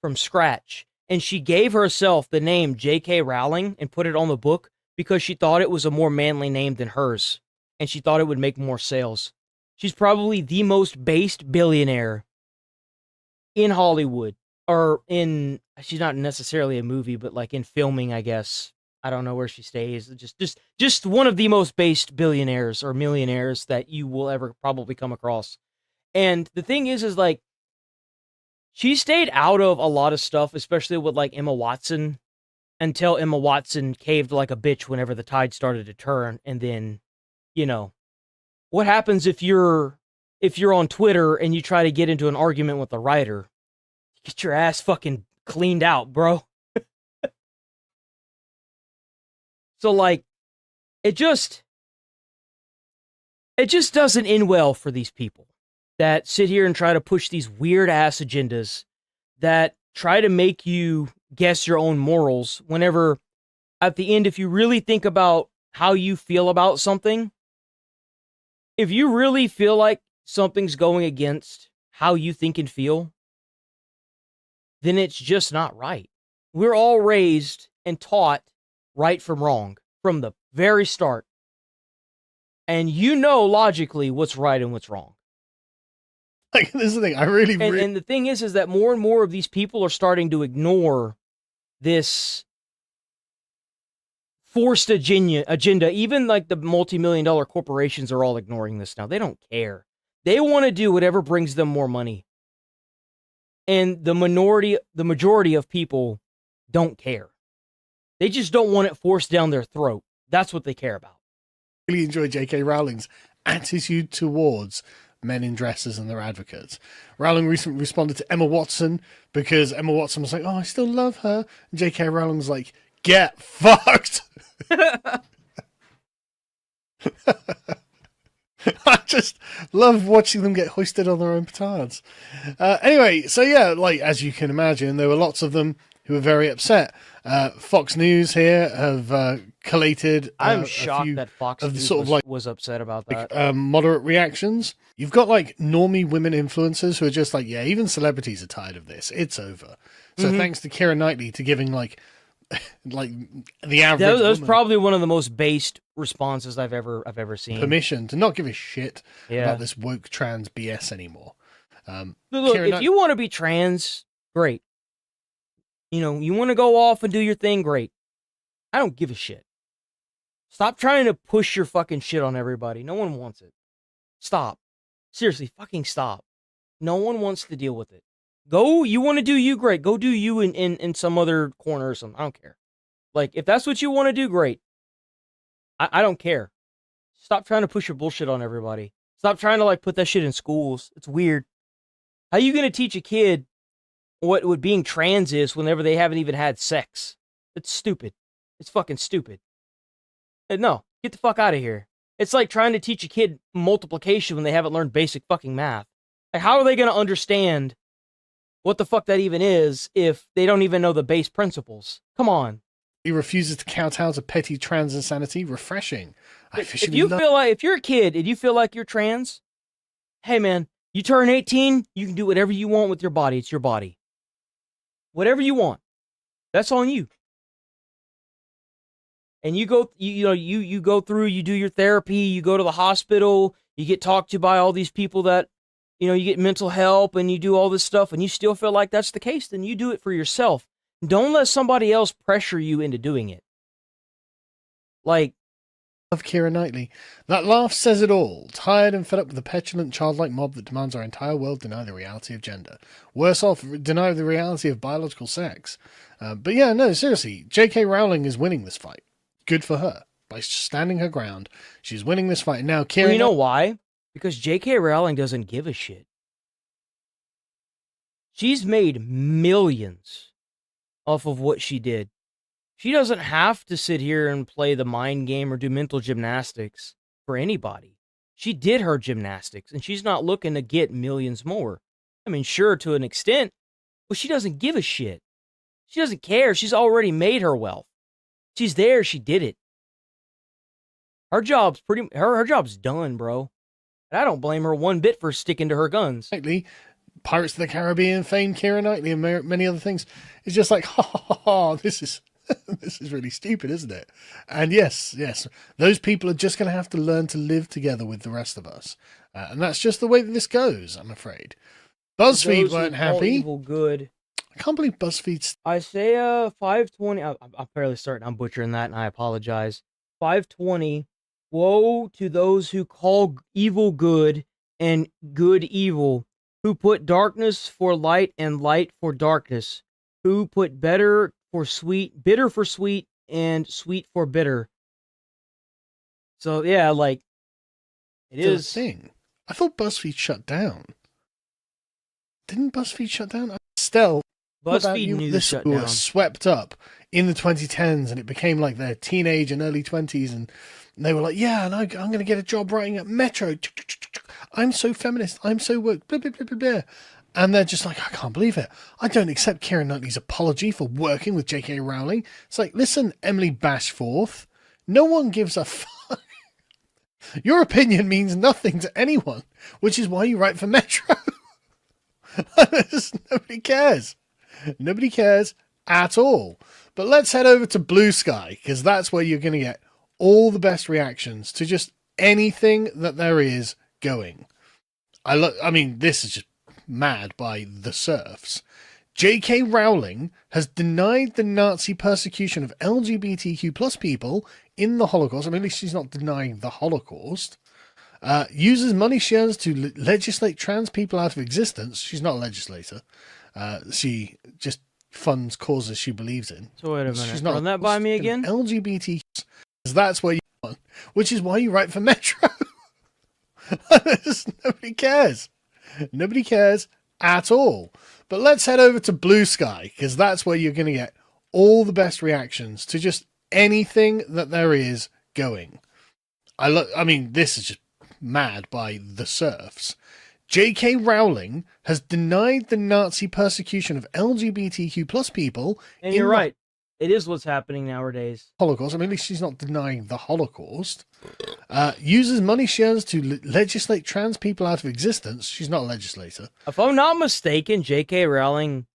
from scratch. And she gave herself the name J.K. Rowling and put it on the book because she thought it was a more manly name than hers. And she thought it would make more sales. She's probably the most based billionaire in Hollywood. She's not necessarily a movie, but like in filming, I guess. I don't know where she stays. Just one of the most based billionaires or millionaires that you will ever probably come across. And the thing is like, she stayed out of a lot of stuff, especially with like Emma Watson, until Emma Watson caved like a bitch whenever the tide started to turn. And then, what happens if you're on Twitter and you try to get into an argument with a writer? Get your ass fucking cleaned out, bro. So like, it just doesn't end well for these people that sit here and try to push these weird ass agendas that try to make you guess your own morals whenever at the end, if you really think about how you feel about something, if you really feel like something's going against how you think and feel, then it's just not right. We're all raised and taught right from wrong from the very start. And logically what's right and what's wrong. Like, this is the thing, and the thing is that more and more of these people are starting to ignore this forced agenda. Even like the multi-million-dollar corporations are all ignoring this now. They don't care. They want to do whatever brings them more money. And the majority of people don't care. They just don't want it forced down their throat. That's what they care about. I really enjoy J.K. Rowling's attitude towards men in dresses and their advocates. Rowling recently responded to Emma Watson because Emma Watson was like, oh, I still love her. And J.K. Rowling's like, get fucked. I just love watching them get hoisted on their own petards. Anyway, so yeah, like, as you can imagine, there were lots of them who are very upset. Fox News here have collated. I'm shocked that Fox of the News sort of like was upset about that. moderate reactions. You've got like normie women influencers who are just like, yeah, even celebrities are tired of this. It's over. So thanks to Keira Knightley to giving like the average. That was woman probably one of the most based responses I've ever seen. permission to not give a shit Yeah. about this woke trans BS anymore. Look, Keira if you want to be trans, great. You know, you want to go off and do your thing, great. I don't give a shit. Stop trying to push your fucking shit on everybody. No one wants it. Stop. Seriously, fucking stop. No one wants to deal with it. Go, you want to do you, great. Go do you in some other corner or something. I don't care. Like, if that's what you want to do, great. I don't care. Stop trying to push your bullshit on everybody. Stop trying to, like, put that shit in schools. It's weird. How are you going to teach a kid what being trans is whenever they haven't even had sex? It's stupid. It's fucking stupid. No, get the fuck out of here. It's like trying to teach a kid multiplication when they haven't learned basic fucking math. Like, how are they going to understand what the fuck that even is if they don't even know the base principles? Come on. He refuses to kowtow to petty trans insanity. Refreshing. If you feel like, if you're a kid and you feel like you're trans, hey man, you turn 18, you can do whatever you want with your body. It's your body. Whatever you want. That's on you. And you go, you go through, you do your therapy, you go to the hospital, you get talked to by all these people that, you get mental help and you do all this stuff and you still feel like that's the case, then you do it for yourself. Don't let somebody else pressure you into doing it. Like, of Keira Knightley. That laugh says it all. Tired and fed up with the petulant, childlike mob that demands our entire world deny the reality of gender. Worse off, deny the reality of biological sex. But yeah, no, seriously, J.K. Rowling is winning this fight. Good for her. By standing her ground, she's winning this fight. And now Keira... Well, you know why? Because J.K. Rowling doesn't give a shit. She's made millions off of what she did. She doesn't have to sit here and play the mind game or do mental gymnastics for anybody. She did her gymnastics, and she's not looking to get millions more. I mean, sure, to an extent, but she doesn't give a shit. She doesn't care. She's already made her wealth. She's there. She did it. Her job's her job's done, bro. And I don't blame her one bit for sticking to her guns. Pirates of the Caribbean fame, Keira Knightley, and many other things. It's just like, ha ha ha, this is really stupid, isn't it? And yes, those people are just going to have to learn to live together with the rest of us. And that's just the way that this goes, I'm afraid. BuzzFeed weren't happy. Evil good. I can't believe BuzzFeed's... Isaiah 5:20, I'm fairly certain I'm butchering that, and I apologize. 5:20, woe to those who call evil good and good evil, who put darkness for light and light for darkness, who put bitter for sweet, and sweet for bitter. So yeah, like, it is a thing. I thought BuzzFeed shut down. Didn't BuzzFeed shut down? Still, BuzzFeed News shut down. Was swept up in the 2010s, and it became like their teenage and early 20s, and they were like, yeah, and I'm going to get a job writing at Metro. I'm so feminist. I'm so woke. Blah, blah, blah, blah, blah. And they're just like, I can't believe it. I don't accept Keira Knightley's apology for working with J.K. Rowling. It's like, listen, Emily Bashforth, no one gives a fuck. Your opinion means nothing to anyone, which is why you write for Metro. Nobody cares. Nobody cares at all. But let's head over to Blue Sky, because that's where you're going to get all the best reactions to just anything that there is going. I mean, this is just mad by the serfs. J.K. Rowling has denied the Nazi persecution of LGBTQ plus people in the Holocaust. I mean, at least she's not denying the Holocaust. Uses money she earns to legislate trans people out of existence. She's not a legislator. She just funds causes she believes in. So wait a minute. She's not Run that by me again? LGBT. That's where you want, which is why you write for Metro. Nobody cares. Nobody cares at all. But let's head over to Blue Sky, because that's where you're going to get all the best reactions to just anything that there is going. I mean, this is just mad by the serfs. J.K. Rowling has denied the Nazi persecution of LGBTQ plus people. And you're right. It is what's happening nowadays. Holocaust. I mean, at least she's not denying the Holocaust. Uses money she earns to legislate trans people out of existence. She's not a legislator. If I'm not mistaken, J.K. Rowling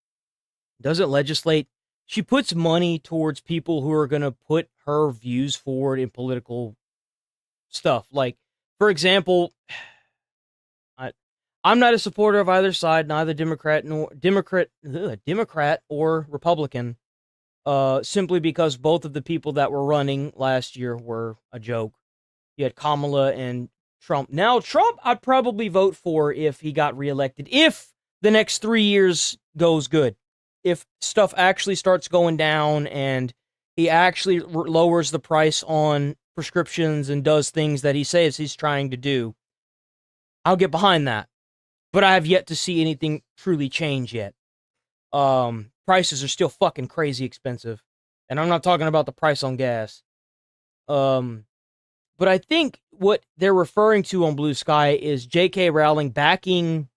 doesn't legislate. She puts money towards people who are going to put her views forward in political stuff. Like, for example, I'm not a supporter of either side, neither Democrat or Republican, simply because both of the people that were running last year were a joke. You had Kamala and Trump. Now, Trump, I'd probably vote for if he got reelected, if the next 3 years goes good. If stuff actually starts going down and he actually lowers the price on prescriptions and does things that he says he's trying to do, I'll get behind that. But I have yet to see anything truly change yet. Prices are still fucking crazy expensive. And I'm not talking about the price on gas. But I think what they're referring to on Blue Sky is J.K. Rowling backing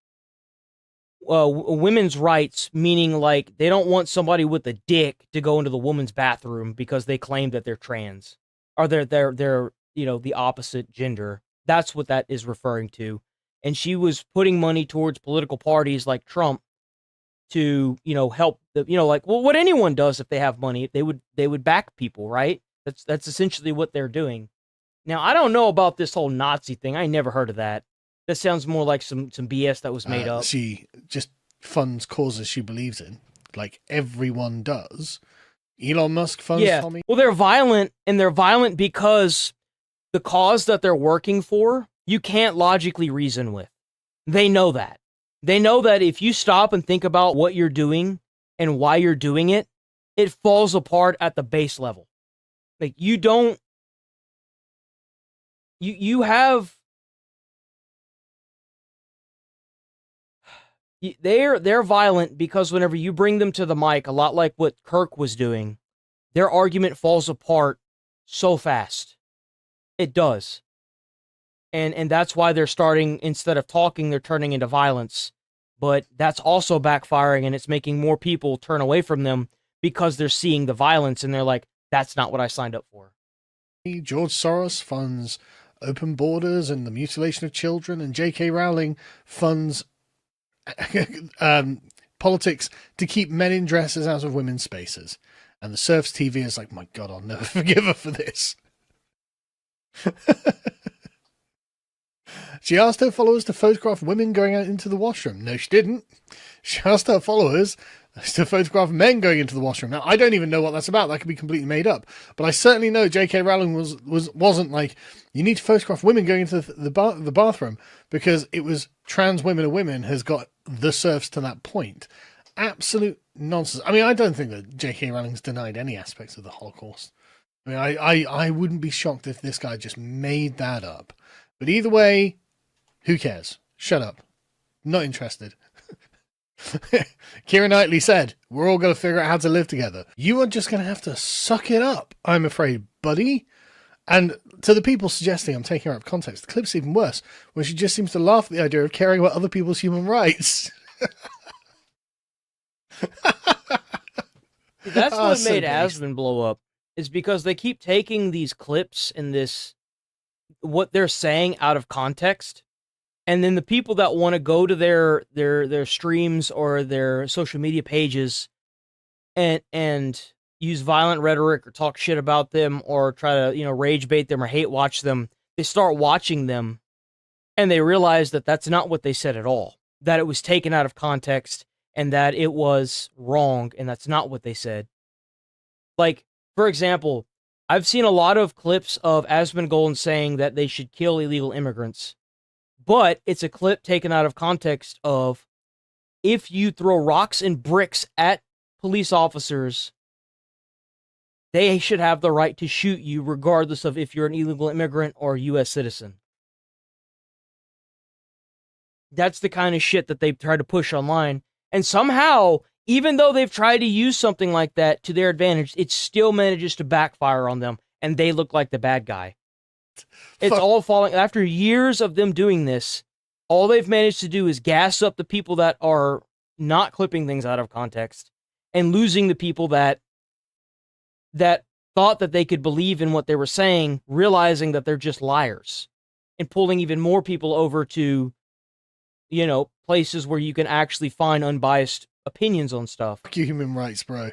women's rights, meaning like they don't want somebody with a dick to go into the woman's bathroom because they claim that they're trans. Or they're the opposite gender. That's what that is referring to. And she was putting money towards political parties like Trump to, help what anyone does if they have money, they would back people, right? That's essentially what they're doing. Now, I don't know about this whole Nazi thing. I never heard of that. That sounds more like some BS that was made up. She just funds causes she believes in, like everyone does. Elon Musk funds Tommy. Well, they're violent, and they're violent because the cause that they're working for, you can't logically reason with. They know that. They know that if you stop and think about what you're doing and why you're doing it, it falls apart at the base level. Like, you don't... You have... They're violent because whenever you bring them to the mic, a lot like what Kirk was doing, their argument falls apart so fast. It does. And that's why they're starting, instead of talking, they're turning into violence. But that's also backfiring, and it's making more people turn away from them because they're seeing the violence, and they're like, that's not what I signed up for. George Soros funds open borders and the mutilation of children, and J.K. Rowling funds politics to keep men in dresses out of women's spaces. And the Surfs TV is like, my God, I'll never forgive her for this. She asked her followers to photograph women going out into the washroom. No, she didn't. She asked her followers to photograph men going into the washroom. Now, I don't even know what that's about. That could be completely made up. But I certainly know J.K. Rowling wasn't like, you need to photograph women going into the bathroom, because it was trans women or women has got the Surfs to that point. Absolute nonsense. I mean, I don't think that J.K. Rowling's denied any aspects of the Holocaust. I mean, I wouldn't be shocked if this guy just made that up. But either way, who cares? Shut up. Not interested. Keira Knightley said, we're all going to figure out how to live together. You are just going to have to suck it up, I'm afraid, buddy. And to the people suggesting I'm taking her out of context, the clip's even worse, where she just seems to laugh at the idea of caring about other people's human rights. That's what made Asmund blow up, is because they keep taking these clips and what they're saying out of context. And then the people that want to go to their streams or their social media pages and use violent rhetoric or talk shit about them or try to, rage bait them or hate watch them, they start watching them and they realize that that's not what they said at all. That it was taken out of context and that it was wrong, and that's not what they said. Like, for example, I've seen a lot of clips of Asmongold saying that they should kill illegal immigrants. But it's a clip taken out of context of, if you throw rocks and bricks at police officers, they should have the right to shoot you regardless of if you're an illegal immigrant or a U.S. citizen. That's the kind of shit that they've tried to push online. And somehow, even though they've tried to use something like that to their advantage, it still manages to backfire on them, and they look like the bad guy. It's all falling after years of them doing this. All they've managed to do is gas up the people that are not clipping things out of context and losing the people that thought that they could believe in what they were saying, realizing that they're just liars, and pulling even more people over to, places where you can actually find unbiased opinions on stuff. Fuck your human rights, bro.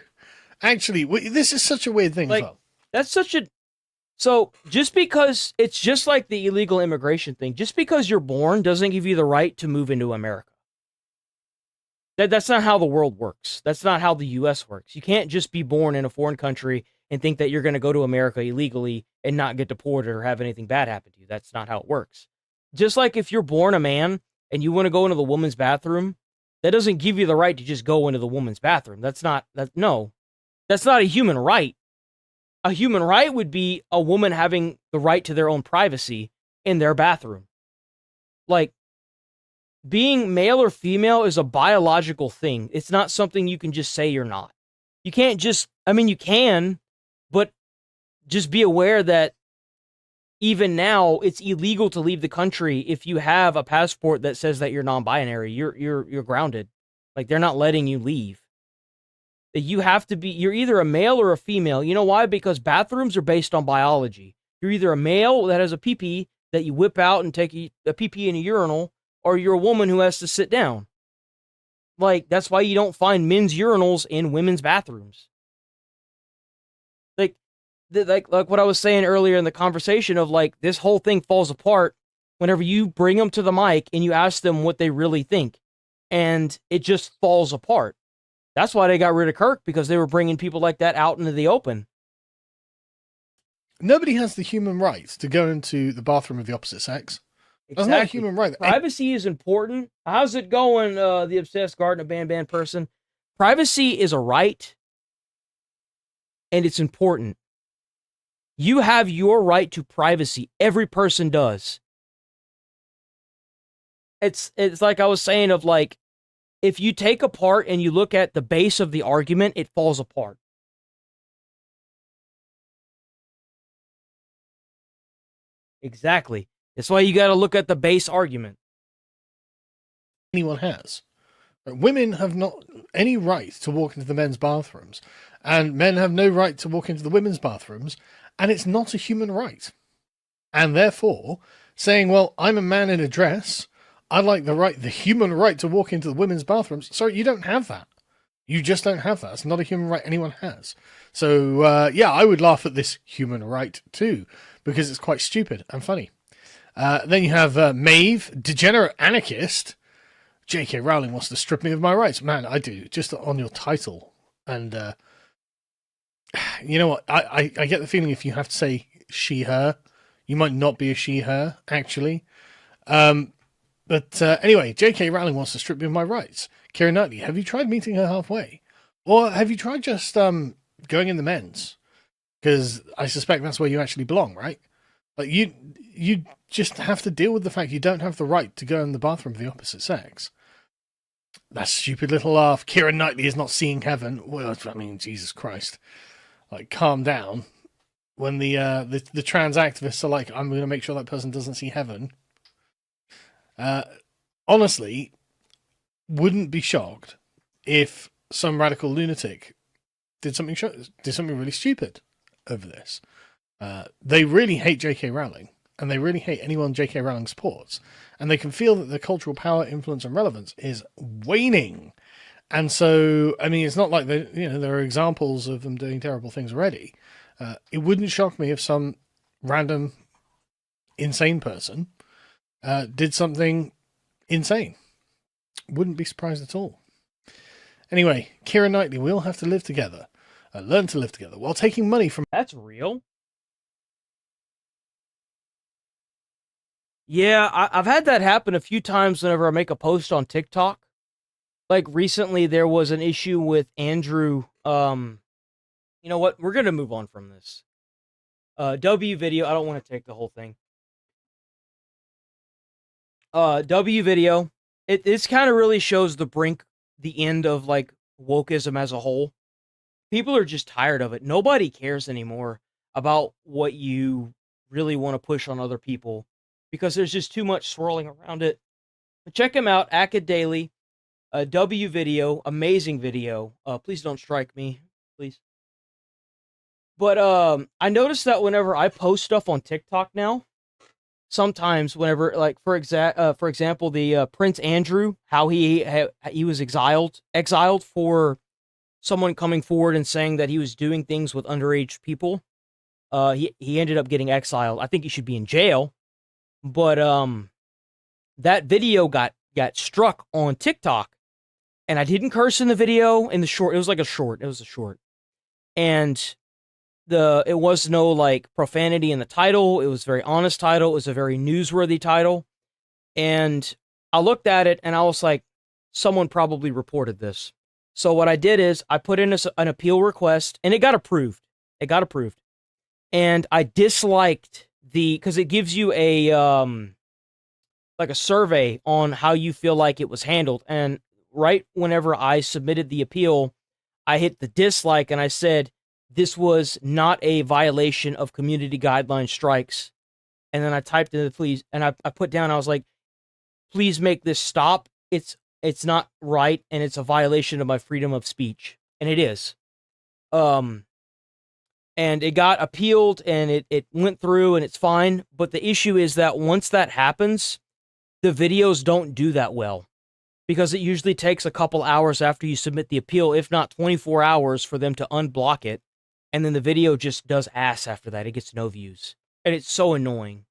Actually, this is such a weird thing as well. That's such a... So, just because it's just like the illegal immigration thing, just because you're born doesn't give you the right to move into America. That's not how the world works. That's not how the U.S. works. You can't just be born in a foreign country and think that you're going to go to America illegally and not get deported or have anything bad happen to you. That's not how it works. Just like if you're born a man and you want to go into the woman's bathroom, that doesn't give you the right to just go into the woman's bathroom. That's not a human right. A human right would be a woman having the right to their own privacy in their bathroom. Like, being male or female is a biological thing. It's not something you can just say you're not. You can't just, you can, but just be aware that even now it's illegal to leave the country if you have a passport that says that you're non-binary. You're grounded. Like, they're not letting you leave. You have to be, you're either a male or a female. You know why? Because bathrooms are based on biology. You're either a male that has a pee-pee that you whip out and take a pee-pee in a urinal, or you're a woman who has to sit down. Like, that's why you don't find men's urinals in women's bathrooms. Like what I was saying earlier in the conversation of, like, this whole thing falls apart whenever you bring them to the mic and you ask them what they really think. And it just falls apart. That's why they got rid of Kirk, because they were bringing people like that out into the open. Nobody has the human right to go into the bathroom of the opposite sex. That's not a human right. Privacy is important. How's it going, the obsessed Garden of Ban person? Privacy is a right, and it's important. You have your right to privacy. Every person does. It's like I was saying of, like, if you take apart and you look at the base of the argument, it falls apart. Exactly. That's why you got to look at the base argument. Anyone has. Women have not any right to walk into the men's bathrooms, and men have no right to walk into the women's bathrooms, and it's not a human right. And therefore, saying, well, I'm a man in a dress, I'd like the human right to walk into the women's bathrooms. Sorry, you don't have that. You just don't have that. It's not a human right anyone has. So, I would laugh at this human right too, because it's quite stupid and funny. Then you have Maeve, degenerate anarchist. J.K. Rowling wants to strip me of my rights. Man, I do, just on your title. And you know what? I get the feeling if you have to say she, her, you might not be a she, her, actually. But anyway, J.K. Rowling wants to strip me of my rights. Keira Knightley, have you tried meeting her halfway? Or have you tried just going in the men's? Because I suspect that's where you actually belong, right? Like, you just have to deal with the fact you don't have the right to go in the bathroom of the opposite sex. That stupid little laugh. Keira Knightley is not seeing heaven. Well, I mean, Jesus Christ. Like, calm down. When the trans activists are like, I'm going to make sure that person doesn't see heaven. Honestly, wouldn't be shocked if some radical lunatic did something really stupid over this. They really hate J.K. Rowling, and they really hate anyone J.K. Rowling supports, and they can feel that the cultural power, influence, and relevance is waning. And so, I mean, it's not like there are examples of them doing terrible things already. It wouldn't shock me if some random insane person did something insane. Wouldn't be surprised at all. Anyway, Keira Knightley, we all have to live together. Learn to live together while taking money from... That's real. Yeah, I've had that happen a few times whenever I make a post on TikTok. Like, recently there was an issue with Andrew. You know what? We're going to move on from this. W video. I don't want to take the whole thing. W video. This kind of really shows the end of, like, wokeism as a whole. People are just tired of it. Nobody cares anymore about what you really want to push on other people, because there's just too much swirling around it. Check him out, Akad Daily, W video, amazing video. Please don't strike me, please. But I noticed that whenever I post stuff on TikTok now, sometimes whenever, like for example, the Prince Andrew, how he was exiled for someone coming forward and saying that he was doing things with underage people. He ended up getting exiled. I think he should be in jail. But that video got struck on TikTok, and I didn't curse in the video. In the short, it was like a short. It was a short, and it was no like profanity in the title. It was a very honest title. It was a very newsworthy title, and I looked at it and I was like, someone probably reported this. So what I did is I put in an appeal request, and it got approved. It got approved, and I disliked because it gives you a like a survey on how you feel like it was handled. And right whenever I submitted the appeal, I hit the dislike and I said, this was not a violation of community guideline strikes. And then I typed in the please, and I put down, I was like, please make this stop. It's not right, and it's a violation of my freedom of speech. And it is. And it got appealed, and it went through, and it's fine. But the issue is that once that happens, the videos don't do that well, because it usually takes a couple hours after you submit the appeal, if not 24 hours, for them to unblock it. And then the video just does ass after that. It gets no views. And it's so annoying.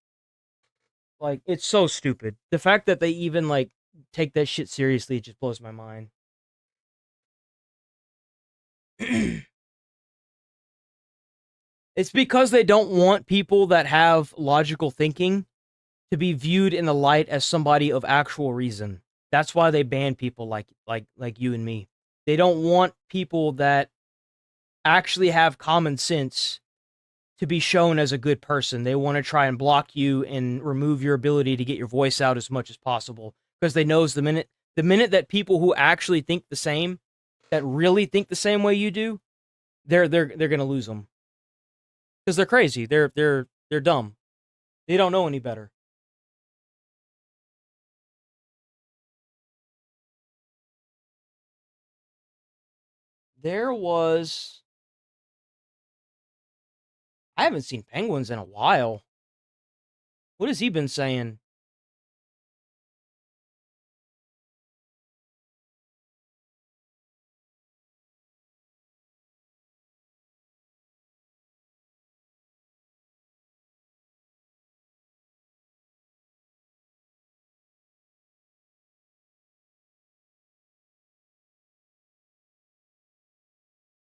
Like, it's so stupid. The fact that they even, like, take that shit seriously, it just blows my mind. It's because they don't want people that have logical thinking to be viewed in the light as somebody of actual reason. That's why they ban people like you and me. They don't want people that actually have common sense to be shown as a good person. They want to try and block you and remove your ability to get your voice out as much as possible, because they know the minute that people who actually think the same, that really think the same way you do, they're gonna lose them, because they're crazy. They're dumb. They don't know any better. There was... I haven't seen Penguins in a while. What has he been saying?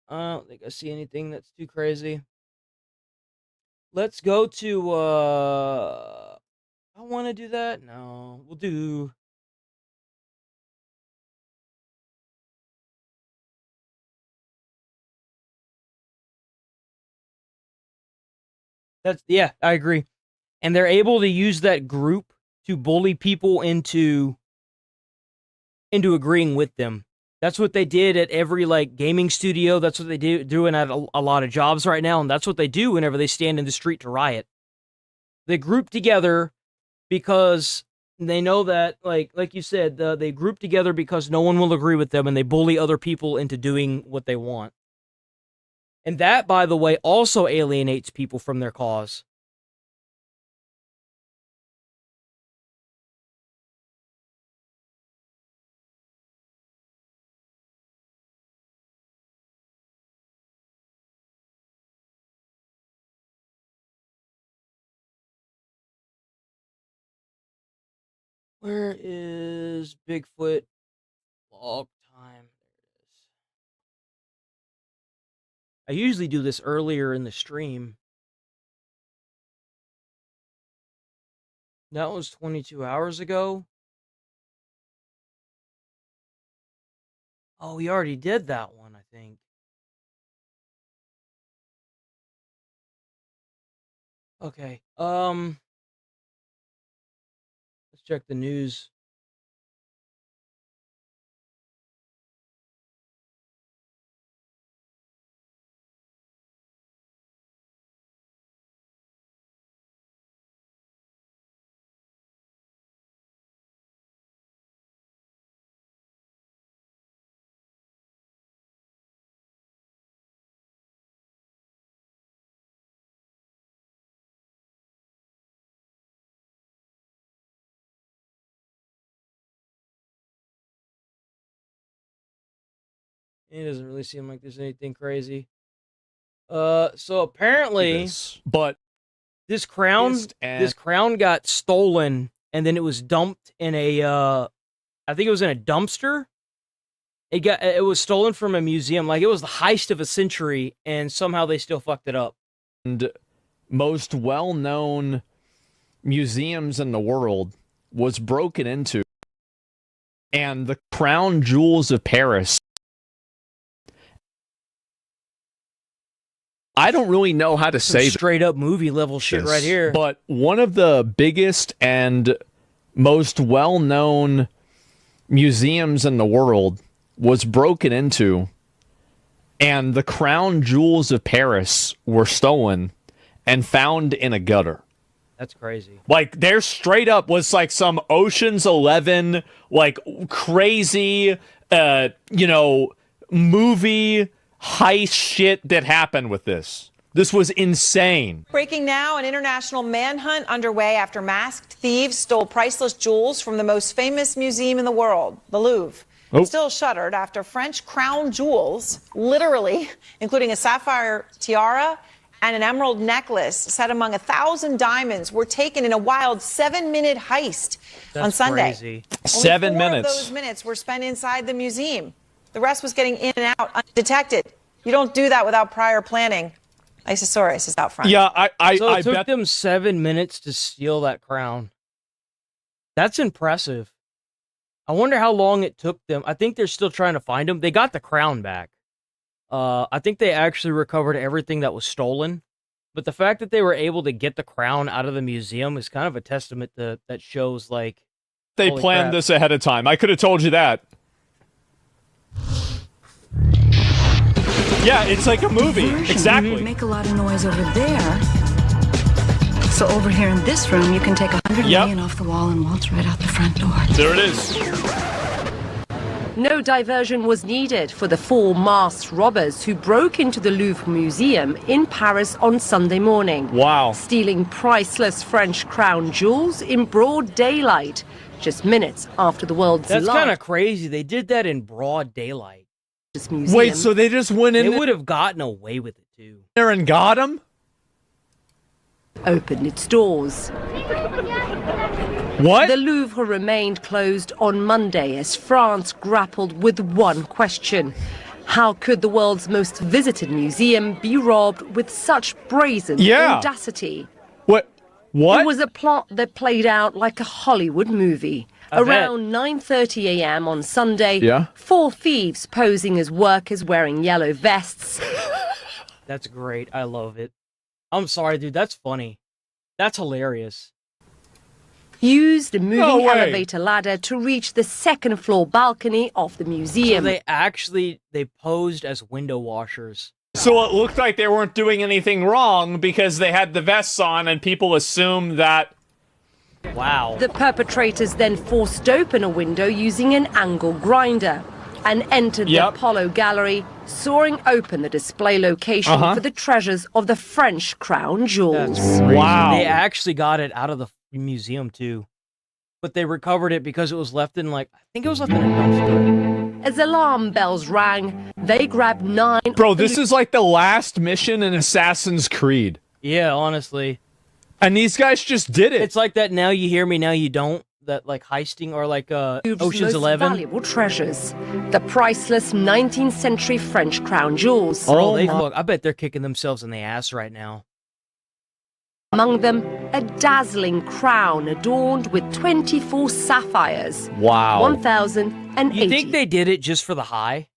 I don't think I see anything that's too crazy. Let's go to, I want to do that? No, we'll do... Yeah, I agree. And they're able to use that group to bully people into agreeing with them. That's what they did at every, like, gaming studio. That's what they doing at a lot of jobs right now, and that's what they do whenever they stand in the street to riot. They group together because they know that, like you said, they group together because no one will agree with them, and they bully other people into doing what they want. And that, by the way, also alienates people from their cause. Where is Bigfoot log time? There it is. I usually do this earlier in the stream. That was 22 hours ago. Oh, we already did that one, I think. Okay. Let's check the news. It doesn't really seem like there's anything crazy. So apparently, but this crown got stolen, and then it was dumped in a, I think it was in a dumpster. It was stolen from a museum. Like, it was the heist of a century, and somehow they still fucked it up. And most well-known museums in the world was broken into, and the crown jewels of Paris. I don't really know how to say straight up movie level shit right here. But one of the biggest and most well-known museums in the world was broken into, and the crown jewels of Paris were stolen and found in a gutter. That's crazy. Like, there straight up was like some Ocean's 11, like, crazy, movie heist shit that happened with this. This was insane. Breaking now, an international manhunt underway after masked thieves stole priceless jewels from the most famous museum in the world, the Louvre. Oh. Still shuttered after French crown jewels, literally, including a sapphire tiara and an emerald necklace set among 1,000 diamonds, were taken in a wild 7-minute heist on Sunday. Crazy. Only 7 4 minutes. of those minutes were spent inside the museum. The rest was getting in and out undetected. You don't do that without prior planning. Isosaurus is out front. Yeah, So I it took bet them 7 minutes to steal that crown. That's impressive. I wonder how long it took them. I think they're still trying to find them. They got the crown back. I think they actually recovered everything that was stolen. But the fact that they were able to get the crown out of the museum is kind of a testament that shows, like, they holy planned crap. this ahead of time. I could have told you that. Yeah, it's like a movie. Exactly. Make a lot of noise over there. So over here in this room, you can take 100 million off the wall and waltz right out the front door. There it is. No diversion was needed for the 4 masked robbers who broke into the Louvre Museum in Paris on Sunday morning. Wow. Stealing priceless French crown jewels in broad daylight, just minutes after the world's That's largest kind of crazy. They did that in broad daylight. museum. Wait, so they just went in They would have gotten away with it, too. there and got him? Opened its doors. What? The Louvre remained closed on Monday as France grappled with one question. How could the world's most visited museum be robbed with such brazen audacity? What? It was a plot that played out like a Hollywood movie. Around 9:30 a.m. on Sunday, 4 thieves posing as workers wearing yellow vests. That's great. I love it. I'm sorry, dude. That's funny. That's hilarious. Used a moving No way. elevator ladder to reach the second-floor balcony of the museum. So they posed as window washers. So it looked like they weren't doing anything wrong because they had the vests on and people assumed that... Wow. The perpetrators then forced open a window using an angle grinder and entered the Apollo Gallery, sawing open the display location for the treasures of the French crown jewels. That's crazy. Wow. They actually got it out of the museum, too. But they recovered it because it was left in, I think it was left in a dumpster. As alarm bells rang, they grabbed 9... Bro, this is like the last mission in Assassin's Creed. Yeah, honestly. And these guys just did it. It's like that Now You Hear Me, Now You Don't. That, heisting or Ocean's most 11. Valuable treasures. The priceless 19th century French crown jewels. Look, I bet they're kicking themselves in the ass right now. Among them, a dazzling crown adorned with 24 sapphires. Wow. 1,080. You think they did it just for the high?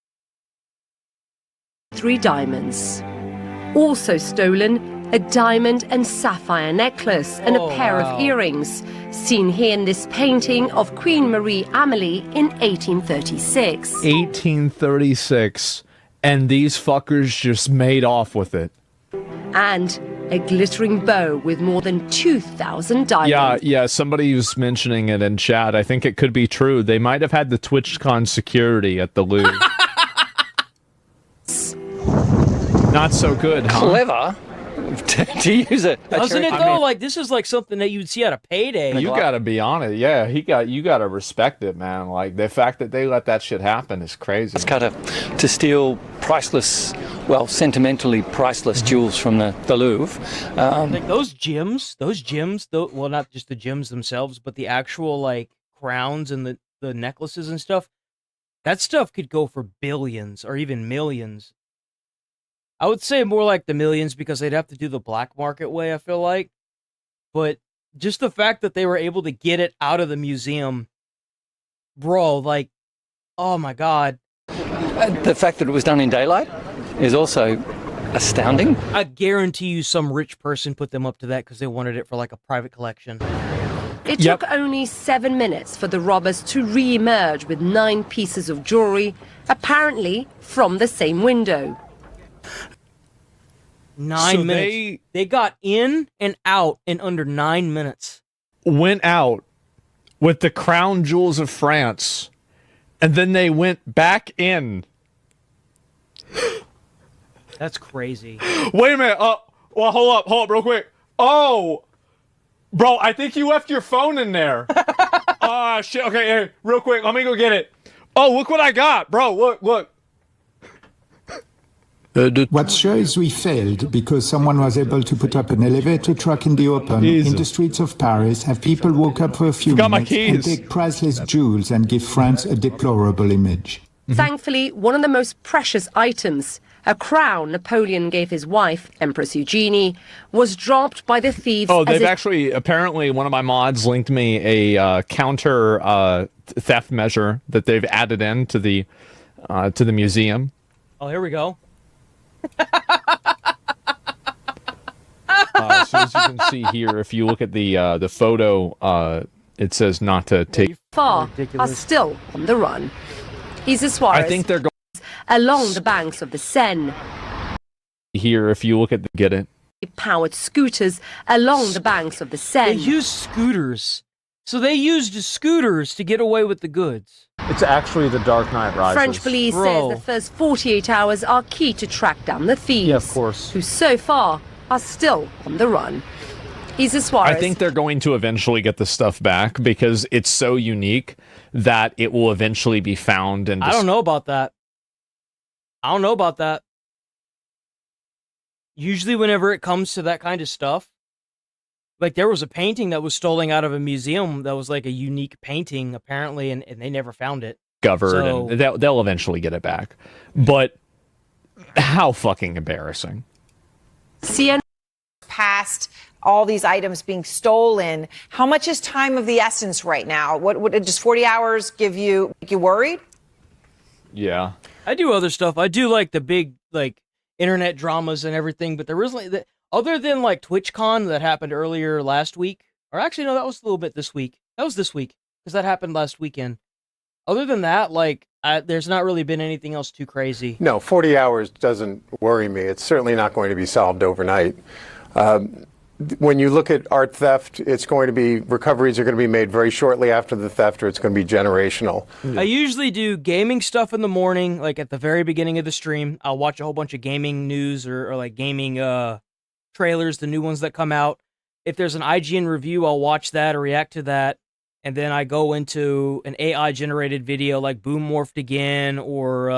3 diamonds. Also stolen, a diamond and sapphire necklace and a pair of earrings, seen here in this painting of Queen Marie Amélie in 1836. 1836. And these fuckers just made off with it. And a glittering bow with more than 2,000 diamonds. Yeah, somebody was mentioning it in chat. I think it could be true. They might have had the TwitchCon security at the Louvre. Not so good, huh? Clever, to use it. Doesn't it though? Like this is like something that you'd see at a payday. You gotta be on it, yeah. You gotta respect it, man. Like the fact that they let that shit happen is crazy. It's kind of to steal priceless, well, sentimentally priceless jewels from the Louvre. Like those gems, well, not just the gems themselves, but the actual like crowns and the necklaces and stuff. That stuff could go for billions or even millions. I would say more like the millions because they'd have to do the black market way, I feel like. But just the fact that they were able to get it out of the museum, bro, like, oh my God. The fact that it was done in daylight is also astounding. I guarantee you some rich person put them up to that because they wanted it for like a private collection. It took only 7 minutes for the robbers to re-emerge with 9 pieces of jewelry, apparently from the same window. 9 minutes. They got in and out in under 9 minutes. Went out with the crown jewels of France, and then they went back in. That's crazy. Wait a minute. Well, hold up real quick. Oh, bro, I think you left your phone in there. Shit. Okay, hey, real quick. Let me go get it. Oh, look what I got, bro. Look. What shows we failed because someone was able to put up an elevator truck in the open in the streets of Paris, have people walk up for a few minutes and take priceless jewels and give France a deplorable image. Thankfully, one of the most precious items, a crown Napoleon gave his wife, Empress Eugenie, was dropped by the thieves. Oh, they've actually, apparently, one of my mods linked me a counter theft measure that they've added in to the museum. Oh, here we go. So as you can see here, if you look at the photo, it says not to take. Far are still on the run. Isa Suarez I think they're going along the banks of the Seine. Here, if you look at get it. Powered scooters along the banks of the Seine. They used scooters. So they used scooters to get away with the goods. It's actually the Dark Knight Rises. French police says the first 48 hours are key to track down the thieves. Yeah, of course. Who so far are still on the run. Isa Suarez. I think they're going to eventually get the stuff back because it's so unique that it will eventually be found. And I don't know about that. Usually whenever it comes to that kind of stuff, like there was a painting that was stolen out of a museum that was like a unique painting apparently, and they never found it. And they'll eventually get it back. But how fucking embarrassing. Past all these items being stolen, how much is time of the essence right now? What would just 40 hours make you worried? Yeah. I do other stuff. I do like the big like internet dramas and everything, but there was like other than like TwitchCon that happened earlier last week, or actually no, that was a little bit this week. That was this week because that happened last weekend. Other than that, like there's not really been anything else too crazy. No, 40 hours doesn't worry me. It's certainly not going to be solved overnight. When you look at art theft, recoveries are going to be made very shortly after the theft, or it's going to be generational. I usually do gaming stuff in the morning, like at the very beginning of the stream. I'll watch a whole bunch of gaming news or like gaming trailers, the new ones that come out. If there's an IGN review, I'll watch that or react to that. And then I go into an AI-generated video like Boom Morphed Again or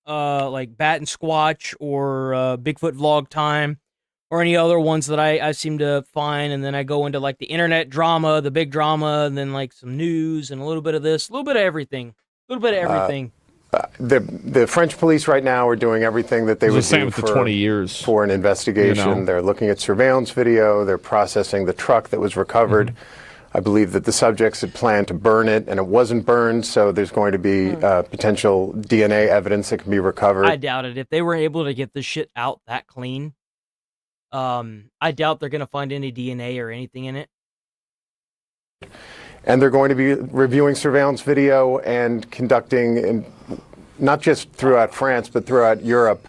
like Bat and Squatch or Bigfoot Vlog Time or any other ones that I seem to find. And then I go into like the internet drama, the big drama, and then like some news and a little bit of this, a little bit of everything. The French police right now are doing everything that they would do for 20 years for an investigation. You know? They're looking at surveillance video. They're processing the truck that was recovered. I believe that the subjects had planned to burn it, and it wasn't burned, so there's going to be potential DNA evidence that can be recovered. I doubt it. If they were able to get this shit out that clean, I doubt they're going to find any DNA or anything in it. And they're going to be reviewing surveillance video and conducting, not just throughout France, but throughout Europe,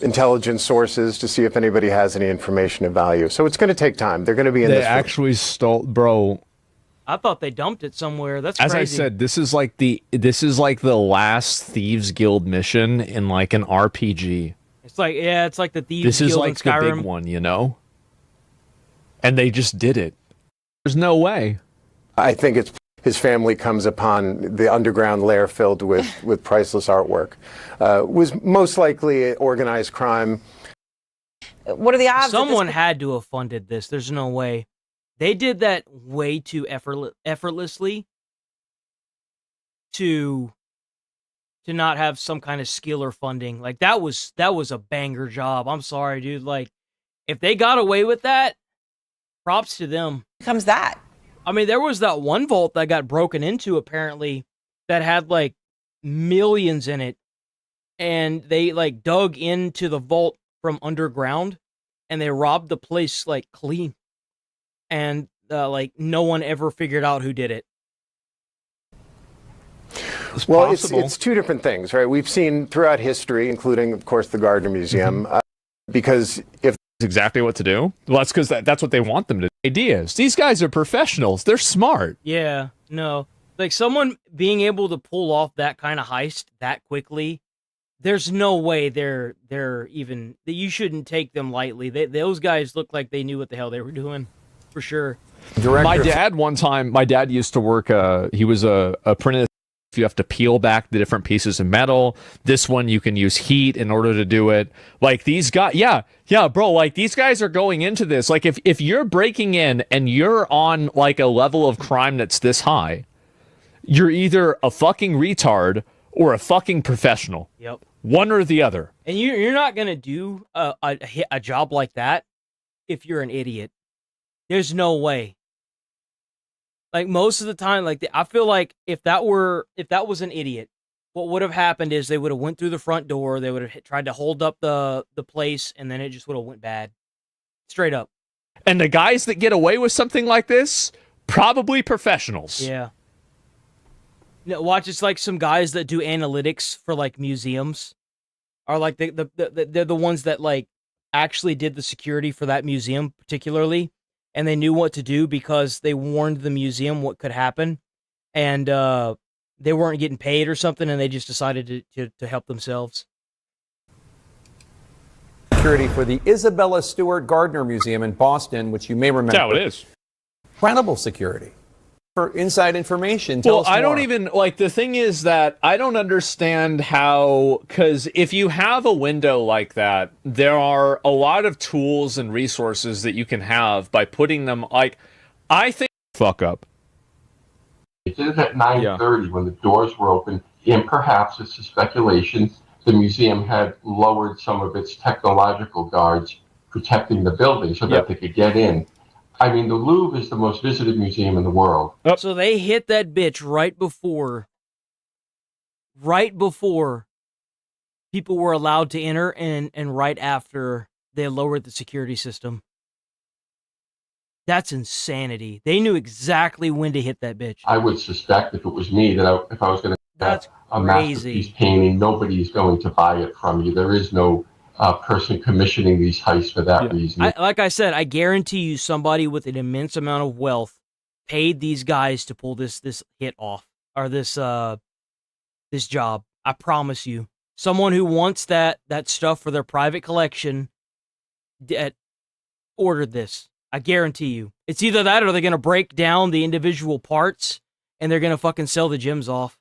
intelligence sources to see if anybody has any information of value. So it's going to take time. They're going to be in this. They actually stole, bro. I thought they dumped it somewhere. That's As crazy. I said, this is like the last Thieves Guild mission in like an RPG. It's like, yeah, it's like the Thieves This is Guild like in the Skyrim. big one, you know? And they just did it. There's no way. I think it's his family comes upon the underground lair filled with priceless artwork. Was most likely organized crime. What are the odds? Someone had to have funded this. There's no way. They did that way too effortlessly to not have some kind of skill or funding. Like that was a banger job. I'm sorry, dude. Like if they got away with that, props to them. Comes that. I mean, there was that one vault that got broken into apparently that had like millions in it, and they like dug into the vault from underground and they robbed the place like clean, and like no one ever figured out who did it. Well, it's two different things, right? We've seen throughout history, including, of course, the Gardner Museum, because if exactly what to do. Well, that's because that's what they want them to do. Ideas. These guys are professionals. They're smart. Yeah, no. Like someone being able to pull off that kind of heist that quickly, there's no way they're even, you shouldn't take them lightly. Those guys look like they knew what the hell they were doing, for sure. My dad used to work, he was a apprentice. You have to peel back the different pieces of metal. This one, you can use heat in order to do it. Like these guys, yeah, bro, like these guys are going into this. Like if you're breaking in and you're on like a level of crime that's this high, you're either a fucking retard or a fucking professional. Yep. One or the other. And you're not going to do a job like that if you're an idiot. There's no way. Like most of the time, like I feel like if that was an idiot, what would have happened is they would have went through the front door, they would have tried to hold up the place, and then it just would have went bad. Straight up. And the guys that get away with something like this, probably professionals. Yeah. No, watch, it's like some guys that do analytics for like museums, are like they're the ones that like actually did the security for that museum particularly. And they knew what to do because they warned the museum what could happen, and they weren't getting paid or something, and they just decided to help themselves. Security for the Isabella Stewart Gardner Museum in Boston, which you may remember. That's how it is. Incredible security. For inside information, well, I don't even, like, the thing is that I don't understand how, because if you have a window like that, there are a lot of tools and resources that you can have by putting them, like, I think, fuck up. It did it at 9:30 when the doors were open, and perhaps, it's a speculation, the museum had lowered some of its technological guards protecting the building so that they could get in. I mean, the Louvre is the most visited museum in the world. So they hit that bitch right before people were allowed to enter, and right after they lowered the security system. That's insanity. They knew exactly when to hit that bitch. I would suspect if it was me that if I was going to have a masterpiece painting, nobody is going to buy it from you. There is no person commissioning these heists for that reason. Like I said, I guarantee you somebody with an immense amount of wealth paid these guys to pull this hit off, or this job. I promise you. Someone who wants that stuff for their private collection ordered this. I guarantee you. It's either that or they're going to break down the individual parts and they're going to fucking sell the gems off.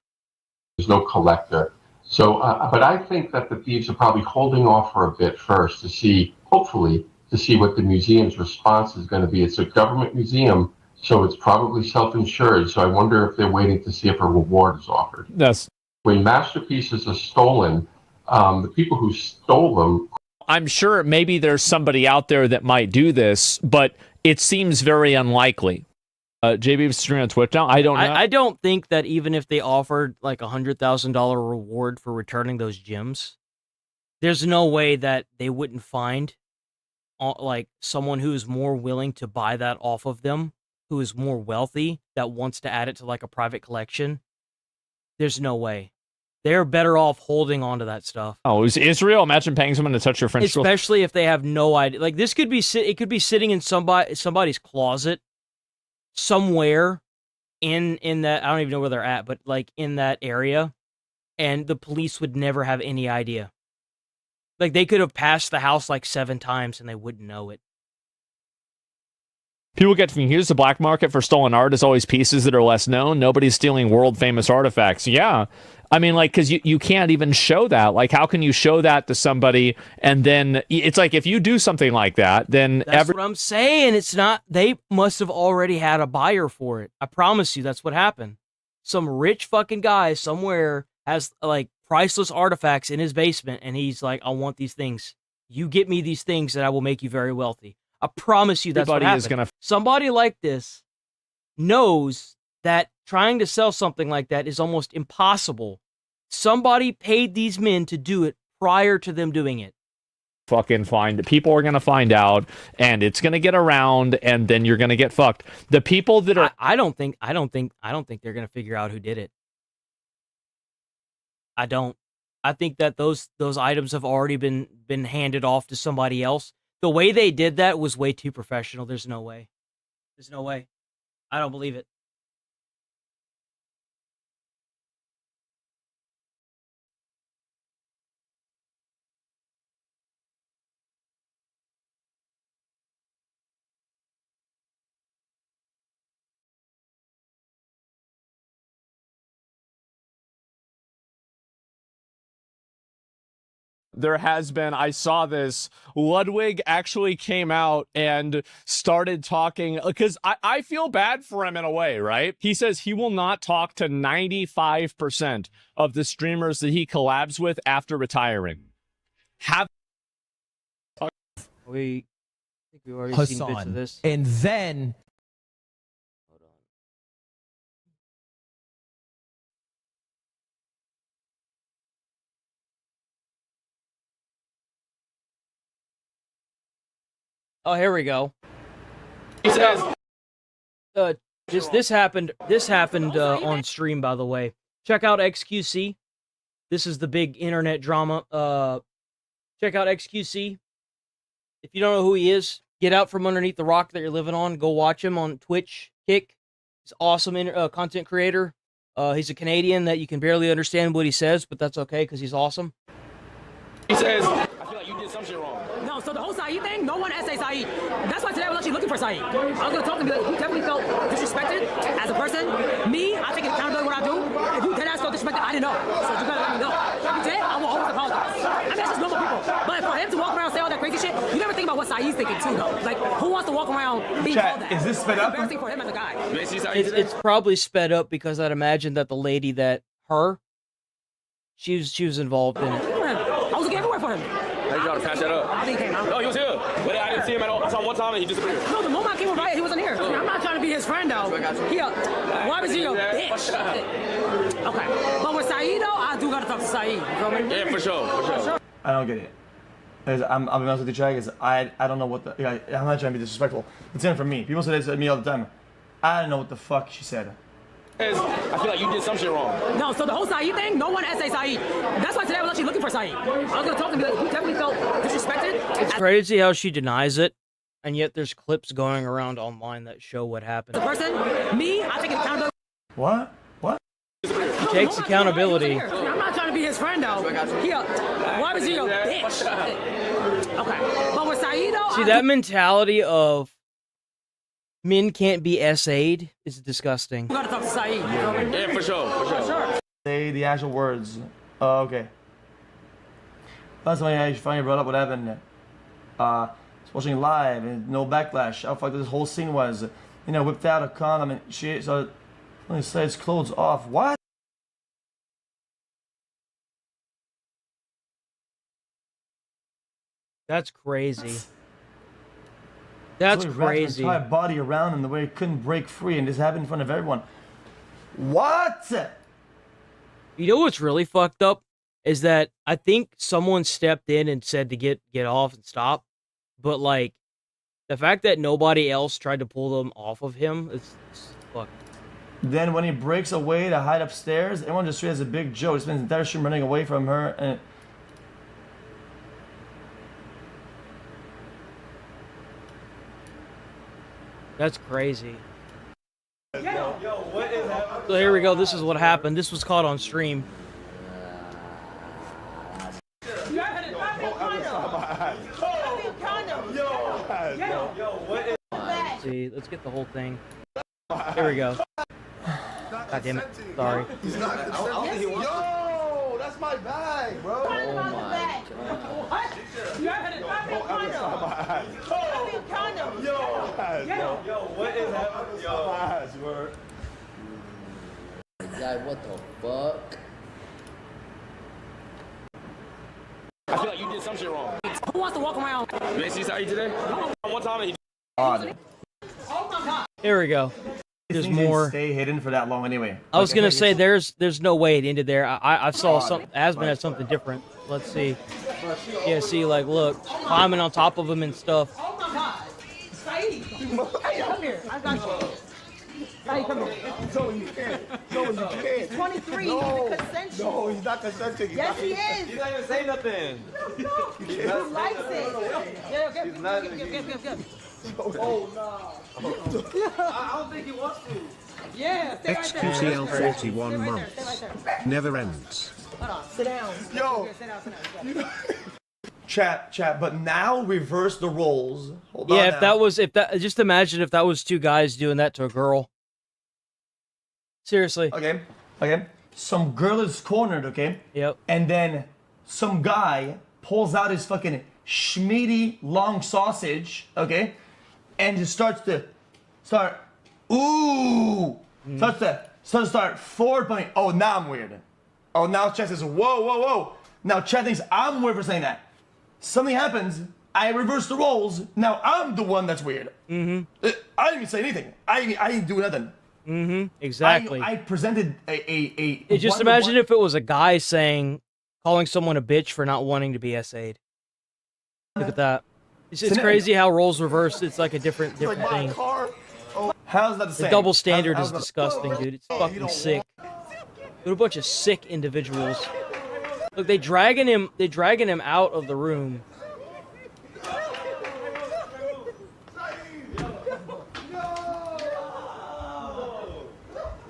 There's no collector. So, but I think that the thieves are probably holding off for a bit first to see, hopefully, to see what the museum's response is going to be. It's a government museum, so it's probably self-insured. So I wonder if they're waiting to see if a reward is offered. Yes. When masterpieces are stolen, the people who stole them. I'm sure maybe there's somebody out there that might do this, but it seems very unlikely. JB was streaming on Twitch now. I don't know. I don't think that even if they offered like $100,000 reward for returning those gems, there's no way that they wouldn't find like someone who is more willing to buy that off of them, who is more wealthy, that wants to add it to like a private collection. There's no way. They're better off holding on to that stuff. Oh, is Israel? Imagine paying someone to touch your French girl. Especially if they have no idea. Like this could be it could be sitting in somebody's closet somewhere in that, I don't even know where they're at, but like in that area, and the police would never have any idea. Like, they could have passed the house like 7 times and they wouldn't know it. People get confused. The black market for stolen art is always pieces that are less known. Nobody's stealing world-famous artifacts. Yeah. I mean, like, because you can't even show that. Like, how can you show that to somebody? And then it's like, if you do something like that, then That's what I'm saying. It's not, they must have already had a buyer for it. I promise you, that's what happened. Some rich fucking guy somewhere has, like, priceless artifacts in his basement, and he's like, I want these things. You get me these things, and I will make you very wealthy. I promise you that's what happened. Somebody like this knows that trying to sell something like that is almost impossible. Somebody paid these men to do it prior to them doing it. Fucking find, people are gonna find out, and it's gonna get around, and then you're gonna get fucked. The people that are, I don't think they're gonna figure out who did it. I don't. I think that those items have already been handed off to somebody else. The way they did that was way too professional. There's no way. There's no way. I don't believe it. there has been, I saw this, Ludwig actually came out and started talking, because I feel bad for him in a way, right? He says he will not talk to 95% of the streamers that he collabs with after retiring. I think we've already seen bits of this. And then... Oh, here we go. This happened on stream, by the way. Check out XQC. This is the big internet drama. Check out XQC. If you don't know who he is, get out from underneath the rock that you're living on. Go watch him on Twitch, Kick. He's an awesome content creator. He's a Canadian that you can barely understand what he says, but that's okay because he's awesome. He says, I feel like you did some shit wrong. No, so the whole Saeed thing, no one essay Saeed. That's why today I was actually looking for Saeed. I was going to talk to him, be like, you definitely felt disrespected as a person. Me, I take accountability what I do. If you dead ass felt disrespected, I didn't know. So you got to let me know. If you did, I will always apologize. I mean, that's just normal people. But for him to walk around and say all that crazy shit, you never think about what Saeed's thinking too, though. Like, who wants to walk around being called that? Is this sped up? It's embarrassing for him as a guy. It's probably sped up because I'd imagine that the lady she was involved in it. I was looking everywhere for him. How you trying to patch that up? I think he came out. No, he was here. But I didn't see him at all. I saw him one time and he disappeared. No, the moment I came over, he wasn't here. I'm not trying to be his friend, though. Why was he a bitch? Okay. But with Saeed, though, I do got to talk to Saeed. You feel me? Yeah, for sure. I don't get it. I'll be honest with you, Chad, because I don't know what the... I'm not trying to be disrespectful. It's in from me. People say this to me all the time. I don't know what the fuck she said. I feel like you did some shit wrong. No, so the whole Saeed thing, no one essay Saeed. That's why today I was actually looking for Saeed. I was going to talk to him, be like, you definitely felt disrespected. It's crazy how she denies it, and yet there's clips going around online that show what happened. The person, me, I take accountability. What? He takes accountability. I'm not trying to be his friend, though. Why was he a bitch? Okay. But with Saeed, though... See, that mentality of men can't be SA'd is disgusting. You gotta talk to Saeed. Yeah, for sure. Say the actual words. Oh, okay. That's why I finally brought up what happened. Watching live and no backlash. How fucked this whole scene was. You know, whipped out a condom and shit. So he said his clothes off. What? That's crazy. That's so he wrapped his crazy. entire body around him the way he couldn't break free, and this happened in front of everyone. What? You know what's really fucked up is that I think someone stepped in and said to get off and stop, but like the fact that nobody else tried to pull them off of him, it's fucked. Then when he breaks away to hide upstairs, everyone just treats it as a big joke. He spends the entire stream running away from her, and That's crazy. So here we go. This is what happened. This was caught on stream. see. Let's get the whole thing. There we go. God damn it. Sorry. He's not Yo, that's my bag, bro. Oh my God. What? You had it. Condom. Yo, what is happening? Yo, God, what the fuck? I feel like you did some shit wrong. Who wants to walk around? You ain't see Saeed today? One time he. Oh my God. There we go. There's more. Stay hidden for that long anyway. I was gonna say there's no way it ended there. I saw some Asman had something different. Let's see. Yeah, see, like, look, climbing on top of him and stuff. Oh my God. Saeed, come here. I got you. Saeed, come here. No, you can't. No, you can't. He's 23. No, He's consensual. no, he's not consenting. Yes, he is. He's not even saying nothing. He likes it. Yeah, give. Oh, no. I don't think he wants to. Yeah, stay right there. XQCL 41 Stay right months. there. Never ends. Hold on. Sit down. Yo. Sit down. Chat, but now reverse the roles. Hold on Yeah, now. if that just imagine if that was two guys doing that to a girl. Seriously. Okay. Some girl is cornered, okay? Yep. And then some guy pulls out his fucking schmeedy long sausage, okay? And just starts to start forward pointing. Oh, now I'm weird. Oh, now Chat says, whoa. Now Chat thinks I'm weird for saying that. Something happens, I reverse the roles, now I'm the one that's weird. I didn't even say anything. I didn't do nothing. Exactly. I presented a Just imagine if it was a guy calling someone a bitch for not wanting to be SA'd. Look at that. It's crazy how roles reversed. It's like a different thing. How's that the same? The double standard is disgusting, dude. It's fucking sick. They're a bunch of sick individuals. Look, they dragging him out of the room.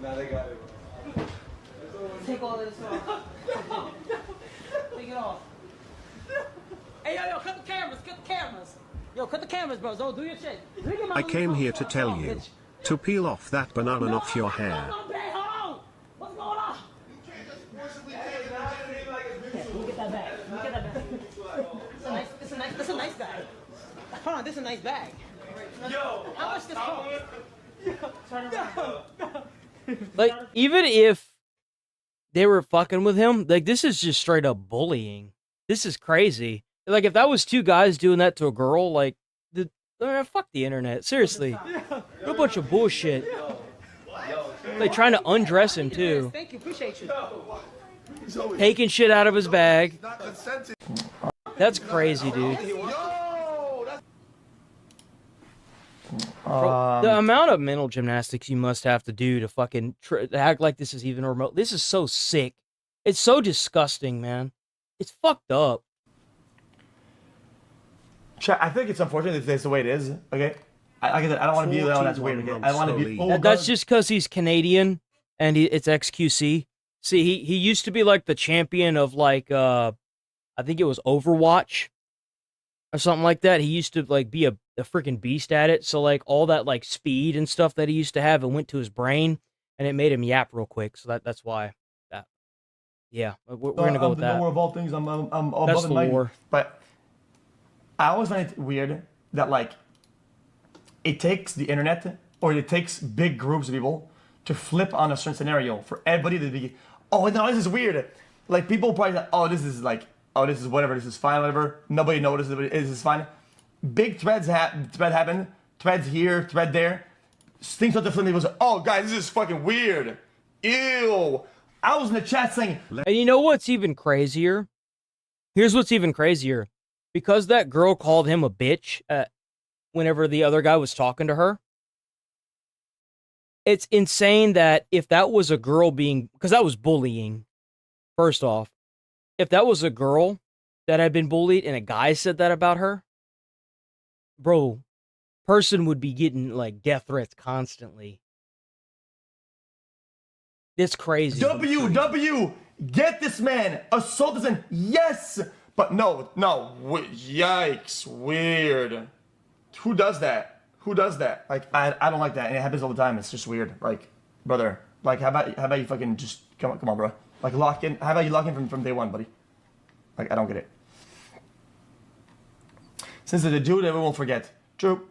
Now they got it. Take all this off. Take it off. Hey, yo, cut the cameras. Yo, cut the cameras, bro. Zo, do your shit. I came here to tell you to peel off that banana off your hair. What's going on? Let me get that bag. This is a nice bag. Hold on, this is a nice bag. Yo, how much this cost? Like, even if they were fucking with him, like, this is just straight up bullying. This is crazy. Like, if that was two guys doing that to a girl, like, fuck the internet. Seriously. What a bunch of bullshit. Like, trying to undress him, too. Thank you, appreciate you. Taking shit out of his bag. That's crazy, dude. Bro, the amount of mental gymnastics you must have to do to fucking act like this is even remote. This is so sick. It's so disgusting, man. It's fucked up. I think it's unfortunate that that's the way it is. Okay, I don't want to be the one that's weird. Okay? I want to be. Oh, that's just because he's Canadian and it's XQC. See, he used to be like the champion of like I think it was Overwatch or something like that. He used to like be a freaking beast at it. So like all that like speed and stuff that he used to have, it went to his brain and it made him yap real quick. So that's why that. Yeah, we're gonna go with that. The lore of all things, I'm That's above the and mighty. lore. But I always find it weird that like it takes the internet or it takes big groups of people to flip on a certain scenario for everybody to be, oh no, this is weird. Like people probably like, oh this is whatever, this is fine, whatever. Nobody notices, but this is fine. Big thread happen, threads here, thread there. Things start to flip. People say, oh guys, this is fucking weird. Ew. I was in the chat saying, and you know what's even crazier? Here's what's even crazier. Because that girl called him a bitch whenever the other guy was talking to her. It's insane that if that was a girl because that was bullying, first off. If that was a girl that had been bullied and a guy said that about her, bro, person would be getting like death threats constantly. It's crazy. WW, get this man, assault this man, yes, but no, yikes, weird. Who does that? Who does that? Like, I don't like that, and it happens all the time. It's just weird. Like, brother, like, how about you fucking just come on, bro. Like, lock in. How about you lock in from day one, buddy? Like, I don't get it. Since they're the dude, everyone will forget. True.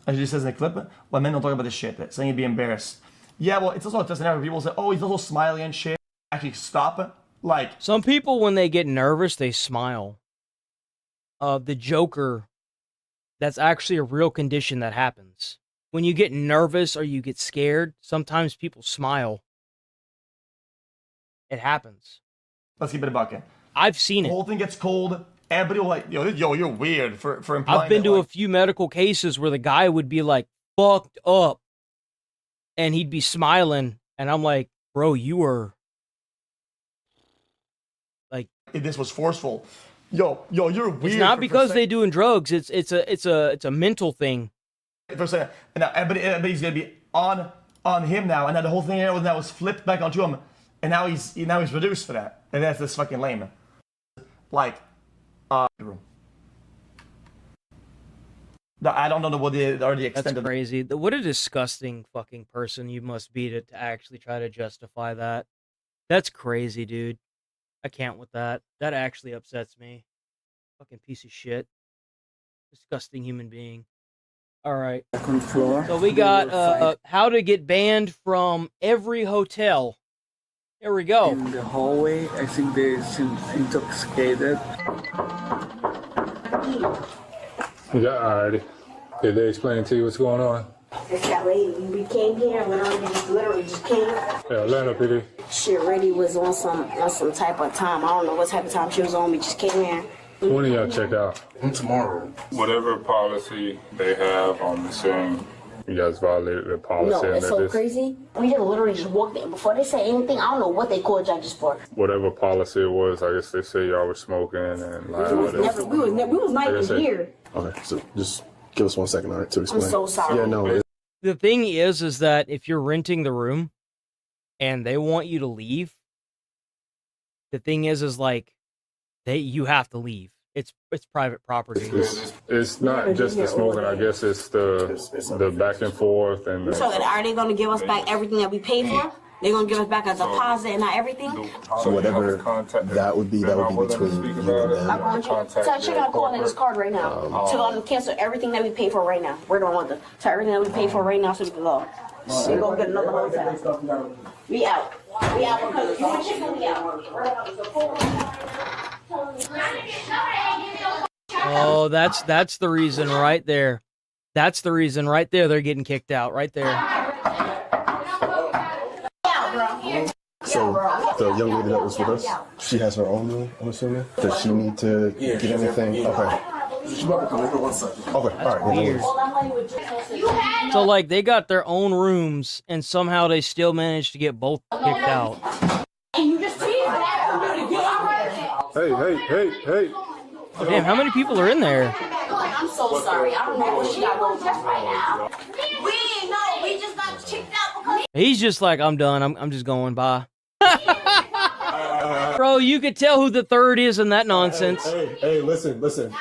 As he says in the clip, why men don't talk about this shit, saying he'd be embarrassed. Yeah, well, it's also a test and people say, oh, he's also smiling and shit. Actually, stop it. Like, some people, when they get nervous, they smile. The Joker, that's actually a real condition that happens. When you get nervous or you get scared, sometimes people smile. It happens. Let's keep it a bucket. I've seen it. The whole thing gets cold. Everybody will like, yo, you're weird for implying. I've been to like, a few medical cases where the guy would be like fucked up, and he'd be smiling, and I'm like, bro, you were like, if this was forceful. Yo, you're weird. It's not because they're doing drugs. It's a mental thing. For a second, and now everybody's gonna be on him now, and now the whole thing now was flipped back onto him, and now he's reduced for that, and that's just fucking lame. Like, room. I don't know what the extent That's of crazy. What a disgusting fucking person you must be to actually try to justify that. That's crazy, dude. I can't with that. That actually upsets me. Fucking piece of shit. Disgusting human being. All right. So we got how to get banned from every hotel. Here we go. In the hallway, I think they seem intoxicated. Yeah, alrighty. Did they explain to you what's going on? It's that lady. We came here, literally just came. Yeah, Atlanta PD. She already was on some type of time. I don't know what type of time she was on. We just came here. When do y'all check out? Tomorrow. Whatever policy they have on the scene, you guys violated the policy. No, it's so crazy. We just literally just walked in. Before they say anything, I don't know what they called judges for. Whatever policy it was, I guess they say y'all were smoking and lying. We was not even here. Okay, so just give us 1 second, all right, to explain. I'm so sorry. Yeah, no. The thing is that if you're renting the room and they want you to leave, the thing is like you have to leave. It's private property. It's not just the smoking. I guess it's the back and forth and. So are they going to give us back everything that we paid for? They're going to give us back a deposit and not everything? So whatever that would be between you and them. So I check out calling this card right now. To cancel everything that we pay for right now. We're the one to everything that we pay for right now so we can go. We go get another hotel. We out. We out because you chicken, we out. Oh, that's the reason right there. That's the reason right there. They're getting kicked out right there. So the young lady that was with us, she has her own room, I'm assuming? Does she need to get anything? Okay. Okay, all right. So like they got their own rooms and somehow they still managed to get both kicked out. Hey. Damn, how many people are in there? I'm so sorry. I don't know what she got going on right now. We just got kicked out because He's just like, I'm done. I'm just going by. Bro, you could tell who the third is in that nonsense. Hey, listen.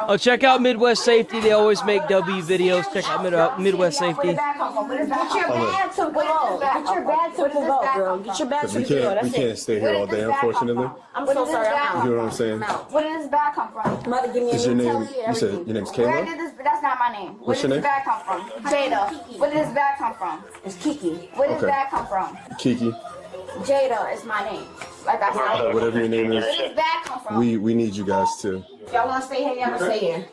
Oh, check out Midwest Safety. They always make W videos. Check out Midwest Safety. Get your bag to go. Get your bag to go, girl. Get your bag to go. We can't stay here all day, unfortunately. I'm so sorry. You know what I'm saying? Where did this bag come from? Mother, give me Is your name, you said your name's Where Kayla? did this, that's not my name. Where What's did your this name? bag come from? Jada. Where did this bag come from? It's Kiki. Where did this Okay. bag come from? Kiki. Jada is my name. Like I said. Whatever your name Where did is, this bag come from? we need you guys too. Y'all want to stay here? Y'all stay here.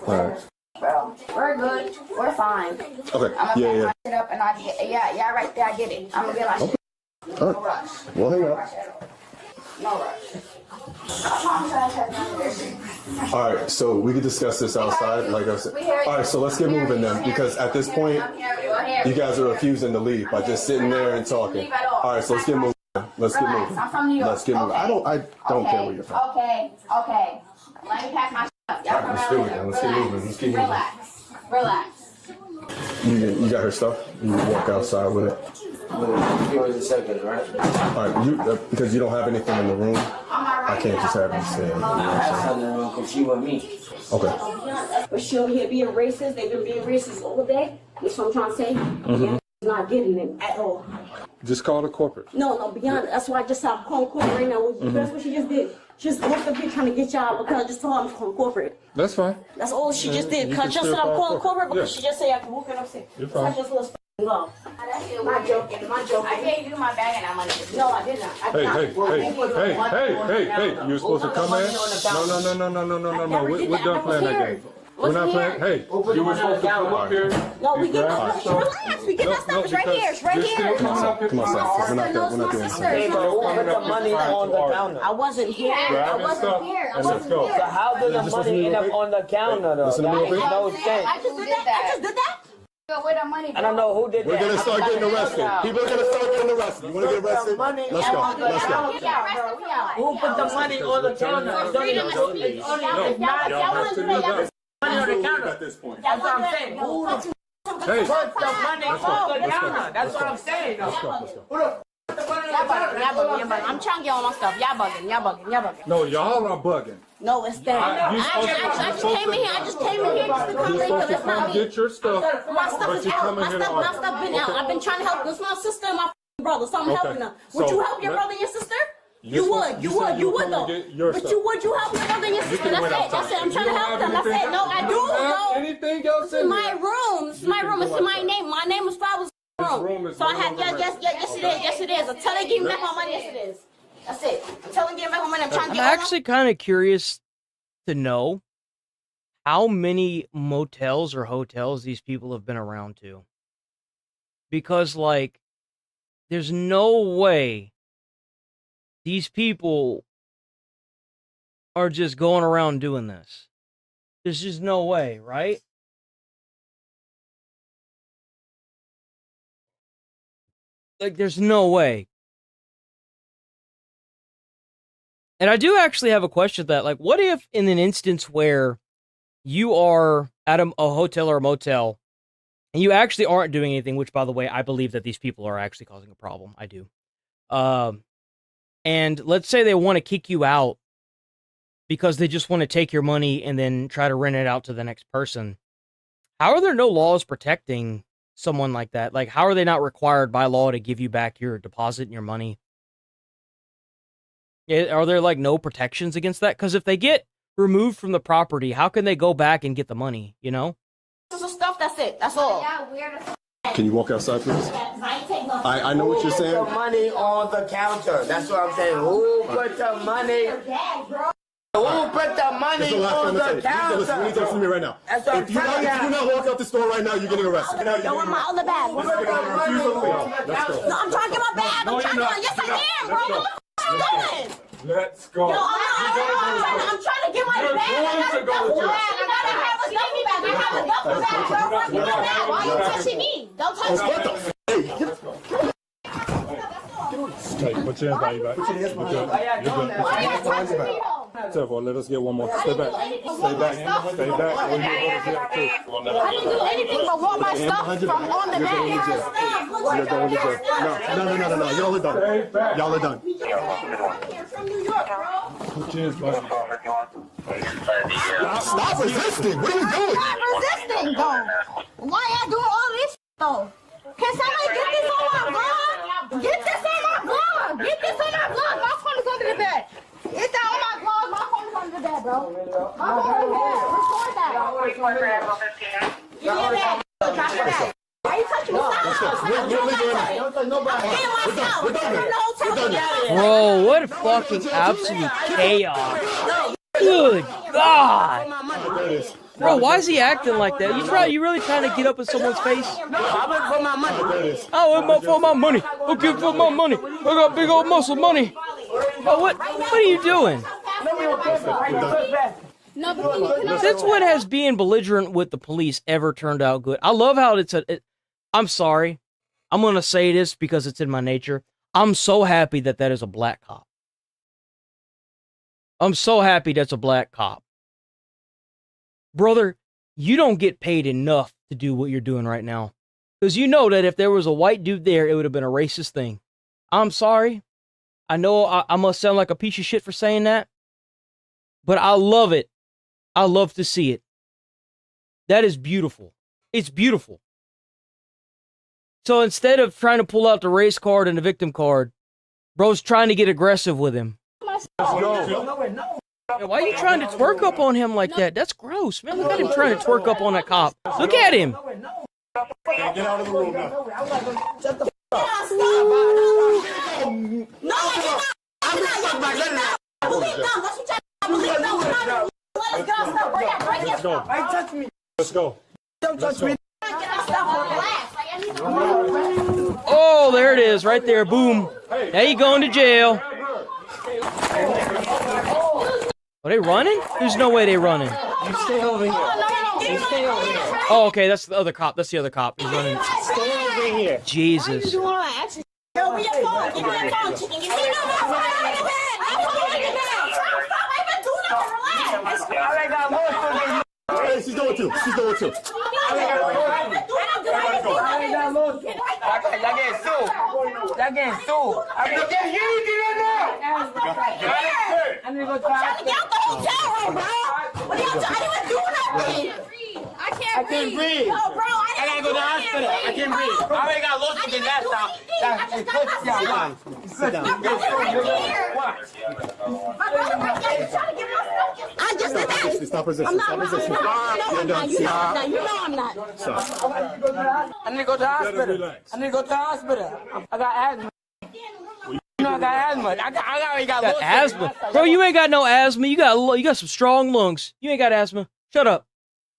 All right. Bro, we're good. We're fine. Okay. I'm gonna Yeah. pack my shit up and I get. Yeah, right there. I get it. I'm gonna get my shit. All No right. rush. Well, hang on. No rush. All right, so we could discuss this outside, like I said. All right, so let's get moving then, because at this point, you guys are refusing to leave by just sitting there and talking. All right, so let's get moving. Let's get moving. I'm from New York. Let's get moving. I don't care where you're from. Okay. Let me pack my shit up. Y'all come Let's out do here. it. Let's get moving. Let's keep moving. Relax. You got her stuff. You walk outside with it. Give us a second, right? All right, because you don't have anything in the room. I can't just have you say it. Because she with me. Okay. But she over here being racist. They've been being racist all day. That's what I'm trying to say. Beyonce's not getting it at all. Just call the corporate. No, Beyonce. That's why I just said I'm calling corporate right now. That's what she just did. She just walked up here trying to get y'all because I just told her I'm calling corporate. That's fine. That's all she just did. You Because can just still said I'm call calling corporate because Yeah. she just said I can walk it upstairs. You're So I fine. just let her go. My joking, my joking. I gave you my bag and that money. No, I did not. I did not. Hey, you were supposed to come in? No. We're done playing that game. We're not playing. Hey, you were supposed to come up here. No, we get that. Relax, we get that stuff. It's right here. It's right here. Come on, son. We're not doing this. Hey, bro, put the money on the counter. I wasn't here. I wasn't here. So how did the money end up on the counter though? Listen to me real quick. No sense. I just did that. Where the money? I don't know who did that. We're gonna start getting arrested. People are gonna start getting arrested. You wanna get arrested? Let's go. Let's go. Who put the money on the counter? It's not. Y'all have to do that. Money on the counter. At this point. That's what I'm saying. Who Hey. put the money on the counter? That's what I'm saying. Let's go. I'm trying to get all my stuff. Y'all bugging. No, y'all are bugging. No, it's that. I just came in here. just to come You're in here. supposed to It's not come me. get your stuff, My stuff but is you out. come in My here to stuff argue. been out. I've been trying to help. This my sister and my brother, so I'm Okay. helping them. Would So, you help your let- brother and your sister? You said you were would coming though. to get your But stuff. would you help your brother and your sister? can wait That's outside. it. I'm If trying you to don't help have them. That's anything- it. No, I you do. don't have No. anything else This is in my here. room. This is my can room. go It's in my outside. name. My name is Flowers' room room. is So I no have longer yes, it is. Yes, it is. Until they give me back my money, yes, it is. That's it. Until they give me back my money, I'm trying to I'm get all my actually kind of curious to know how many motels or hotels these people have been around to. Because, like, there's no way these people are just going around doing this. There's just no way, right? Like, there's no way. And I do actually have a question that, like, what if in an instance where you are at a hotel or a motel and you actually aren't doing anything, which, by the way, I believe that these people are actually causing a problem. I do. And let's say they want to kick you out because they just want to take your money and then try to rent it out to the next person. How are there no laws protecting someone like that? Like, how are they not required by law to give you back your deposit and your money? Are there, like, no protections against that? Because if they get removed from the property, how can they go back and get the money, you know? some stuff. That's it. That's all. Can you walk outside, please? I know what you're saying. Who put the money on the counter? That's what I'm saying. Who put the money? Who put the money It's the last on time I the say it. You listen, you need to listen to me right now. That's what I'm If you not walk out the store right now, you're getting arrested. Yo, with my other bag. Let's go. No, I'm trying to get my bag. I'm trying to. Yes, I am, bro. What are you doing? Let's go. Yo, I'm trying to get my bag. I got a duffel bag. I have a duffel bag, bro. Give me that. Why are you touching me? Don't touch me. Hey, put your hands behind your back. You're good. Why are you touching me, though? Therefore, let us get one more. Stay back. Stay back. Stay back. I didn't do anything but want my stuff from on the bag. You're going to jail. No. Y'all are done. Y'all are done. From New York, bro. Put your hands behind your back. Stop resisting. What are you doing? I'm resisting, though. Why y'all doing all this, though? Can somebody get this on my vlog? Get this on my vlog. Get this on my vlog. My phone is under the bed. Get that on my vlog. My phone is under the bed, bro. My phone is under the bed. Record that. Give me a bag. Drop the bag. Why you touching me? Stop. Bro, what fucking absolute chaos. Good God. Bro, why is he acting like that? You really trying to get up in someone's face? I went for my money. I went for my money. Okay, for my money. I got big old muscle money. Oh, what are you doing? That's what has being belligerent with the police ever turned out good. I love how I'm sorry. I'm going to say this because it's in my nature. I'm so happy that is a black cop. I'm so happy that's a black cop. Brother, you don't get paid enough to do what you're doing right now. Because you know that if there was a white dude there, it would have been a racist thing. I'm sorry. I know I must sound like a piece of shit for saying that, but I love it. I love to see it. That is beautiful. It's beautiful. So instead of trying to pull out the race card and the victim card, bro's trying to get aggressive with him. Let's go. Why are you trying to twerk up on him like that? That's gross, man. Look at him trying to twerk up on that cop. Look at him. Get out of the room now. Let's go. Let's go. Don't touch me. Oh, there it is, right there. Boom. Now you going to jail. Are they running? There's no way they're running. You stay over here. You stay over here. Oh, okay, that's the other cop. That's the other cop. He's running. Stay over here. Jesus. Give me your phone. Give me your phone, chicken. Give me your phone. Hey, she's going too. She's going too. Y'all getting sued. Y'all getting sued. I need to go to the hospital. I can't breathe. I gotta go to the hospital. I can't breathe. I already got lost within that stop. Sit down. I just did that. Stop resisting. Stop resisting. You know I'm not. I need to go to the hospital. I need to go to the hospital. I got asthma. You know I got asthma. I already got lost. Asthma. Bro, you ain't got no asthma. You got some strong lungs. You ain't got asthma. Shut up.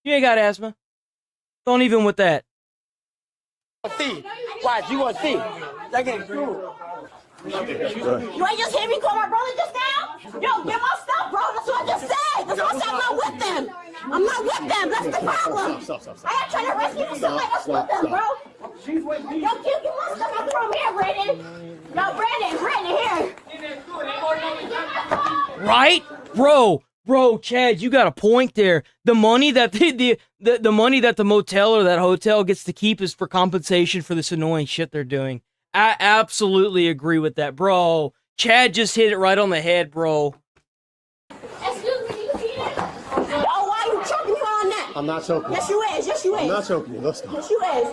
You ain't got asthma. Don't even with that. See. Watch, you want to see. That getting through. You ain't just hear me call my brother just now? Yo, get my stuff, bro. That's what I just said. That's why I said I'm not with them. I'm not with them. That's the problem. Stop. I ain't trying to arrest you for something else with them, bro. Yo, get my stuff out from here, Brandon. Yo, Brandon, here. Right? Bro, Chad, you got a point there. The money that the money that the motel or that hotel gets to keep is for compensation for this annoying shit they're doing. I absolutely agree with that, bro. Chad just hit it right on the head, bro. Excuse me, you see that? Oh, why you choking me on that? I'm not choking. Yes, you is. Yes, you is. I'm not choking you. Let's go. Yes, you is.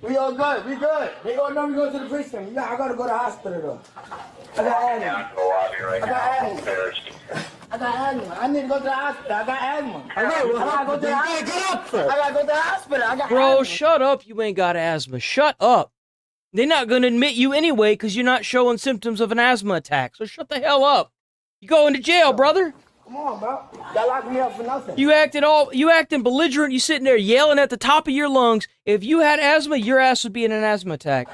We all good. We good. They gonna know we go to the precinct. Yeah, I gotta go to the hospital though. I got asthma. I need to go to the hospital. I got asthma. I gotta go to the hospital. Get up first. I gotta go to the hospital. Bro, shut up. You ain't got asthma. Shut up. They're not going to admit you anyway because you're not showing symptoms of an asthma attack. So shut the hell up. You going to jail, brother. Come on, bro. Y'all locked me up for nothing. You acting belligerent. You sitting there yelling at the top of your lungs. If you had asthma, your ass would be in an asthma attack.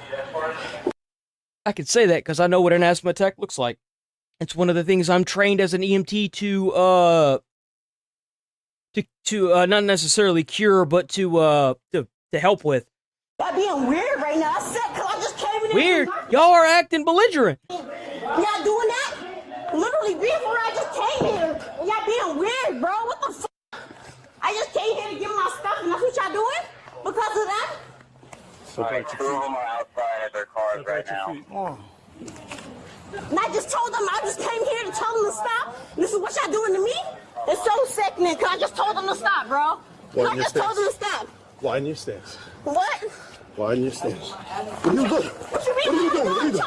I can say that because I know what an asthma attack looks like. It's one of the things I'm trained as an EMT to not necessarily cure, but to help with. Y'all being weird right now. I said, cause I just came in. Weird. Y'all are acting belligerent. Y'all doing that? Literally being for I just came here. And y'all being weird, bro. What the fuck? I just came here to give my stuff, and that's what y'all doing? Because of that? So two of them are outside at their cars right now. And I just told them, I just came here to tell them to stop. This is what y'all doing to me? It's so sickening, cause I just told them to stop, bro. I just told them to stop. Why in your stance? What? Why in your stance? What are you doing? What you mean? What are you doing?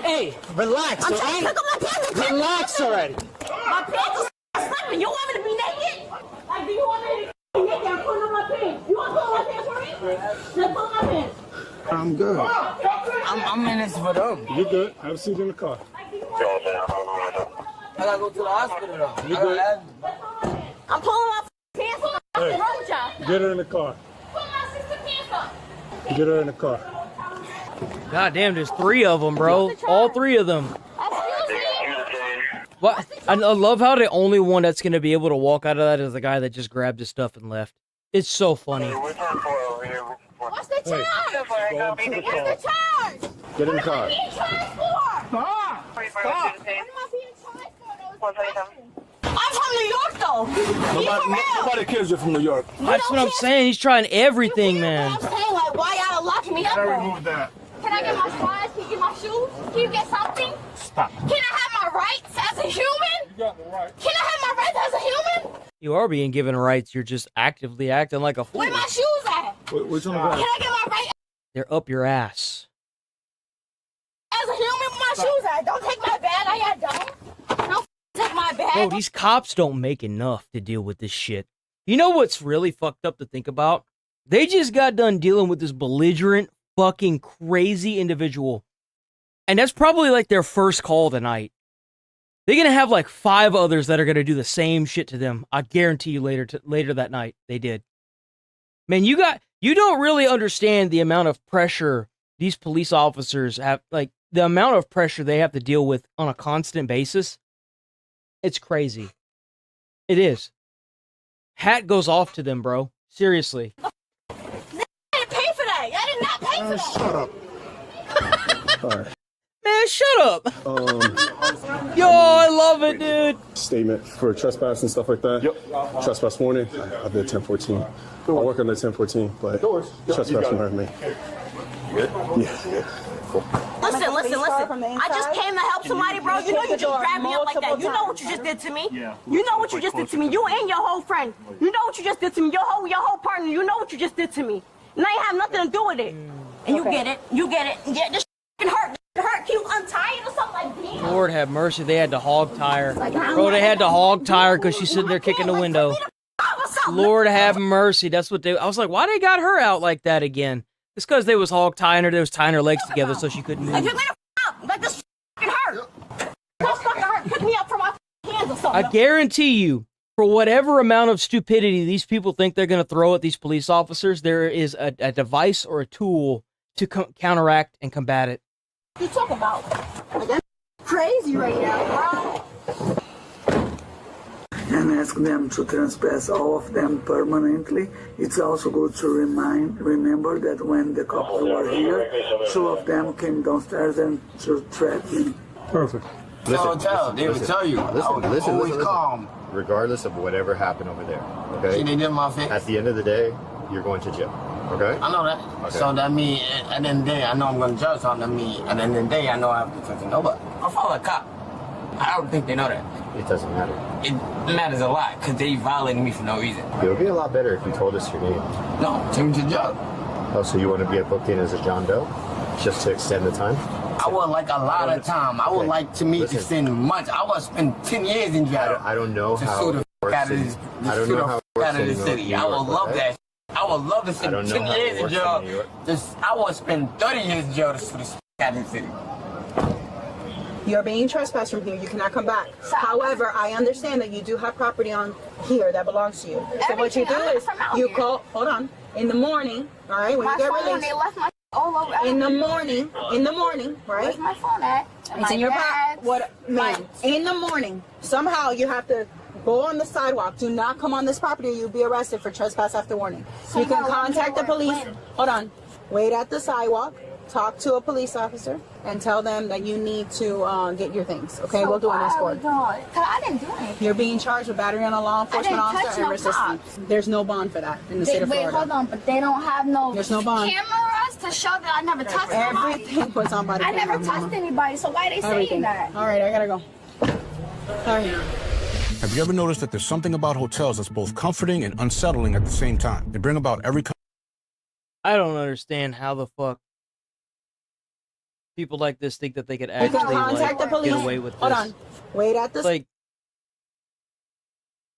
Hey, relax, I'm trying to pick up my pants. Relax already. My pants are slipping. You want me to be naked? Like, do you want me to be naked? I'm pulling on my pants. You want to pull on my pants for me? Let's pull on my pants. I'm good. I'm in this for them. You good? Have a seat in the car. I gotta go to the hospital though. You good? I'm pulling my pants on the road, y'all. Get her in the car. Pull my sister pants up. Get her in the car. God damn, there's 3 of them, bro. All 3 of them. What? I love how the only one that's going to be able to walk out of that is the guy that just grabbed his stuff and left. It's so funny. What's the charge? What's the charge? Get in the car. What am I being charged for? Stop. What am I being charged for? I'm from New York, though. Nobody cares you're from New York. That's what I'm saying. He's trying everything, man. I'm saying, like, why y'all locked me up? Remove that. Can Can I get my fries? Can you get my shoes? Can you get something? Stop. Can I have my rights as a human? You got the right. Can I have my rights as a human? You are being given rights. You're just actively acting like a fool. Where my shoes at? Which one? Can I get my right They're up your ass. as a human? Where my shoes at? Don't take my bag. I don't. Don't take my bag. Bro, these cops don't make enough to deal with this shit. You know what's really fucked up to think about? They just got done dealing with this belligerent, fucking crazy individual. And that's probably like their first call tonight. They're gonna have like 5 others that are gonna do the same shit to them. I guarantee you later that night they did. Man, you don't really understand the amount of pressure these police officers have, like the amount of pressure they have to deal with on a constant basis. It's crazy. It is. Hat goes off to them, bro. Seriously. I didn't pay for that. I did not pay for that. Shut up. All right. Man, shut up. Yo, I love it, dude. Statement for trespass and stuff like that. Yep. Trespass warning. I did 1014. I work on the 1014, but trespass warning me. Good? Yeah. Cool. Listen. I just came to help somebody, bro. You know you just grabbed me up like that. You know what you just did to me. Yeah. You know what you just did to me. You and your whole friend. You know what you just did to me. Your whole partner. You know what you just did to me. And I have nothing to do with it. And you get it. You get it. Yeah, this can hurt. Can you untie it or something like that? Lord have mercy, they had to hog tie her. Bro, they had to hog tie her because she's sitting there kicking the window. Lord have mercy, that's what they... I was like, why they got her out like that again? It's because they was hog tying her, they was tying her legs together so she couldn't If move. you're gonna up, like this can hurt. This fucking hurt. Pick me up from my hands or something. I guarantee you, for whatever amount of stupidity these people think they're going to throw at these police officers, there is a device or a tool to counteract and combat it. What you talking about? Like, that's crazy right now, bro. And ask them to trespass all of them permanently. It's also good to remember that when the cops were here, 2 of them came downstairs and to threat me. Perfect. They would tell you. Listen. Calm. Regardless of whatever happened over there, okay? See, they did my face. At the end of the day, you're going to jail, okay? I know that. Okay. So that means at the end of the day, I know I'm going to judge on that. At the end of the day, I know I have to protect nobody. I follow a cop. I don't think they know that. It doesn't matter. It matters a lot because they violated me for no reason. It would be a lot better if you told us your name. No, take me to jail. Oh, so you want to be booked in as a John Doe? Just to extend the time? I would like a lot of time. I would like to me to spend months. I would spend 10 years in jail. I don't know how it works out of this, I don't know how it works out of the city. I would love that. I would love to spend 10 years in jail. I would spend 30 years in jail to sue this out of the city. You're being trespassed from here. You cannot come back. However, I understand that you do have property on here that belongs to you. So what you do is you call. Hold on. In the morning, all right. When you get released. They left my all over. In the morning, right? Where's my phone at? It's in your pocket. What, man? In the morning, somehow you have to go on the sidewalk. Do not come on this property, or you'll be arrested for trespass after warning. So you can contact the police. Hold on. Wait at the sidewalk. Talk to a police officer and tell them that you need to get your things. Okay, we'll do an escort. I didn't do anything. You're being charged with battery on a law enforcement officer and resistance. There's no bond for that in the state of Florida. Wait, hold on, but they don't have no There's no bond. cameras to show that I never touched anybody. Everything was on body I camera, never touched Mama. anybody, so why are they saying that? All right, I gotta go. All right. Have you ever noticed that there's something about hotels that's both comforting and unsettling at the same time? They bring about every... I don't understand how the fuck people like this think that they could actually Contact the police. get away with this. Hold on. Wait at this. Like,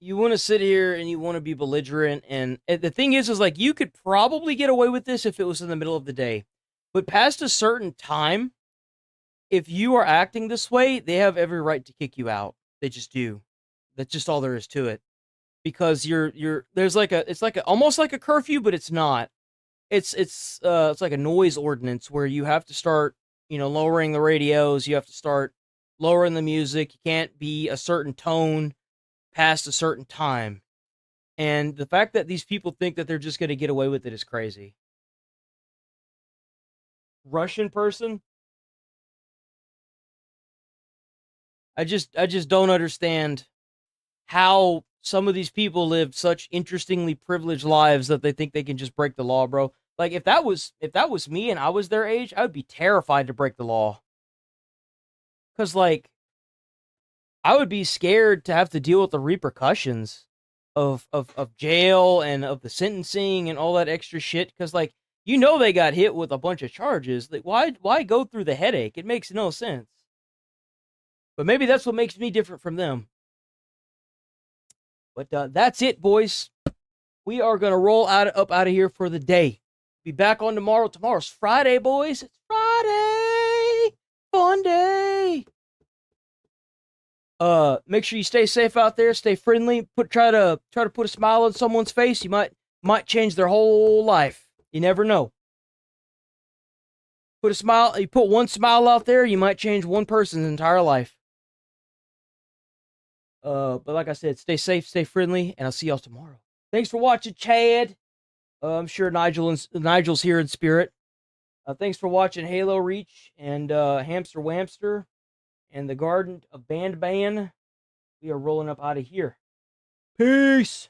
you want to sit here and you want to be belligerent, and the thing is like, you could probably get away with this if it was in the middle of the day. But past a certain time, if you are acting this way, they have every right to kick you out. They just do. That's just all there is to it. Because there's like it's almost like a curfew, but it's not. It's like a noise ordinance where you have to start, lowering the radios. You have to start lowering the music. You can't be a certain tone past a certain time. And the fact that these people think that they're just going to get away with it is crazy. Russian person? I just don't understand how some of these people live such interestingly privileged lives that they think they can just break the law, bro. Like, if that was me and I was their age, I would be terrified to break the law. Because, like, I would be scared to have to deal with the repercussions of jail and of the sentencing and all that extra shit. Because, like, you know they got hit with a bunch of charges. Like, why go through the headache? It makes no sense. But maybe that's what makes me different from them. But that's it, boys. We are going to roll up out of here for the day. Be back on tomorrow. Tomorrow's Friday, boys. It's Friday. Fun day. Make sure you stay safe out there. Stay friendly. Try to put a smile on someone's face. You might change their whole life. You never know. Put a smile. You put one smile out there, you might change one person's entire life. But like I said, stay safe, stay friendly, and I'll see y'all tomorrow. Thanks for watching, Chad. I'm sure Nigel's here in spirit. Thanks for watching Halo Reach and Hamster Whamster and the Garden of Ban. We are rolling up out of here. Peace.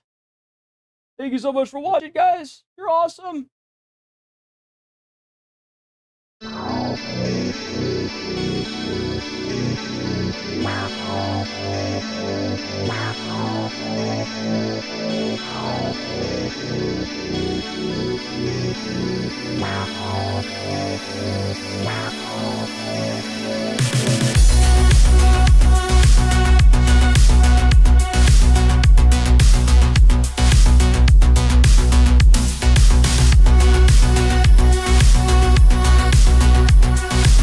Thank you so much for watching, guys. You're awesome. Wow.